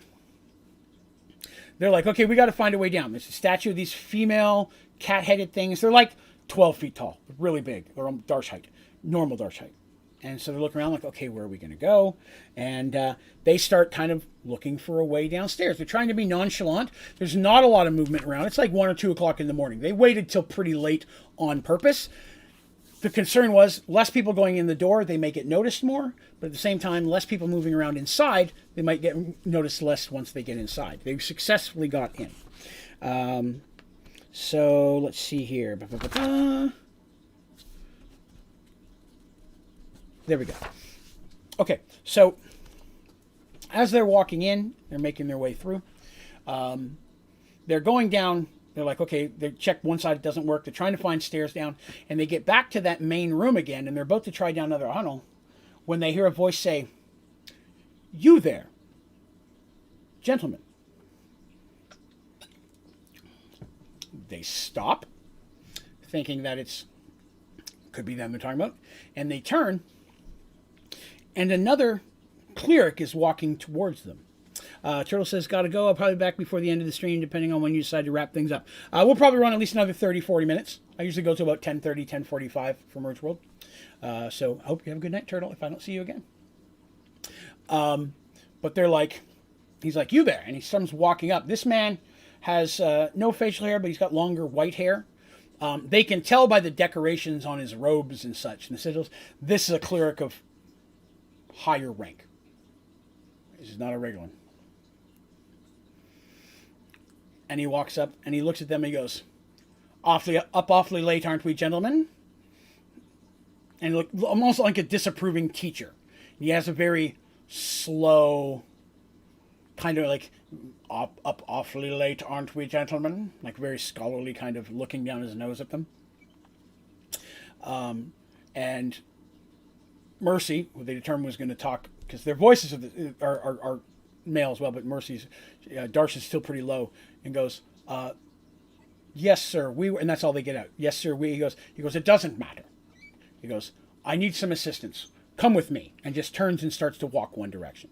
they're like, okay, we got to find a way down. There's a statue of these female cat-headed things. They're like 12 feet tall, really big, or Darsh height, normal Darsh height. And so they're looking around like, okay, where are we going to go? And they start kind of looking for a way downstairs. They're trying to be nonchalant. There's not a lot of movement around. It's like 1 or 2 o'clock in the morning. They waited till pretty late on purpose. The concern was less people going in the door, they may get noticed more. But at the same time, less people moving around inside, they might get noticed less once they get inside. They successfully got in. So let's see here. There we go. Okay, so as they're walking in, they're making their way through. They're going down. They're like, okay, they check one side, it doesn't work. They're trying to find stairs down. And they get back to that main room again, and they're about to try down another tunnel when they hear a voice say, "You there, gentlemen." They stop, thinking that could be them they're talking about. And they turn, and another cleric is walking towards them. Turtle says, gotta go. I'll probably be back before the end of the stream, depending on when you decide to wrap things up. We'll probably run at least another 30, 40 minutes. I usually go to about 10:30, 10:45 for Mergeworld. So I hope you have a good night, Turtle, if I don't see you again. But they're like, he's like, "You there?" And he starts walking up. This man has no facial hair, but he's got longer white hair. They can tell by the decorations on his robes and such, and the sigils, this is a cleric of higher rank. This is not a regular one. And he walks up and he looks at them and he goes, awfully late, aren't we, gentlemen? And he looked almost like a disapproving teacher. He has a very slow, kind of like, up awfully late, aren't we, gentlemen? Like very scholarly, kind of looking down his nose at them. And Mercy, who they determined was going to talk, because their voices are male as well, but Mercy's, Darsh is still pretty low, and goes, "Yes, sir, and that's all they get out. Yes, sir, he goes, "It doesn't matter." He goes, "I need some assistance. Come with me," and just turns and starts to walk one direction.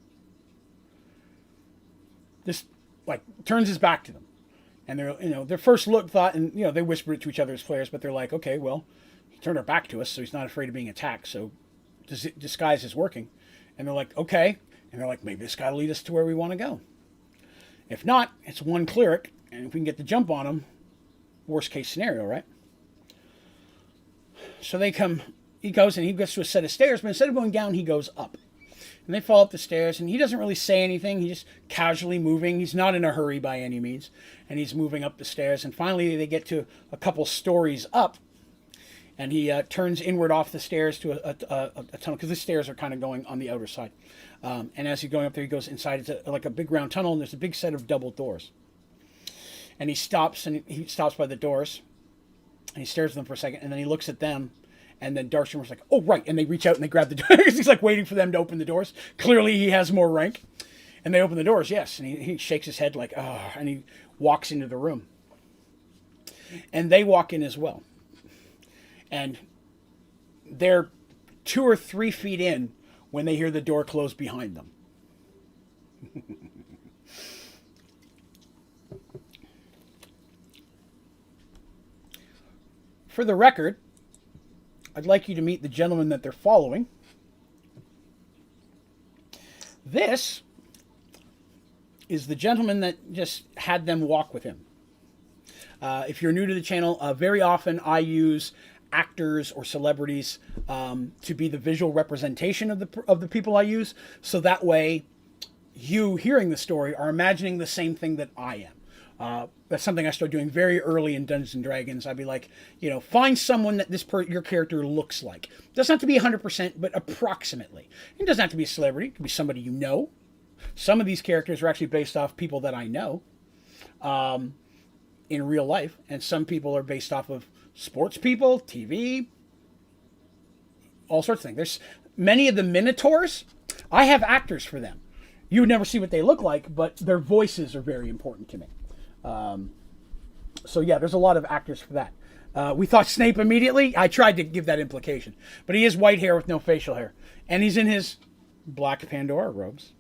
This, like, turns his back to them. And they're, their first look thought, and, they whisper it to each other as players, but they're like, okay, well, he turned her back to us, so he's not afraid of being attacked, so disguise is working. And they're like, okay. And they're like, maybe this guy will lead us to where we want to go. If not, it's one cleric, and if we can get the jump on him, worst case scenario, right? So he goes and he gets to a set of stairs, but instead of going down, he goes up. And they fall up the stairs, and he doesn't really say anything. He's just casually moving. He's not in a hurry by any means. And he's moving up the stairs. And finally, they get to a couple stories up. And he turns inward off the stairs to a tunnel, because the stairs are kind of going on the outer side. And as he's going up there, he goes inside. It's like a big round tunnel, and there's a big set of double doors. And he stops by the doors. And he stares at them for a second, and then he looks at them. And then Darshimmer's like, "Oh, right." And they reach out and they grab the doors. He's like waiting for them to open the doors. Clearly he has more rank. And they open the doors, yes. And he shakes his head like, oh, and he walks into the room. And they walk in as well. And they're 2 or 3 feet in when they hear the door close behind them. For the record, I'd like you to meet the gentleman that they're following. This is the gentleman that just had them walk with him. If you're new to the channel, very often I use actors or celebrities to be the visual representation of the people I use, so that way you hearing the story are imagining the same thing that I That's something I started doing very early in Dungeons and Dragons. I'd be like, find someone that your character looks like. It doesn't have to be 100%, but approximately. It doesn't have to be a celebrity. It could be somebody you know. Some of these characters are actually based off people that I know in real life, and some people are based off of sports people, TV, all sorts of things. There's many of the Minotaurs. I have actors for them. You would never see what they look like, but their voices are very important to me. So yeah, there's a lot of actors for that. We thought Snape immediately. I tried to give that implication, but he has white hair with no facial hair, and he's in his black Pandora robes.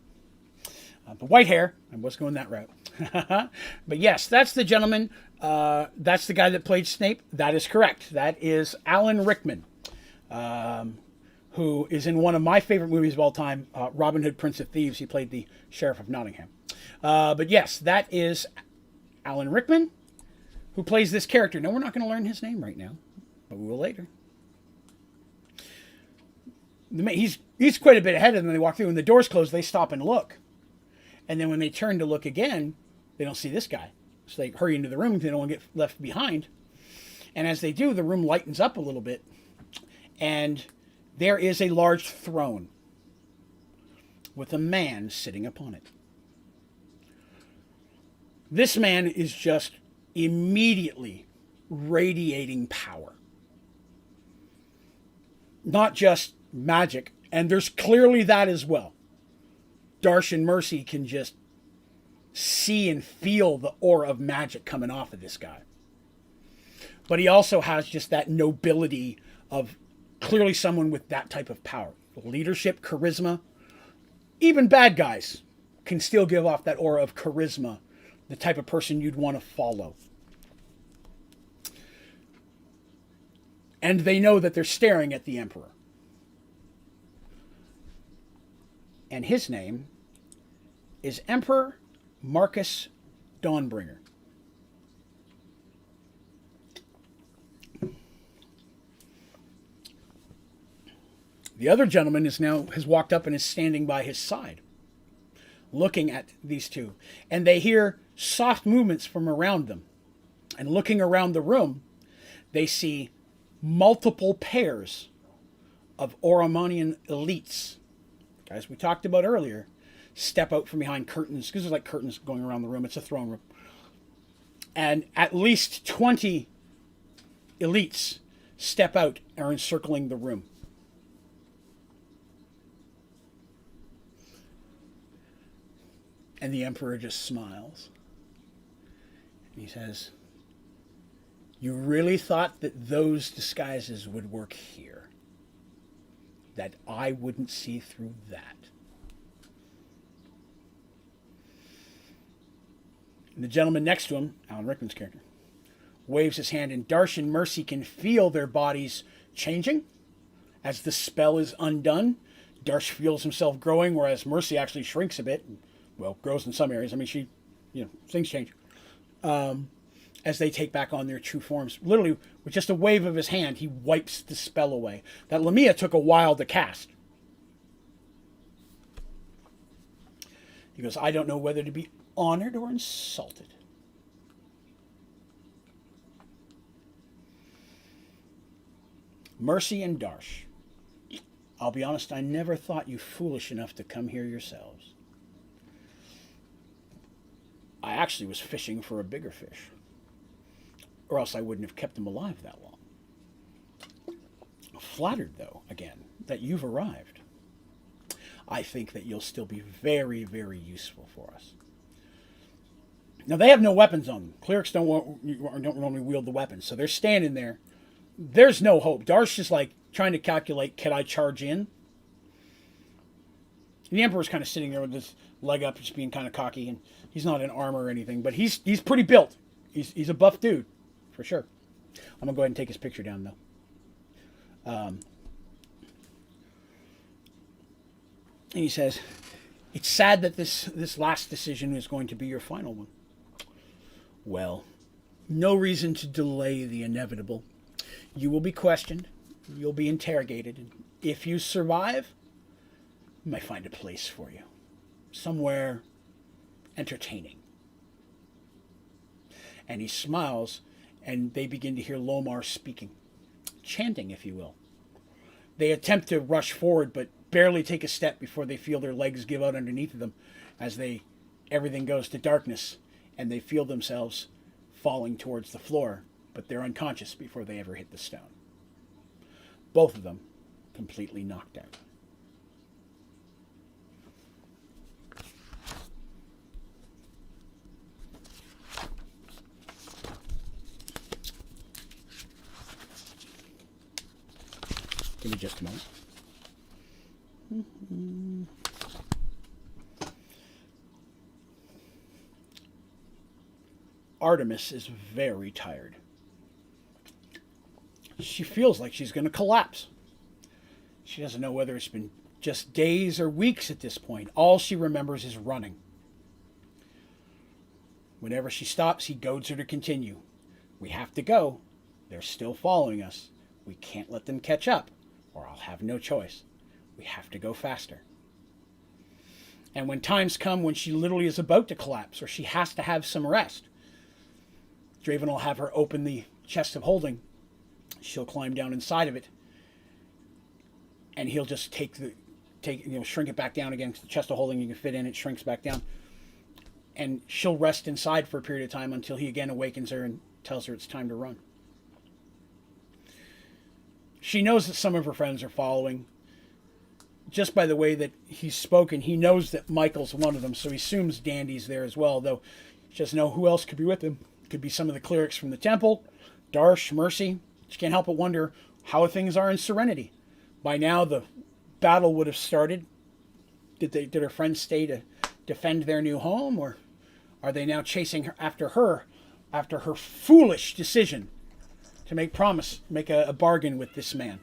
But white hair, I was going that route. But yes, that's the gentleman. That's the guy that played Snape. That is correct. That is Alan Rickman, who is in one of my favorite movies of all time, Robin Hood, Prince of Thieves. He played the Sheriff of Nottingham. But yes, that is Alan Rickman, who plays this character. Now, we're not going to learn his name right now, but we will later. He's quite a bit ahead of them. They walk through. When the doors close, they stop and look. And then when they turn to look again, they don't see this guy. So they hurry into the room. They don't want to get left behind. And as they do, the room lightens up a little bit. And there is a large throne with a man sitting upon it. This man is just immediately radiating power. Not just magic. And there's clearly that as well. Darsh and Mercy can just see and feel the aura of magic coming off of this guy. But he also has just that nobility of clearly someone with that type of power. Leadership, charisma. Even bad guys can still give off that aura of charisma, the type of person you'd want to follow. And they know that they're staring at the Emperor. And his name is Emperor Marcus Dawnbringer. The other gentleman has walked up and is standing by his side, looking at these two. And they hear soft movements from around them. And looking around the room, they see multiple pairs of Oromonian elites, guys we talked about earlier, step out from behind curtains, because there's like curtains going around the room. It's a throne room. And at least 20 elites step out and are encircling the room. And the Emperor just smiles. And he says, "You really thought that those disguises would work here? That I wouldn't see through that?" And the gentleman next to him, Alan Rickman's character, waves his hand, and Darsh and Mercy can feel their bodies changing as the spell is undone. Darsh feels himself growing, whereas Mercy actually shrinks a bit. Well, grows in some areas. I mean, things change. As they take back on their true forms. Literally, with just a wave of his hand, he wipes the spell away. That Lamia took a while to cast. He goes, "I don't know whether to be honored or insulted." Mercy and Darsh, I'll be honest, I never thought you foolish enough to come here yourselves. I actually was fishing for a bigger fish, or else I wouldn't have kept them alive that long. Flattered, though, again, that you've arrived. I think that you'll still be very, very useful for us. Now, they have no weapons on them. Clerics don't normally wield the weapons, so they're standing there. There's no hope. Darsh is like trying to calculate, can I charge in? And the Emperor's kind of sitting there with his leg up, just being kind of cocky, and he's not in armor or anything, but he's pretty built. He's a buff dude, for sure. I'm going to go ahead and take his picture down, though. And he says, "It's sad that this last decision is going to be your final one. Well, no reason to delay the inevitable. You will be questioned. You'll be interrogated. And if you survive, we might find a place for you. Somewhere entertaining. and he smiles, and they begin to hear Lomar speaking, chanting, if you will. They attempt to rush forward, but barely take a step before they feel their legs give out underneath of them as everything goes to darkness, and they feel themselves falling towards the floor, but they're unconscious before they ever hit the stone. Both of them completely knocked out. Give me just a moment. Artemis is very tired. She feels like she's going to collapse. She doesn't know whether it's been just days or weeks at this point. All she remembers is running. Whenever she stops, he goads her to continue. We have to go. They're still following us. We can't let them catch up, or I'll have no choice. We have to go faster. And when times come when she literally is about to collapse, or she has to have some rest, Draven will have her open the chest of holding. She'll climb down inside of it, and he'll just shrink it back down again. The chest of holding you can fit in, it shrinks back down, and she'll rest inside for a period of time until he again awakens her and tells her it's time to run. She knows that some of her friends are following. Just by the way that he's spoken, he knows that Michael's one of them, so he assumes Dandy's there as well, though she doesn't know who else could be with him. Could be some of the clerics from the temple, Darsh, Mercy. She can't help but wonder how things are in Serenity. By now, the battle would have started. Did her friends stay to defend their new home, or are they now chasing after her foolish decision to make a bargain with this man?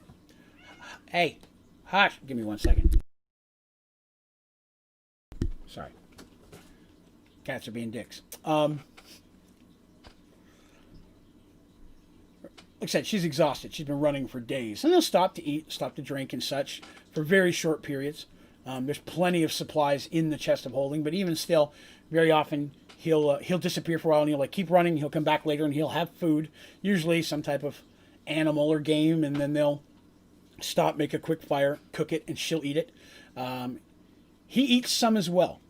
Hey, hush! Give me 1 second. Sorry, cats are being dicks. Like I said, she's exhausted. She's been running for days. And they'll stop to eat, stop to drink and such for very short periods. There's plenty of supplies in the chest of holding, but even still, very often he'll disappear for a while and he'll keep running. He'll come back later and he'll have food, usually some type of animal or game, and then they'll stop, make a quick fire, cook it, and she'll eat it. He eats some as well.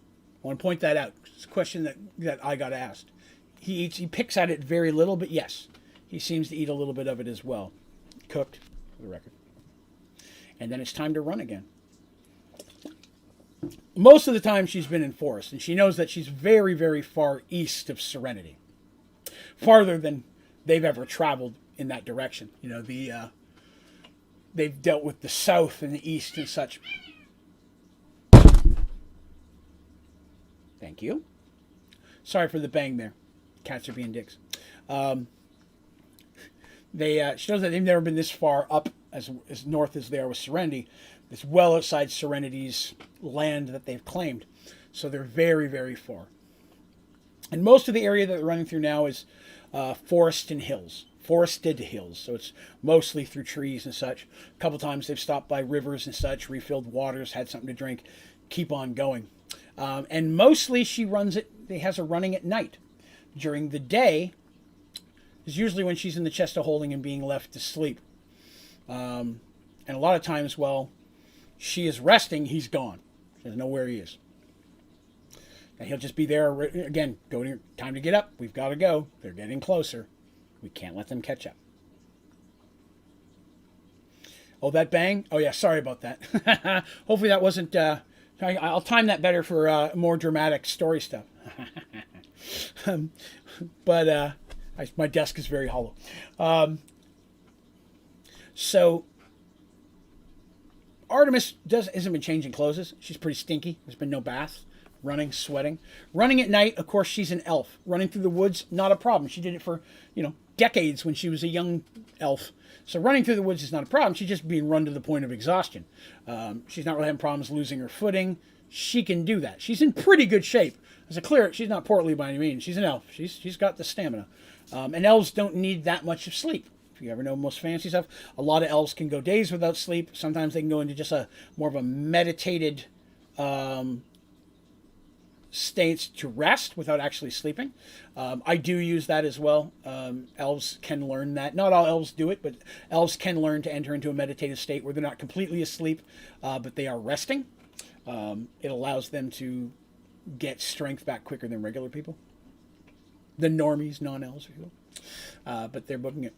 I want to point that out. It's a question that I got asked. He picks at it very little, but yes. He seems to eat a little bit of it as well. Cooked, for the record. And then it's time to run again. Most of the time she's been in forest, and she knows that she's very, very far east of Serenity. Farther than they've ever traveled in that direction. You know, they've dealt with the south and the east and such. Thank you. Sorry for the bang there. Cats are being dicks. She knows that they've never been this far up as north as they are with Serenity. It's well outside Serenity's land that they've claimed. So they're very, very far. And most of the area that they're running through now is forest and hills. Forested hills. So it's mostly through trees and such. A couple times they've stopped by rivers and such, refilled waters, had something to drink, keep on going. And mostly she has her running at night. During the day is usually when she's in the chest of holding and being left to sleep. And a lot of times while she is resting, he's gone. She doesn't know where he is. And he'll just be there again, time to get up. We've got to go. They're getting closer. We can't let them catch up. Oh, that bang? Oh, yeah, sorry about that. Hopefully that wasn't... I'll time that better for more dramatic story stuff. But my desk is very hollow. So Artemis hasn't been changing clothes. She's pretty stinky. There's been no bath. Running, sweating. Running at night, of course, she's an elf. Running through the woods, not a problem. She did it for, decades when she was a young elf. So running through the woods is not a problem. She's just being run to the point of exhaustion. She's not really having problems losing her footing. She can do that. She's in pretty good shape. As a cleric, she's not portly by any means. She's an elf. She's got the stamina. And elves don't need that much of sleep. If you ever know most fancy stuff, a lot of elves can go days without sleep. Sometimes they can go into just more of a meditated states to rest without actually sleeping. I do use that as well. Elves can learn that. Not all elves do it, but elves can learn to enter into a meditative state where they're not completely asleep, but they are resting. It allows them to get strength back quicker than regular people. The normies, non-elves, if you will. But they're booking it.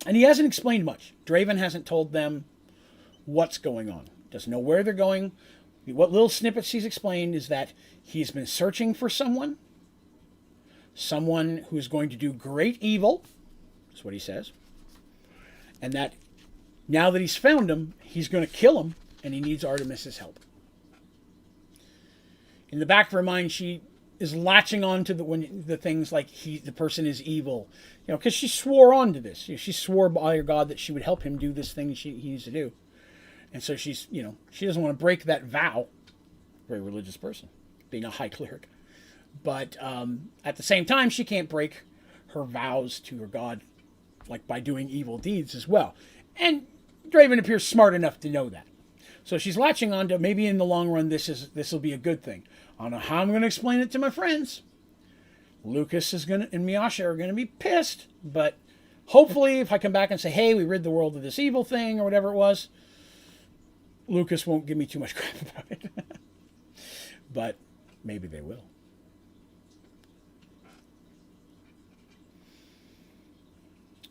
And he hasn't explained much. Draven hasn't told them what's going on. Doesn't know where they're going. What little snippets he's explained is that he's been searching for someone who's going to do great evil. That's what he says. And that now that he's found him, he's going to kill him, and he needs Artemis's help. In the back of her mind, she is latching on to the things like the person is evil, because she swore on to this. She swore by her God that she would help him do this thing he needs to do. And so she's, she doesn't want to break that vow. Very religious person, being a high cleric. But at the same time, she can't break her vows to her God, like by doing evil deeds as well. And Draven appears smart enough to know that. So she's latching on to, maybe in the long run, this will be a good thing. I don't know how I'm going to explain it to my friends. Lucas and Miasha are going to be pissed. But hopefully, if I come back and say, hey, we rid the world of this evil thing, or whatever it was, Lucas won't give me too much crap about it. But maybe they will.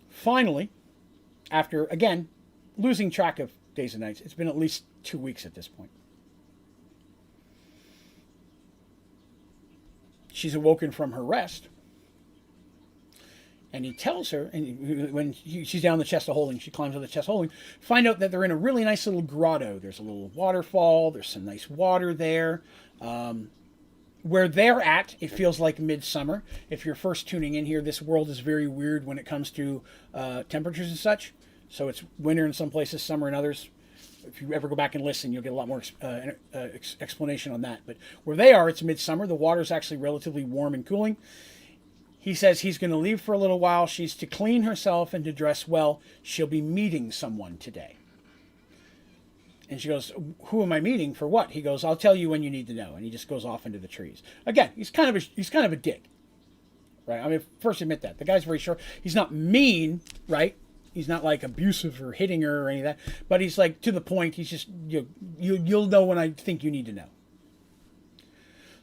Finally, after, again, losing track of days and nights, it's been at least 2 weeks at this point. She's awoken from her rest. And he tells her, and when she's down the chest of holding, she climbs on the chest of holding, find out that they're in a really nice little grotto. There's a little waterfall. There's some nice water there. Where they're at, it feels like midsummer. If you're first tuning in here, this world is very weird when it comes to temperatures and such. So it's winter in some places, summer in others. If you ever go back and listen, you'll get a lot more explanation on that. But where they are, it's midsummer. The water's actually relatively warm and cooling. He says he's going to leave for a little while. She's to clean herself and to dress well. She'll be meeting someone today. And she goes, who am I meeting? For what? He goes, I'll tell you when you need to know. And he just goes off into the trees. Again, he's kind of a dick. Right? I mean, first admit that. The guy's very short. He's not mean, right? He's not like abusive or hitting her or any of that. But he's like to the point. He's just, you'll know when I think you need to know.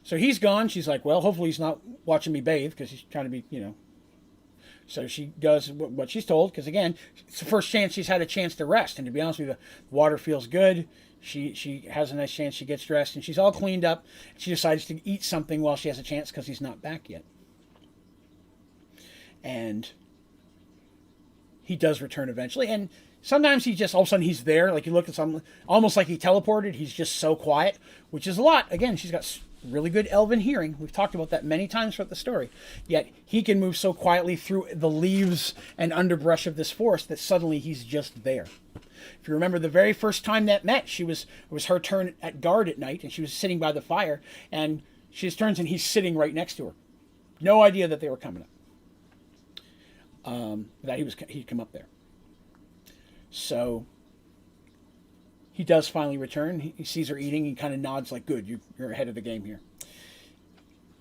So he's gone. She's like, well, hopefully he's not watching me bathe because he's trying to be, So she does what she's told because, again, it's the first chance she's had a chance to rest. And to be honest with you, the water feels good. She has a nice chance. She gets dressed and she's all cleaned up. She decides to eat something while she has a chance because he's not back yet. And he does return eventually. And sometimes he just, all of a sudden he's there. Like you look at something, almost like he teleported. He's just so quiet, which is a lot. Again, she's got really good elven hearing. We've talked about that many times throughout the story. Yet he can move so quietly through the leaves and underbrush of this forest that suddenly he's just there. If you remember the very first time that met, it was her turn at guard at night, and she was sitting by the fire, and she just turns and he's sitting right next to her. No idea that they were coming up. That he'd come up there. So he does finally return. He sees her eating. He kind of nods like, good, you're ahead of the game here.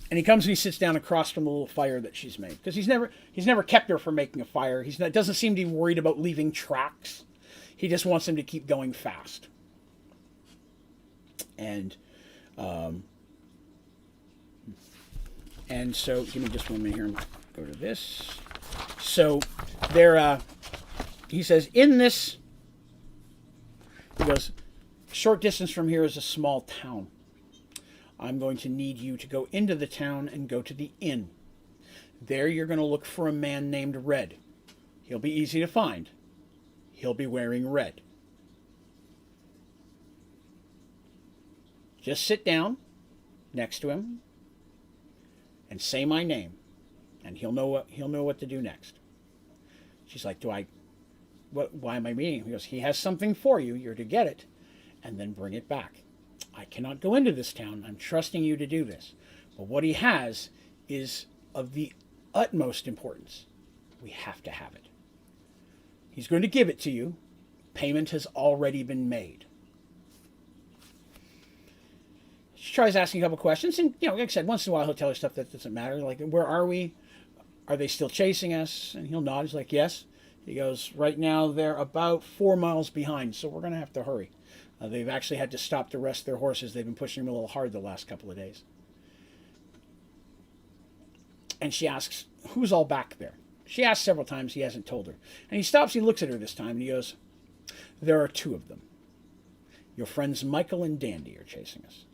And he comes and he sits down across from the little fire that she's made. Because he's never kept her from making a fire. Doesn't seem to be worried about leaving tracks. He just wants them to keep going fast. And so, give me just 1 minute here and go to this. So, he says, in this, he goes, short distance from here is a small town. I'm going to need you to go into the town and go to the inn. There you're going to look for a man named Red. He'll be easy to find. He'll be wearing red. Just sit down next to him and say my name, and he'll know what to do next. She's like, why am I meeting him? He goes, he has something for you. You're to get it and then bring it back. I cannot go into this town. I'm trusting you to do this. But what he has is of the utmost importance. We have to have it. He's going to give it to you. Payment has already been made. she tries asking a couple questions, and like I said, once in a while he'll tell her stuff that doesn't matter, like, where are we? Are they still chasing us? And he'll nod. He's like, yes. He goes, right now they're about 4 miles behind, so we're going to have to hurry. They've actually had to stop to rest their horses. They've been pushing them a little hard the last couple of days. And she asks, who's all back there? She asks several times. He hasn't told her. And he stops. He looks at her this time, and he goes, there are 2 of them. Your friends Michael and Dandy are chasing us.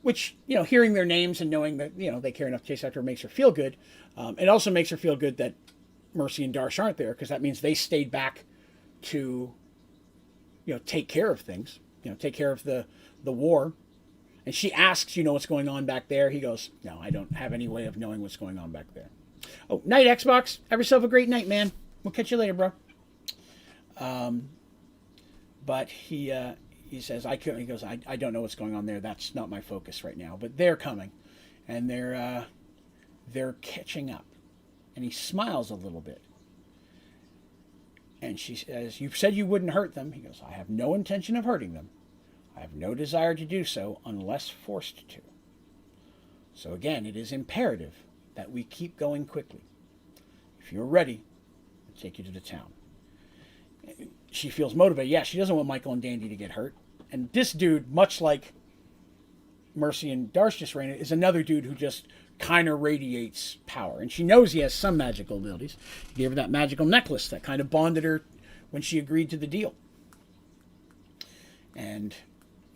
Which, hearing their names and knowing that, they care enough to chase after her makes her feel good. It also makes her feel good that Mercy and Darsh aren't there, because that means they stayed back to, take care of things, take care of the war. And she asks, what's going on back there? He goes, no, I don't have any way of knowing what's going on back there. Oh, night, Xbox. Have yourself a great night, man. We'll catch you later, bro. But he says, he goes, I don't know what's going on there. That's not my focus right now. But they're coming, and they're catching up. And he smiles a little bit. And she says, you said you wouldn't hurt them. He goes, I have no intention of hurting them. I have no desire to do so unless forced to. So again, it is imperative that we keep going quickly. If you're ready, I'll take you to the town. She feels motivated. Yeah, she doesn't want Michael and Dandy to get hurt. And this dude, much like Mercy and Darsh just ran it, is another dude who just kind of radiates power. And she knows he has some magical abilities. He gave her that magical necklace that kind of bonded her when she agreed to the deal. And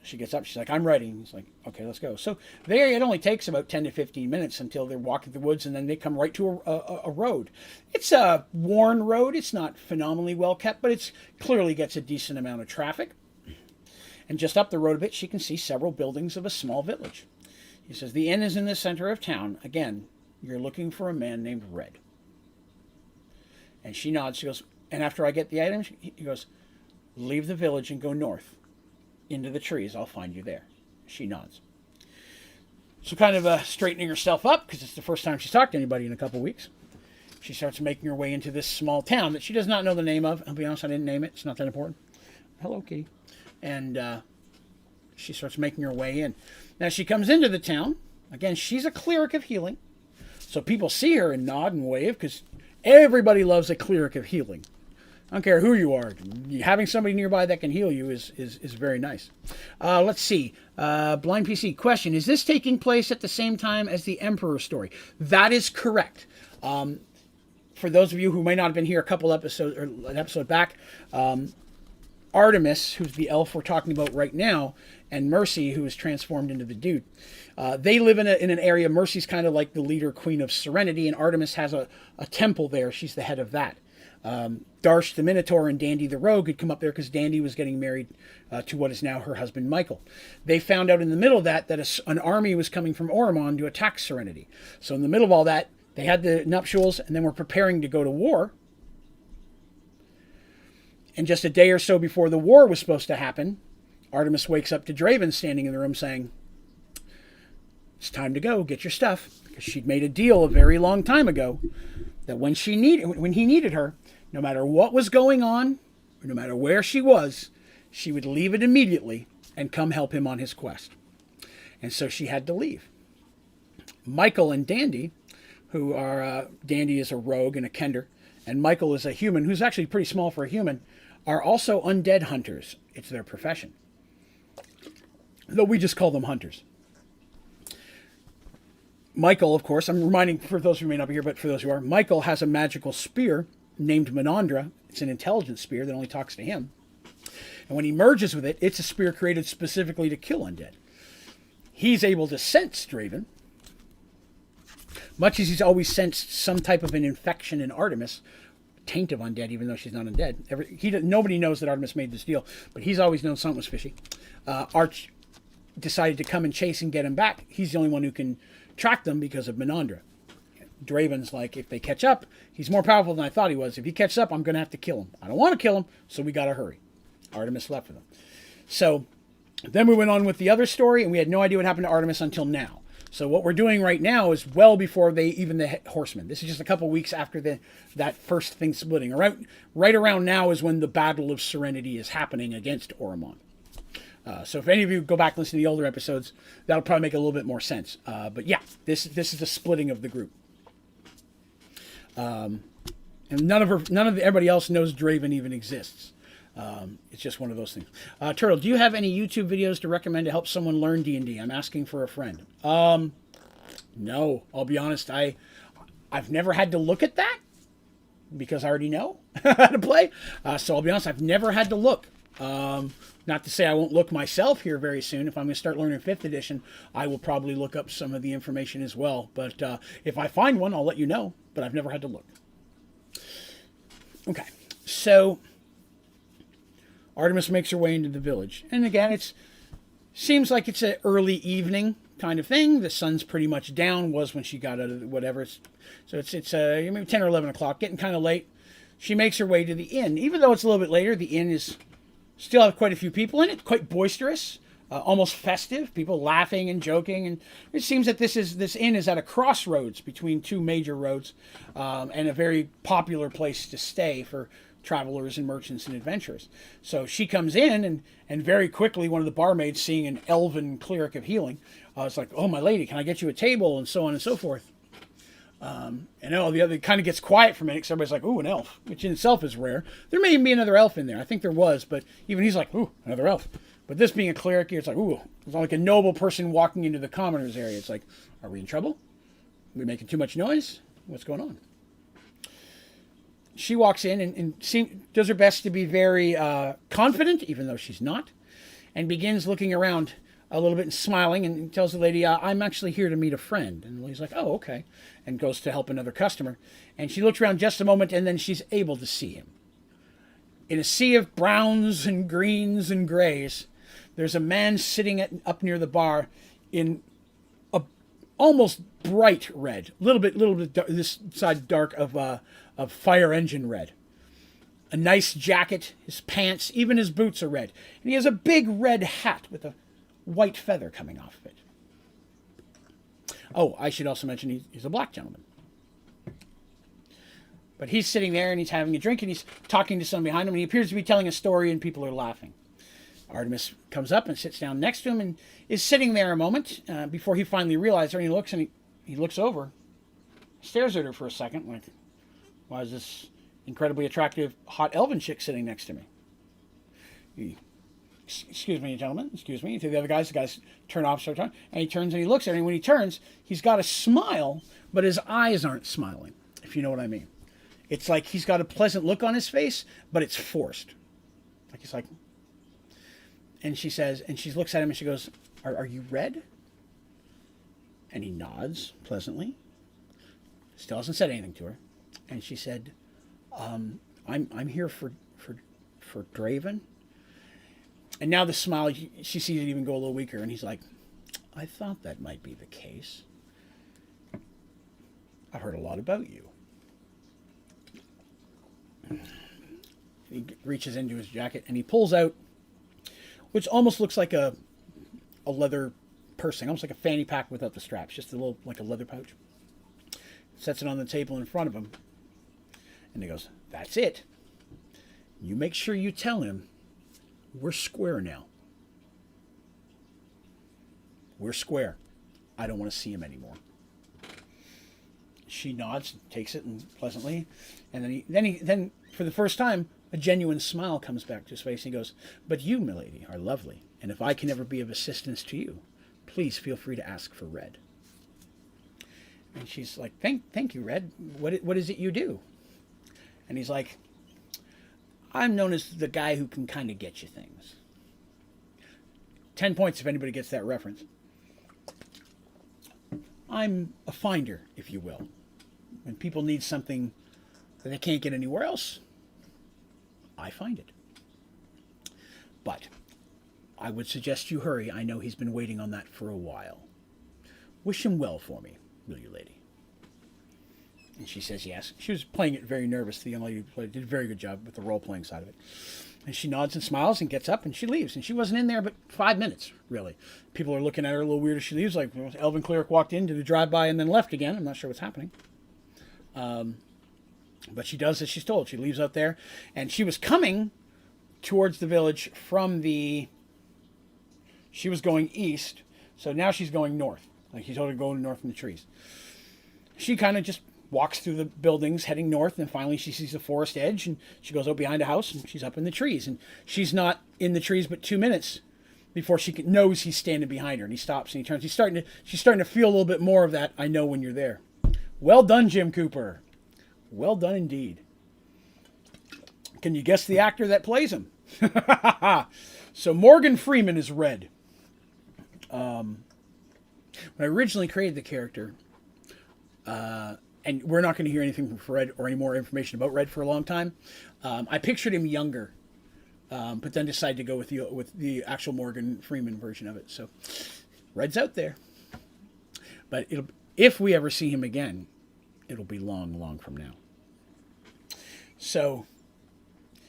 she gets up. She's like, I'm ready. And he's like, okay, let's go. So there, it only takes about 10 to 15 minutes until they're walking the woods, and then they come right to a road. It's a worn road. It's not phenomenally well kept, but it clearly gets a decent amount of traffic. And just up the road a bit, she can see several buildings of a small village. He says, the inn is in the center of town. Again, you're looking for a man named Red. And she nods. She goes, and after I get the items, he goes, leave the village and go north into the trees. I'll find you there. She nods. So kind of straightening herself up, because it's the first time she's talked to anybody in a couple weeks, she starts making her way into this small town that she does not know the name of. I'll be honest, I didn't name it. It's not that important. Hello, kitty. And she starts making her way in. Now she comes into the town. Again, she's a cleric of healing. So people see her and nod and wave, because everybody loves a cleric of healing. I don't care who you are. Having somebody nearby that can heal you is very nice. Let's see. Blind PC question. Is this taking place at the same time as the Emperor story? That is correct. For those of you who may not have been here a couple episodes, or an episode back, Artemis, who's the elf we're talking about right now, and Mercy, who is transformed into the dude, they live in an area. Mercy's kind of like the leader, queen of Serenity, and Artemis has a temple there. She's the head of that. Darsh the Minotaur and Dandy the Rogue had come up there because Dandy was getting married to what is now her husband, Michael. They found out in the middle of that an army was coming from Auramon to attack Serenity. So in the middle of all that, they had the nuptials and then were preparing to go to war. And just a day or so before the war was supposed to happen, Artemis wakes up to Draven standing in the room saying, it's time to go, get your stuff. Because she'd made a deal a very long time ago that when he needed her, no matter what was going on, or no matter where she was, she would leave it immediately and come help him on his quest. And so she had to leave. Michael and Dandy, who are, Dandy is a rogue and a kender, and Michael is a human, who's actually pretty small for a human, are also undead hunters. It's their profession. Though we just call them hunters. Michael, of course, I'm reminding, for those who may not be here, but for those who are, Michael has a magical spear named Menandra. It's an intelligence spear that only talks to him. And when he merges with it, it's a spear created specifically to kill undead. He's able to sense Draven, much as he's always sensed some type of an infection in Artemis, taint of undead, even though she's not undead. Nobody knows that Artemis made this deal, but he's always known something was fishy. Arch decided to come and chase and get him back. He's the only one who can track them because of Menandra. Draven's like, if they catch up, he's more powerful than I thought he was. If he catches up, I'm going to have to kill him. I don't want to kill him, so we got to hurry. Artemis left with him. So then we went on with the other story, and we had no idea what happened to Artemis until now. So what we're doing right now is well before the Horsemen. This is just a couple weeks after that first thing splitting. Right around now is when the Battle of Serenity is happening against Auramon. So if any of you go back and listen to the older episodes, that'll probably make a little bit more sense. But yeah, this is the splitting of the group. And none of everybody else knows Draven even exists. It's just one of those things. Turtle, do you have any YouTube videos to recommend to help someone learn D&D? I'm asking for a friend. No, I'll be honest. I've never had to look at that because I already know how to play. So I'll be honest, I've never had to look. Not to say I won't look myself here very soon. If I'm going to start learning 5th edition, I will probably look up some of the information as well. But if I find one, I'll let you know. But I've never had to look. Okay, so Artemis makes her way into the village. And again, it seems like it's an early evening kind of thing. The sun's pretty much down, was when she got out of whatever. So it's maybe 10 or 11 o'clock, getting kind of late. She makes her way to the inn. Even though it's a little bit later, the inn is still have quite a few people in it, quite boisterous, almost festive, people laughing and joking. And it seems that this inn is at a crossroads between two major roads, and a very popular place to stay for travelers and merchants and adventurers. So she comes in, and very quickly one of the barmaids, seeing an elven cleric of healing, it's like, "Oh, my lady, can I get you a table?" and so on and so forth. And the other kind of gets quiet for a minute because everybody's like, "Ooh, an elf," which in itself is rare. There may even be another elf in there. I think there was, but even he's like, "Ooh, another elf." But this being a cleric, it's like, "Ooh," it's like a noble person walking into the commoners area. It's like, are we in trouble? Are we making too much noise? What's going on? She walks in and does her best to be very confident, even though she's not, and begins looking around a little bit and smiling, and tells the lady, "I'm actually here to meet a friend." And he's like, "Oh, okay," and goes to help another customer. And she looks around just a moment, and then she's able to see him. In a sea of browns and greens and grays, there's a man sitting up near the bar in a almost bright red, little bit dark, this side dark of fire engine red. A nice jacket, his pants, even his boots are red. And he has a big red hat with a white feather coming off of it. Oh, I should also mention he's a black gentleman. But he's sitting there and he's having a drink and he's talking to someone behind him, and he appears to be telling a story and people are laughing. Artemis comes up and sits down next to him and is sitting there a moment before he finally realizes her, and he looks over, stares at her for a second, like, why is this incredibly attractive, hot elven chick sitting next to me? Excuse me, gentlemen, excuse me. To the other guys, the guys turn off, start talking, and he turns and he looks at her, and when he turns, he's got a smile, but his eyes aren't smiling, if you know what I mean. It's like he's got a pleasant look on his face, but it's forced. Like he's like, and she says, and she looks at him and she goes, Are you red? And he nods pleasantly. Still hasn't said anything to her. And she said, I'm here for Draven. And now the smile, she sees it even go a little weaker, and he's like, I thought that might be the case. I've heard a lot about you. He reaches into his jacket and he pulls out, which almost looks like a leather pursing, almost like a fanny pack without the straps, just a little, like a leather pouch. Sets it on the table in front of him. And he goes, that's it. You make sure you tell him we're square now. We're square. I don't want to see him anymore. She nods, takes it and pleasantly, and then for the first time, a genuine smile comes back to his face, and he goes, but you, milady, are lovely, and if I can ever be of assistance to you, please feel free to ask for Red. And she's like, thank you, Red. What is it you do? And he's like, I'm known as the guy who can kind of get you things. 10 points if anybody gets that reference. I'm a finder, if you will. When people need something that they can't get anywhere else, I find it. But I would suggest you hurry. I know he's been waiting on that for a while. Wish him well for me, will you, lady? And she says yes. She was playing it very nervous. The young lady did a very good job with the role-playing side of it. And she nods and smiles and gets up and she leaves. And she wasn't in there but 5 minutes, really. People are looking at her a little weird as she leaves. Like, Elven Cleric walked in, did a drive-by, and then left again. I'm not sure what's happening. But she does as she's told. She leaves out there. And she was coming towards the village from the She was going east, so now she's going north. Like he told her to go north in the trees. She kind of just walks through the buildings heading north, and finally she sees the forest edge, and she goes out behind a house, and she's up in the trees. And she's not in the trees but 2 minutes before she knows he's standing behind her, and he stops and he turns. She's starting to feel a little bit more of that, I know when you're there. Well done, Jim Cooper. Well done indeed. Can you guess the actor that plays him? So Morgan Freeman is Red. When I originally created the character, and we're not going to hear anything from Red or any more information about Red for a long time, I pictured him younger, but then decided to go with the actual Morgan Freeman version of it. So Red's out there. But if we ever see him again, it'll be long, long from now. So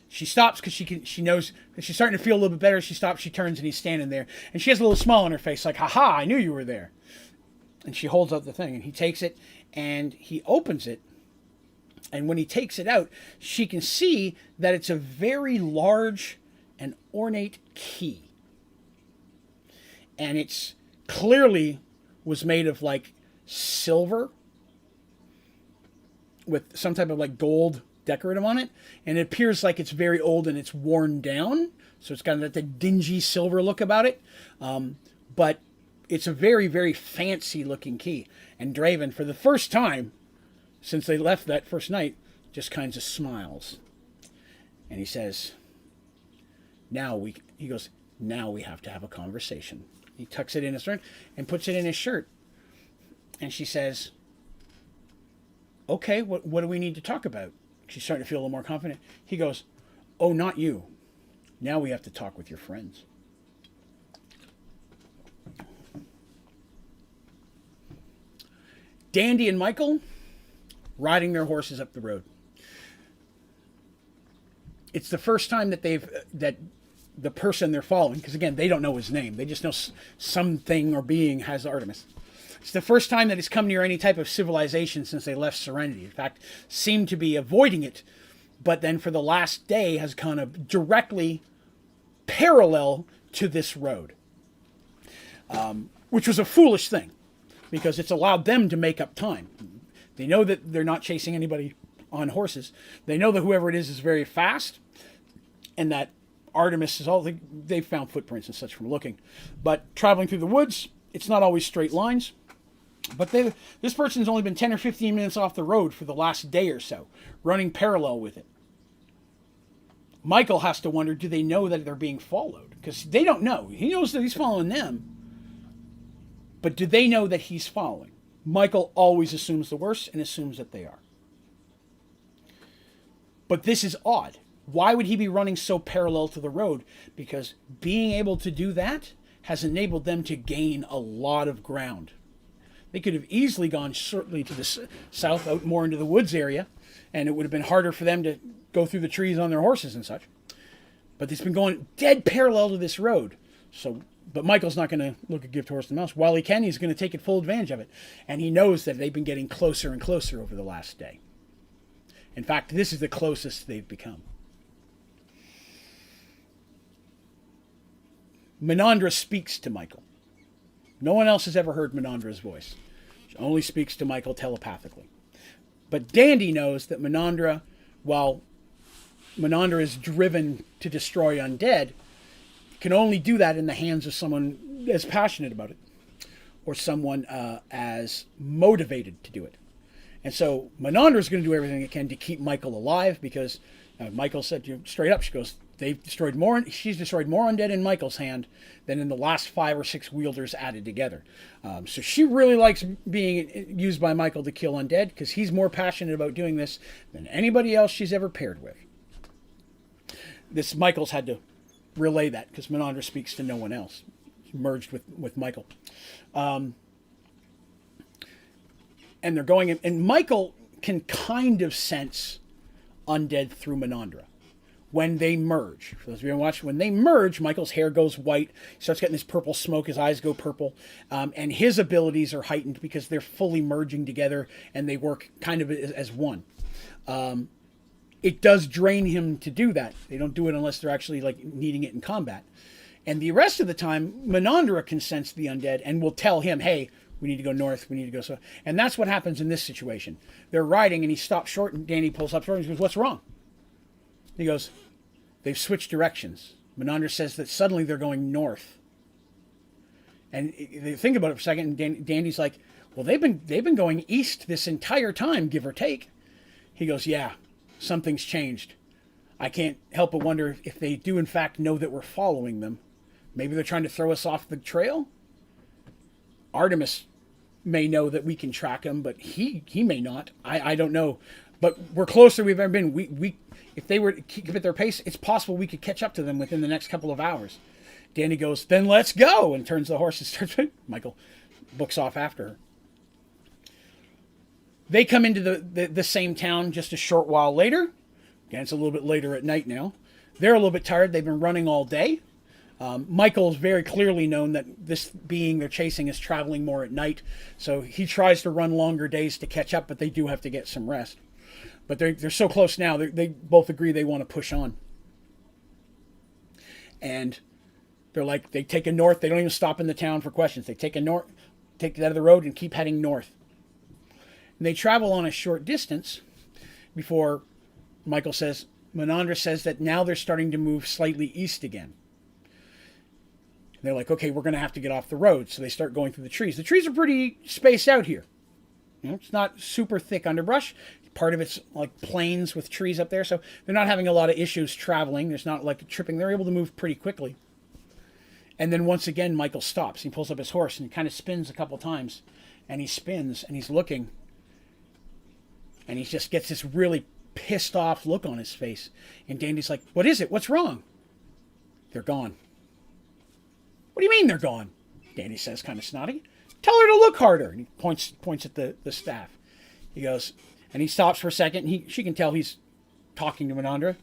she stops because she knows that she's starting to feel a little bit better. She stops, she turns, and he's standing there. And she has a little smile on her face, like, "Ha-ha, I knew you were there." And she holds out the thing, and he takes it, and he opens it. And when he takes it out, she can see that it's a very large and ornate key. And it's clearly was made of, like, silver with some type of, like, gold decorative on it, and it appears like it's very old and it's worn down, so it's got that dingy silver look about it, but it's a very, very fancy looking key. And Draven, for the first time since they left that first night, just kind of smiles, and he says, now we have to have a conversation. He tucks it in his shirt and puts it in his shirt, and she says, okay, what do we need to talk about? She's starting to feel a little more confident. He goes, oh, not you. Now we have to talk with your friends. Dandy and Michael riding their horses up the road. It's the first time that that the person they're following, because again, they don't know his name. They just know something or being has Artemis. It's the first time that he's come near any type of civilization since they left Serenity. In fact, seemed to be avoiding it, but then for the last day has kind of directly parallel to this road, which was a foolish thing because it's allowed them to make up time. They know that they're not chasing anybody on horses. They know that whoever it is very fast, and that Artemis is all they've found footprints and such from looking. But traveling through the woods, it's not always straight lines. But this person's only been 10 or 15 minutes off the road for the last day or so, running parallel with it. Michael has to wonder, do they know that they're being followed? Because they don't know. He knows that he's following them. But do they know that he's following? Michael always assumes the worst and assumes that they are. But this is odd. Why would he be running so parallel to the road? Because being able to do that has enabled them to gain a lot of ground. They could have easily gone certainly to the south, out more into the woods area, and it would have been harder for them to go through the trees on their horses and such. But it's been going dead parallel to this road. But Michael's not going to look a gift horse to the mouse. While he can, he's going to take full advantage of it. And he knows that they've been getting closer and closer over the last day. In fact, this is the closest they've become. Menandra speaks to Michael. No one else has ever heard Menandra's voice. She only speaks to Michael telepathically. But Dandy knows that Menandra, while Menandra is driven to destroy undead, can only do that in the hands of someone as passionate about it, or someone as motivated to do it. And so Menandra is going to do everything it can to keep Michael alive, because Michael said straight up, she goes, she's destroyed more undead in Michael's hand than in the last 5 or 6 wielders added together. So she really likes being used by Michael to kill undead, because he's more passionate about doing this than anybody else she's ever paired with. Michael's had to relay that, because Menandra speaks to no one else. She's merged with Michael. And they're going in, and Michael can kind of sense undead through Menandra when they merge. For those of you who watch, when they merge, Michael's hair goes white. He starts getting this purple smoke. His eyes go purple. And his abilities are heightened because they're fully merging together and they work kind of as one. It does drain him to do that. They don't do it unless they're actually like needing it in combat. And the rest of the time, Menandra can sense the undead and will tell him, hey, we need to go north, we need to go so. And that's what happens in this situation. They're riding and he stops short and Danny pulls up short and he goes, what's wrong? He goes, they've switched directions. Menandra says that suddenly they're going north. And they think about it for a second and Dandy's like, well, they've been going east this entire time, give or take. He goes, yeah, something's changed. I can't help but wonder if they do in fact know that we're following them. Maybe they're trying to throw us off the trail. Artemis may know that we can track him, but he may not. I don't know. But we're closer than we've ever been. We if they were to keep at their pace, it's possible we could catch up to them within the next couple of hours. Danny goes, then let's go, and turns the horse and starts. Michael books off after her. They come into the same town just a short while later. Again, it's a little bit later at night now. They're a little bit tired. They've been running all day. Michael's very clearly known that this being they're chasing is traveling more at night. So he tries to run longer days to catch up, but they do have to get some rest. But they're so close now, they both agree they want to push on. And they're like, they take a north. They don't even stop in the town for questions. They take it out of the road and keep heading north. And they travel on a short distance before Menandra says that now they're starting to move slightly east again. And they're like, okay, we're going to have to get off the road. So they start going through the trees. The trees are pretty spaced out here. You know, it's not super thick underbrush. Part of it's like plains with trees up there. So they're not having a lot of issues traveling. There's not like tripping. They're able to move pretty quickly. And then once again, Michael stops. He pulls up his horse and kind of spins a couple times. And he spins and he's looking. And he just gets this really pissed off look on his face. And Dandy's like, what is it? What's wrong? They're gone. What do you mean they're gone? Dandy says, kind of snotty. Tell her to look harder. And he points at the staff. He goes, and he stops for a second. And she can tell he's talking to Menandra.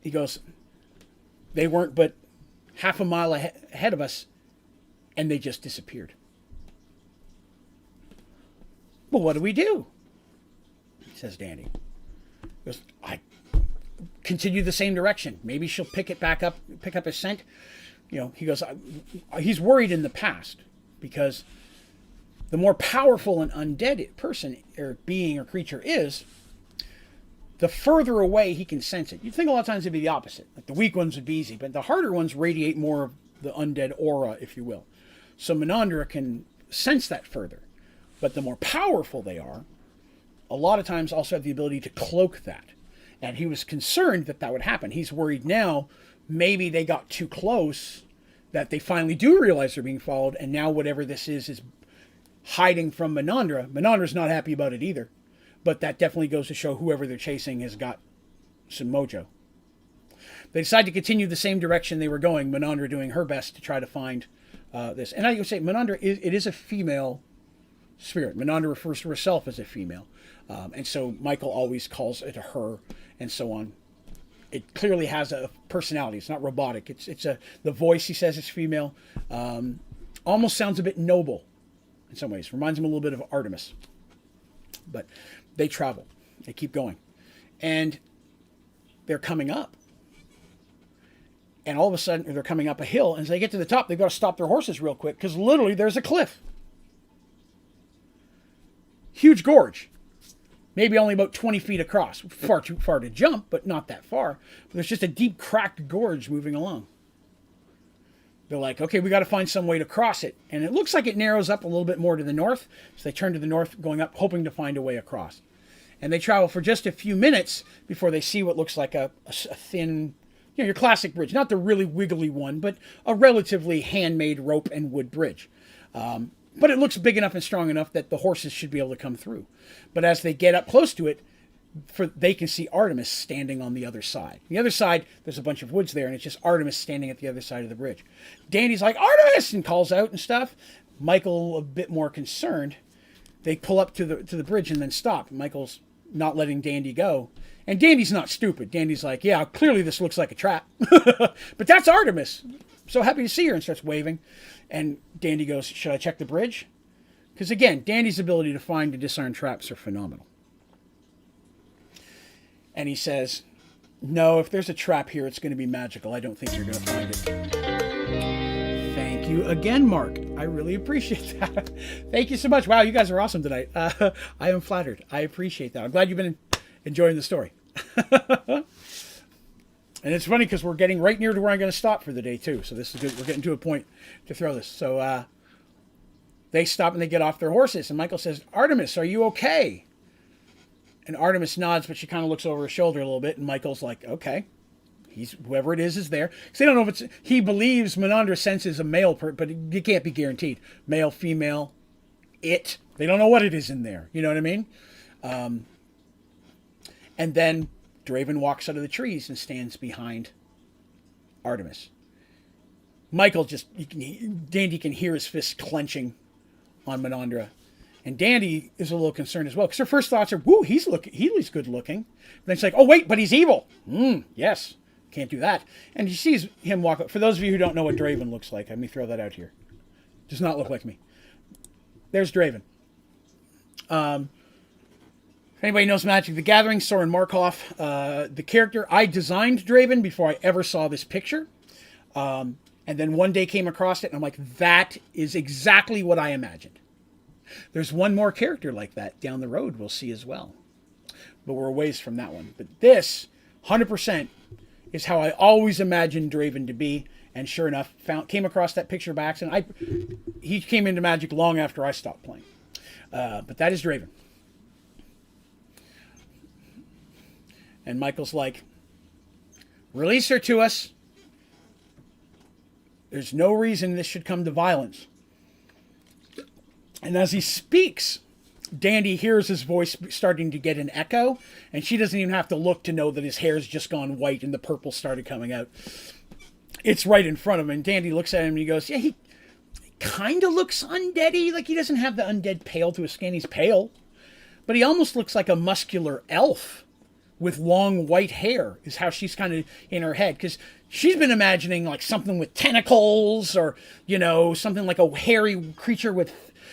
He goes, they weren't but half a mile ahead of us, and they just disappeared. Well, what do we do? Says Dandy. He goes, I continue the same direction. Maybe she'll pick up his scent. You know, he goes, he's worried in the past because the more powerful an undead person or being or creature is, the further away he can sense it. You'd think a lot of times it'd be the opposite. Like the weak ones would be easy, but the harder ones radiate more of the undead aura, if you will. So Menandra can sense that further. But the more powerful they are, a lot of times also have the ability to cloak that. And he was concerned that that would happen. He's worried now maybe they got too close, that they finally do realize they're being followed, and now whatever this is hiding from Menandra. Menandra's not happy about it either. But that definitely goes to show whoever they're chasing has got some mojo. They decide to continue the same direction they were going, Menandra doing her best to try to find this. And I would say Menandra, it is a female spirit. Menandra refers to herself as a female. And so Michael always calls it her and so on. It clearly has a personality. It's not robotic. The voice, he says, is female. Almost sounds a bit noble in some ways. Reminds him a little bit of Artemis. But they travel. They keep going. And they're coming up. And all of a sudden, they're coming up a hill. And as they get to the top, they've got to stop their horses real quick because literally there's a cliff. Huge gorge. Maybe only about 20 feet across. Far too far to jump, but not that far. But there's just a deep, cracked gorge moving along. They're like, okay, we got to find some way to cross it. And it looks like it narrows up a little bit more to the north. So they turn to the north, going up, hoping to find a way across. And they travel for just a few minutes before they see what looks like a thin, your classic bridge. Not the really wiggly one, but a relatively handmade rope and wood bridge. But it looks big enough and strong enough that the horses should be able to come through. But as they get up close to it, they can see Artemis standing on the other side. The other side, there's a bunch of woods there, and it's just Artemis standing at the other side of the bridge. Dandy's like, Artemis! And calls out and stuff. Michael, a bit more concerned. They pull up to the bridge and then stop. Michael's not letting Dandy go. And Dandy's not stupid. Dandy's like, yeah, clearly this looks like a trap. But that's Artemis. So happy to see her, and starts waving. And Dandy goes, should I check the bridge? Because again, Dandy's ability to find and discern traps are phenomenal. And he says, No, if there's a trap here, it's going to be magical. I don't think you're going to find it. Thank you again, Mark. I really appreciate that. Thank you so much. Wow, you guys are awesome tonight. I am flattered. I appreciate that. I'm glad you've been enjoying the story. And it's funny because we're getting right near to where I'm going to stop for the day, too. So this is good. We're getting to a point to throw this. So they stop and they get off their horses. And Michael says, Artemis, are you okay? And Artemis nods, but she kind of looks over her shoulder a little bit. And Michael's like, okay. Whoever it is there. Because they don't know if it's... He believes Menandra senses a male, but it can't be guaranteed. Male, female, it. They don't know what it is in there. You know what I mean? And then Draven walks out of the trees and stands behind Artemis. Michael Dandy can hear his fist clenching on Menandra. And Dandy is a little concerned as well, because her first thoughts are, woo, he's good looking. Then she's like, oh, wait, but he's evil. Yes, can't do that. And she sees him walk up. For those of you who don't know what Draven looks like, let me throw that out here. Does not look like me. There's Draven. If anybody knows Magic the Gathering, Soren Markov, the character, I designed Draven before I ever saw this picture. And then one day came across it, and I'm like, that is exactly what I imagined. There's one more character like that down the road we'll see as well. But we're a ways from that one. But this, 100%, is how I always imagined Draven to be. And sure enough, came across that picture by accident. He came into Magic long after I stopped playing. But that is Draven. And Michael's like, release her to us. There's no reason this should come to violence. And as he speaks, Dandy hears his voice starting to get an echo, and she doesn't even have to look to know that his hair's just gone white and the purple started coming out. It's right in front of him, and Dandy looks at him and he goes, yeah, he kind of looks undead-y. Like, he doesn't have the undead pale to his skin. He's pale. But he almost looks like a muscular elf with long white hair is how she's kind of in her head. Because she's been imagining like something with tentacles or, something like a hairy creature with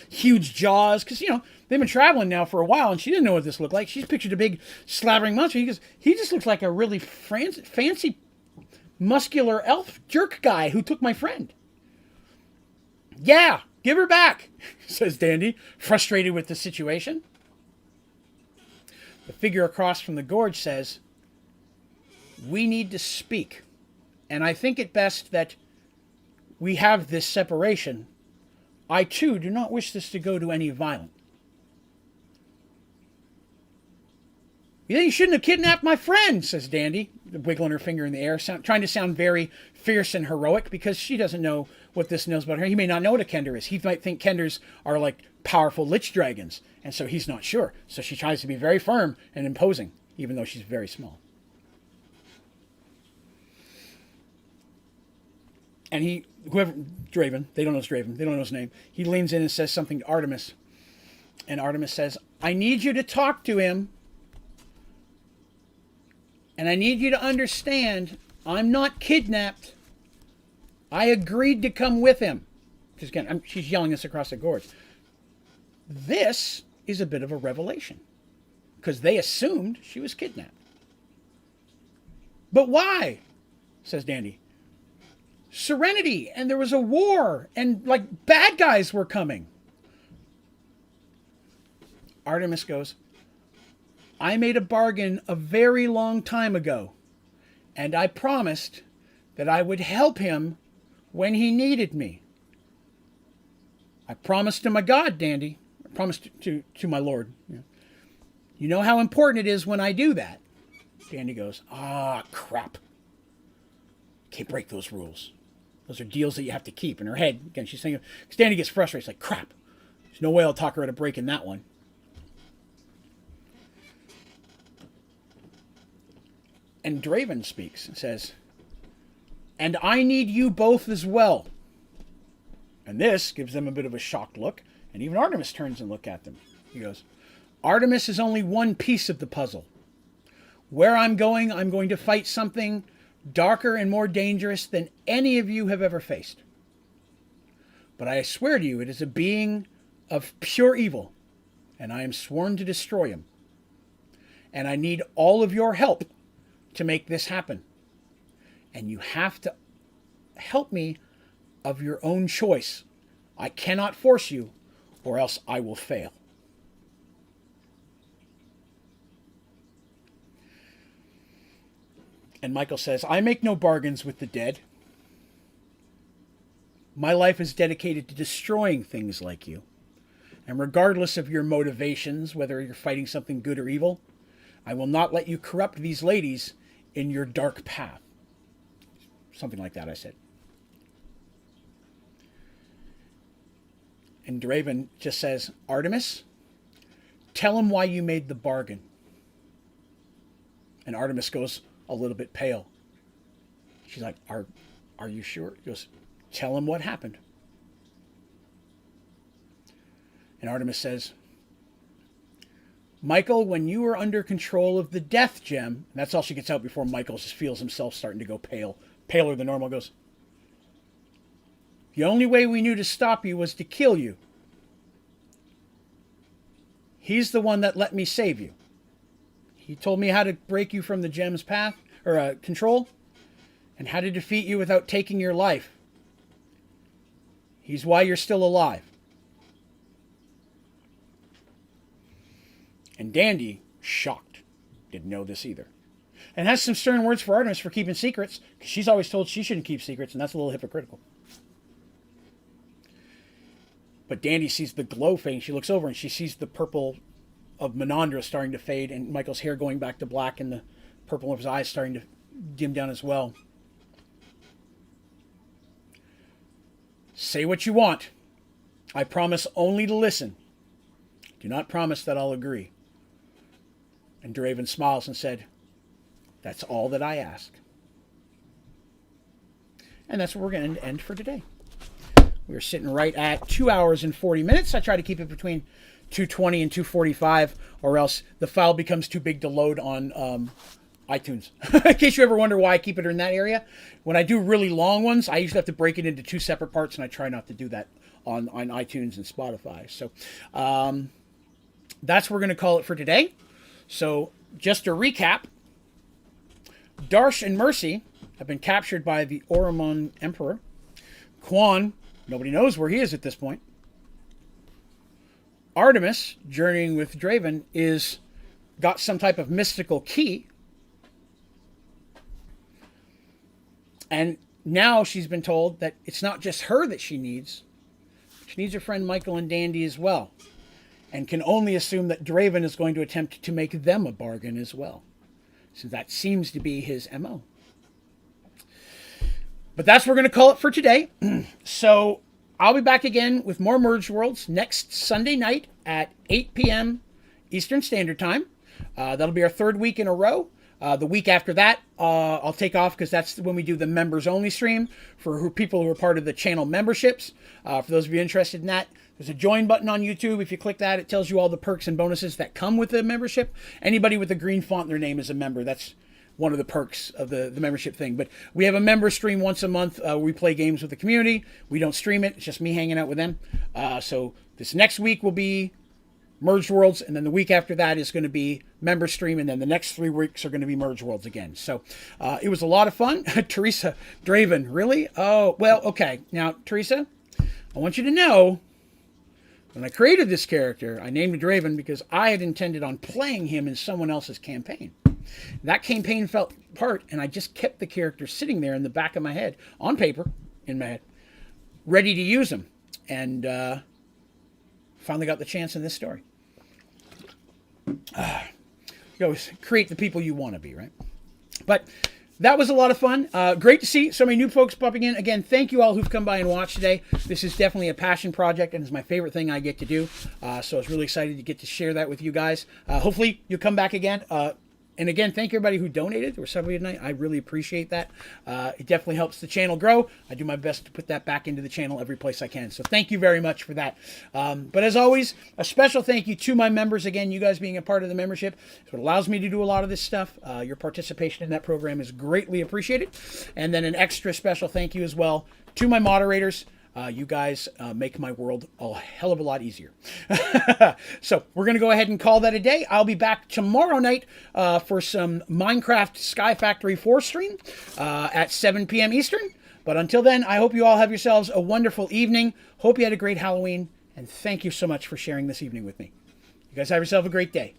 huge jaws. Because, they've been traveling now for a while and she didn't know what this looked like. She's pictured a big slavering monster. He just looks like a really fancy muscular elf jerk guy who took my friend. Yeah, give her back, says Dandy, frustrated with the situation. The figure across from the gorge says, we need to speak. And I think it best that we have this separation. I, too, do not wish this to go to any violence. Yeah, you shouldn't have kidnapped my friend, says Dandy, wiggling her finger in the air, trying to sound very fierce and heroic, because she doesn't know what this knows about her. He may not know what a Kender is. He might think Kenders are like powerful lich dragons, and so he's not sure. So she tries to be very firm and imposing, even though she's very small. And Draven, they don't know it's Draven, they don't know his name. He leans in and says something to Artemis. And Artemis says, I need you to talk to him. And I need you to understand, I'm not kidnapped. I agreed to come with him. Because again, she's yelling this across the gorge. This is a bit of a revelation. Because they assumed she was kidnapped. But why? Says Dandy. Serenity, and there was a war, and like bad guys were coming. Artemis goes, I made a bargain a very long time ago, and I promised that I would help him when he needed me. I promised to my God, Dandy. I promised to my Lord. You know how important it is when I do that. Dandy goes, crap. Can't break those rules. Those are deals that you have to keep. In her head, again, she's thinking, because Dandy gets frustrated. It's like, crap. There's no way I'll talk her out of breaking that one. And Draven speaks and says, and I need you both as well. And this gives them a bit of a shocked look. And even Artemis turns and looks at them. He goes, Artemis is only one piece of the puzzle. Where I'm going to fight something darker and more dangerous than any of you have ever faced. But I swear to you, it is a being of pure evil, and I am sworn to destroy him. And I need all of your help to make this happen. And you have to help me of your own choice. I cannot force you, or else I will fail. And Michael says, I make no bargains with the dead. My life is dedicated to destroying things like you. And regardless of your motivations, whether you're fighting something good or evil, I will not let you corrupt these ladies in your dark path. Something like that, I said. And Draven just says, Artemis, tell him why you made the bargain. And Artemis goes a little bit pale. She's like, are you sure? He goes, tell him what happened. And Artemis says, Michael, when you were under control of the death gem, and that's all she gets out before Michael just feels himself starting to go pale, paler than normal, goes, the only way we knew to stop you was to kill you. He's the one that let me save you. He told me how to break you from the gem's path, or control, and how to defeat you without taking your life. He's why you're still alive. And Dandy, shocked, didn't know this either. And has some stern words for Artemis for keeping secrets, because she's always told she shouldn't keep secrets, and that's a little hypocritical. But Dandy sees the glow fade. She looks over and she sees the purple of Menandra starting to fade, and Michael's hair going back to black, and the purple of his eyes starting to dim down as well. Say what you want. I promise only to listen. Do not promise that I'll agree. And Draven smiles and said, that's all that I ask. And that's where we're going to end for today. We're sitting right at 2 hours and 40 minutes. I try to keep it between 220 and 245, or else the file becomes too big to load on iTunes. In case you ever wonder why I keep it in that area. When I do really long ones, I usually have to break it into two separate parts, and I try not to do that on iTunes and Spotify. So that's what we're going to call it for today. So just to recap, Darsh and Mercy have been captured by the Auramon Emperor. Quan, nobody knows where he is at this point. Artemis, journeying with Draven, is got some type of mystical key. And now she's been told that it's not just her that she needs. She needs her friend Michael and Dandy as well. And can only assume that Draven is going to attempt to make them a bargain as well. So that seems to be his MO. But that's what we're going to call it for today. So I'll be back again with more Mergeworlds next Sunday night at 8 p.m. Eastern Standard Time. That'll be our third week in a row. The week after that, I'll take off because that's when we do the members only stream for people who are part of the channel memberships. For those of you interested in that, there's a join button on YouTube. If you click that, it tells you all the perks and bonuses that come with the membership. Anybody with a green font in their name is a member. That's one of the perks of the membership thing. But we have a member stream once a month. We play games with the community. We don't stream it. It's just me hanging out with them. So this next week will be Mergeworlds, and then the week after that is going to be member stream, and then the next 3 weeks are going to be Mergeworlds again. So it was a lot of fun. Teresa, Draven, really? Oh, well, okay. Now, Teresa, I want you to know, when I created this character, I named Draven because I had intended on playing him in someone else's campaign. That campaign fell apart, and I just kept the character sitting there in the back of my head, on paper, in my head, ready to use him. And finally got the chance in this story. You always create the people you want to be, right? But that was a lot of fun. Great to see so many new folks popping in. Again, thank you all who've come by and watched today. This is definitely a passion project, and it's my favorite thing I get to do. So I was really excited to get to share that with you guys. Hopefully you'll come back again. And again, thank you everybody who donated. There were several tonight. I really appreciate that. It definitely helps the channel grow. I do my best to put that back into the channel every place I can. So thank you very much for that. But as always, a special thank you to my members. Again, you guys being a part of the membership is what allows me to do a lot of this stuff. Your participation in that program is greatly appreciated. And then an extra special thank you as well to my moderators. You guys make my world a hell of a lot easier. So we're going to go ahead and call that a day. I'll be back tomorrow night for some Minecraft Sky Factory 4 stream at 7 p.m. Eastern. But until then, I hope you all have yourselves a wonderful evening. Hope you had a great Halloween. And thank you so much for sharing this evening with me. You guys have yourself a great day.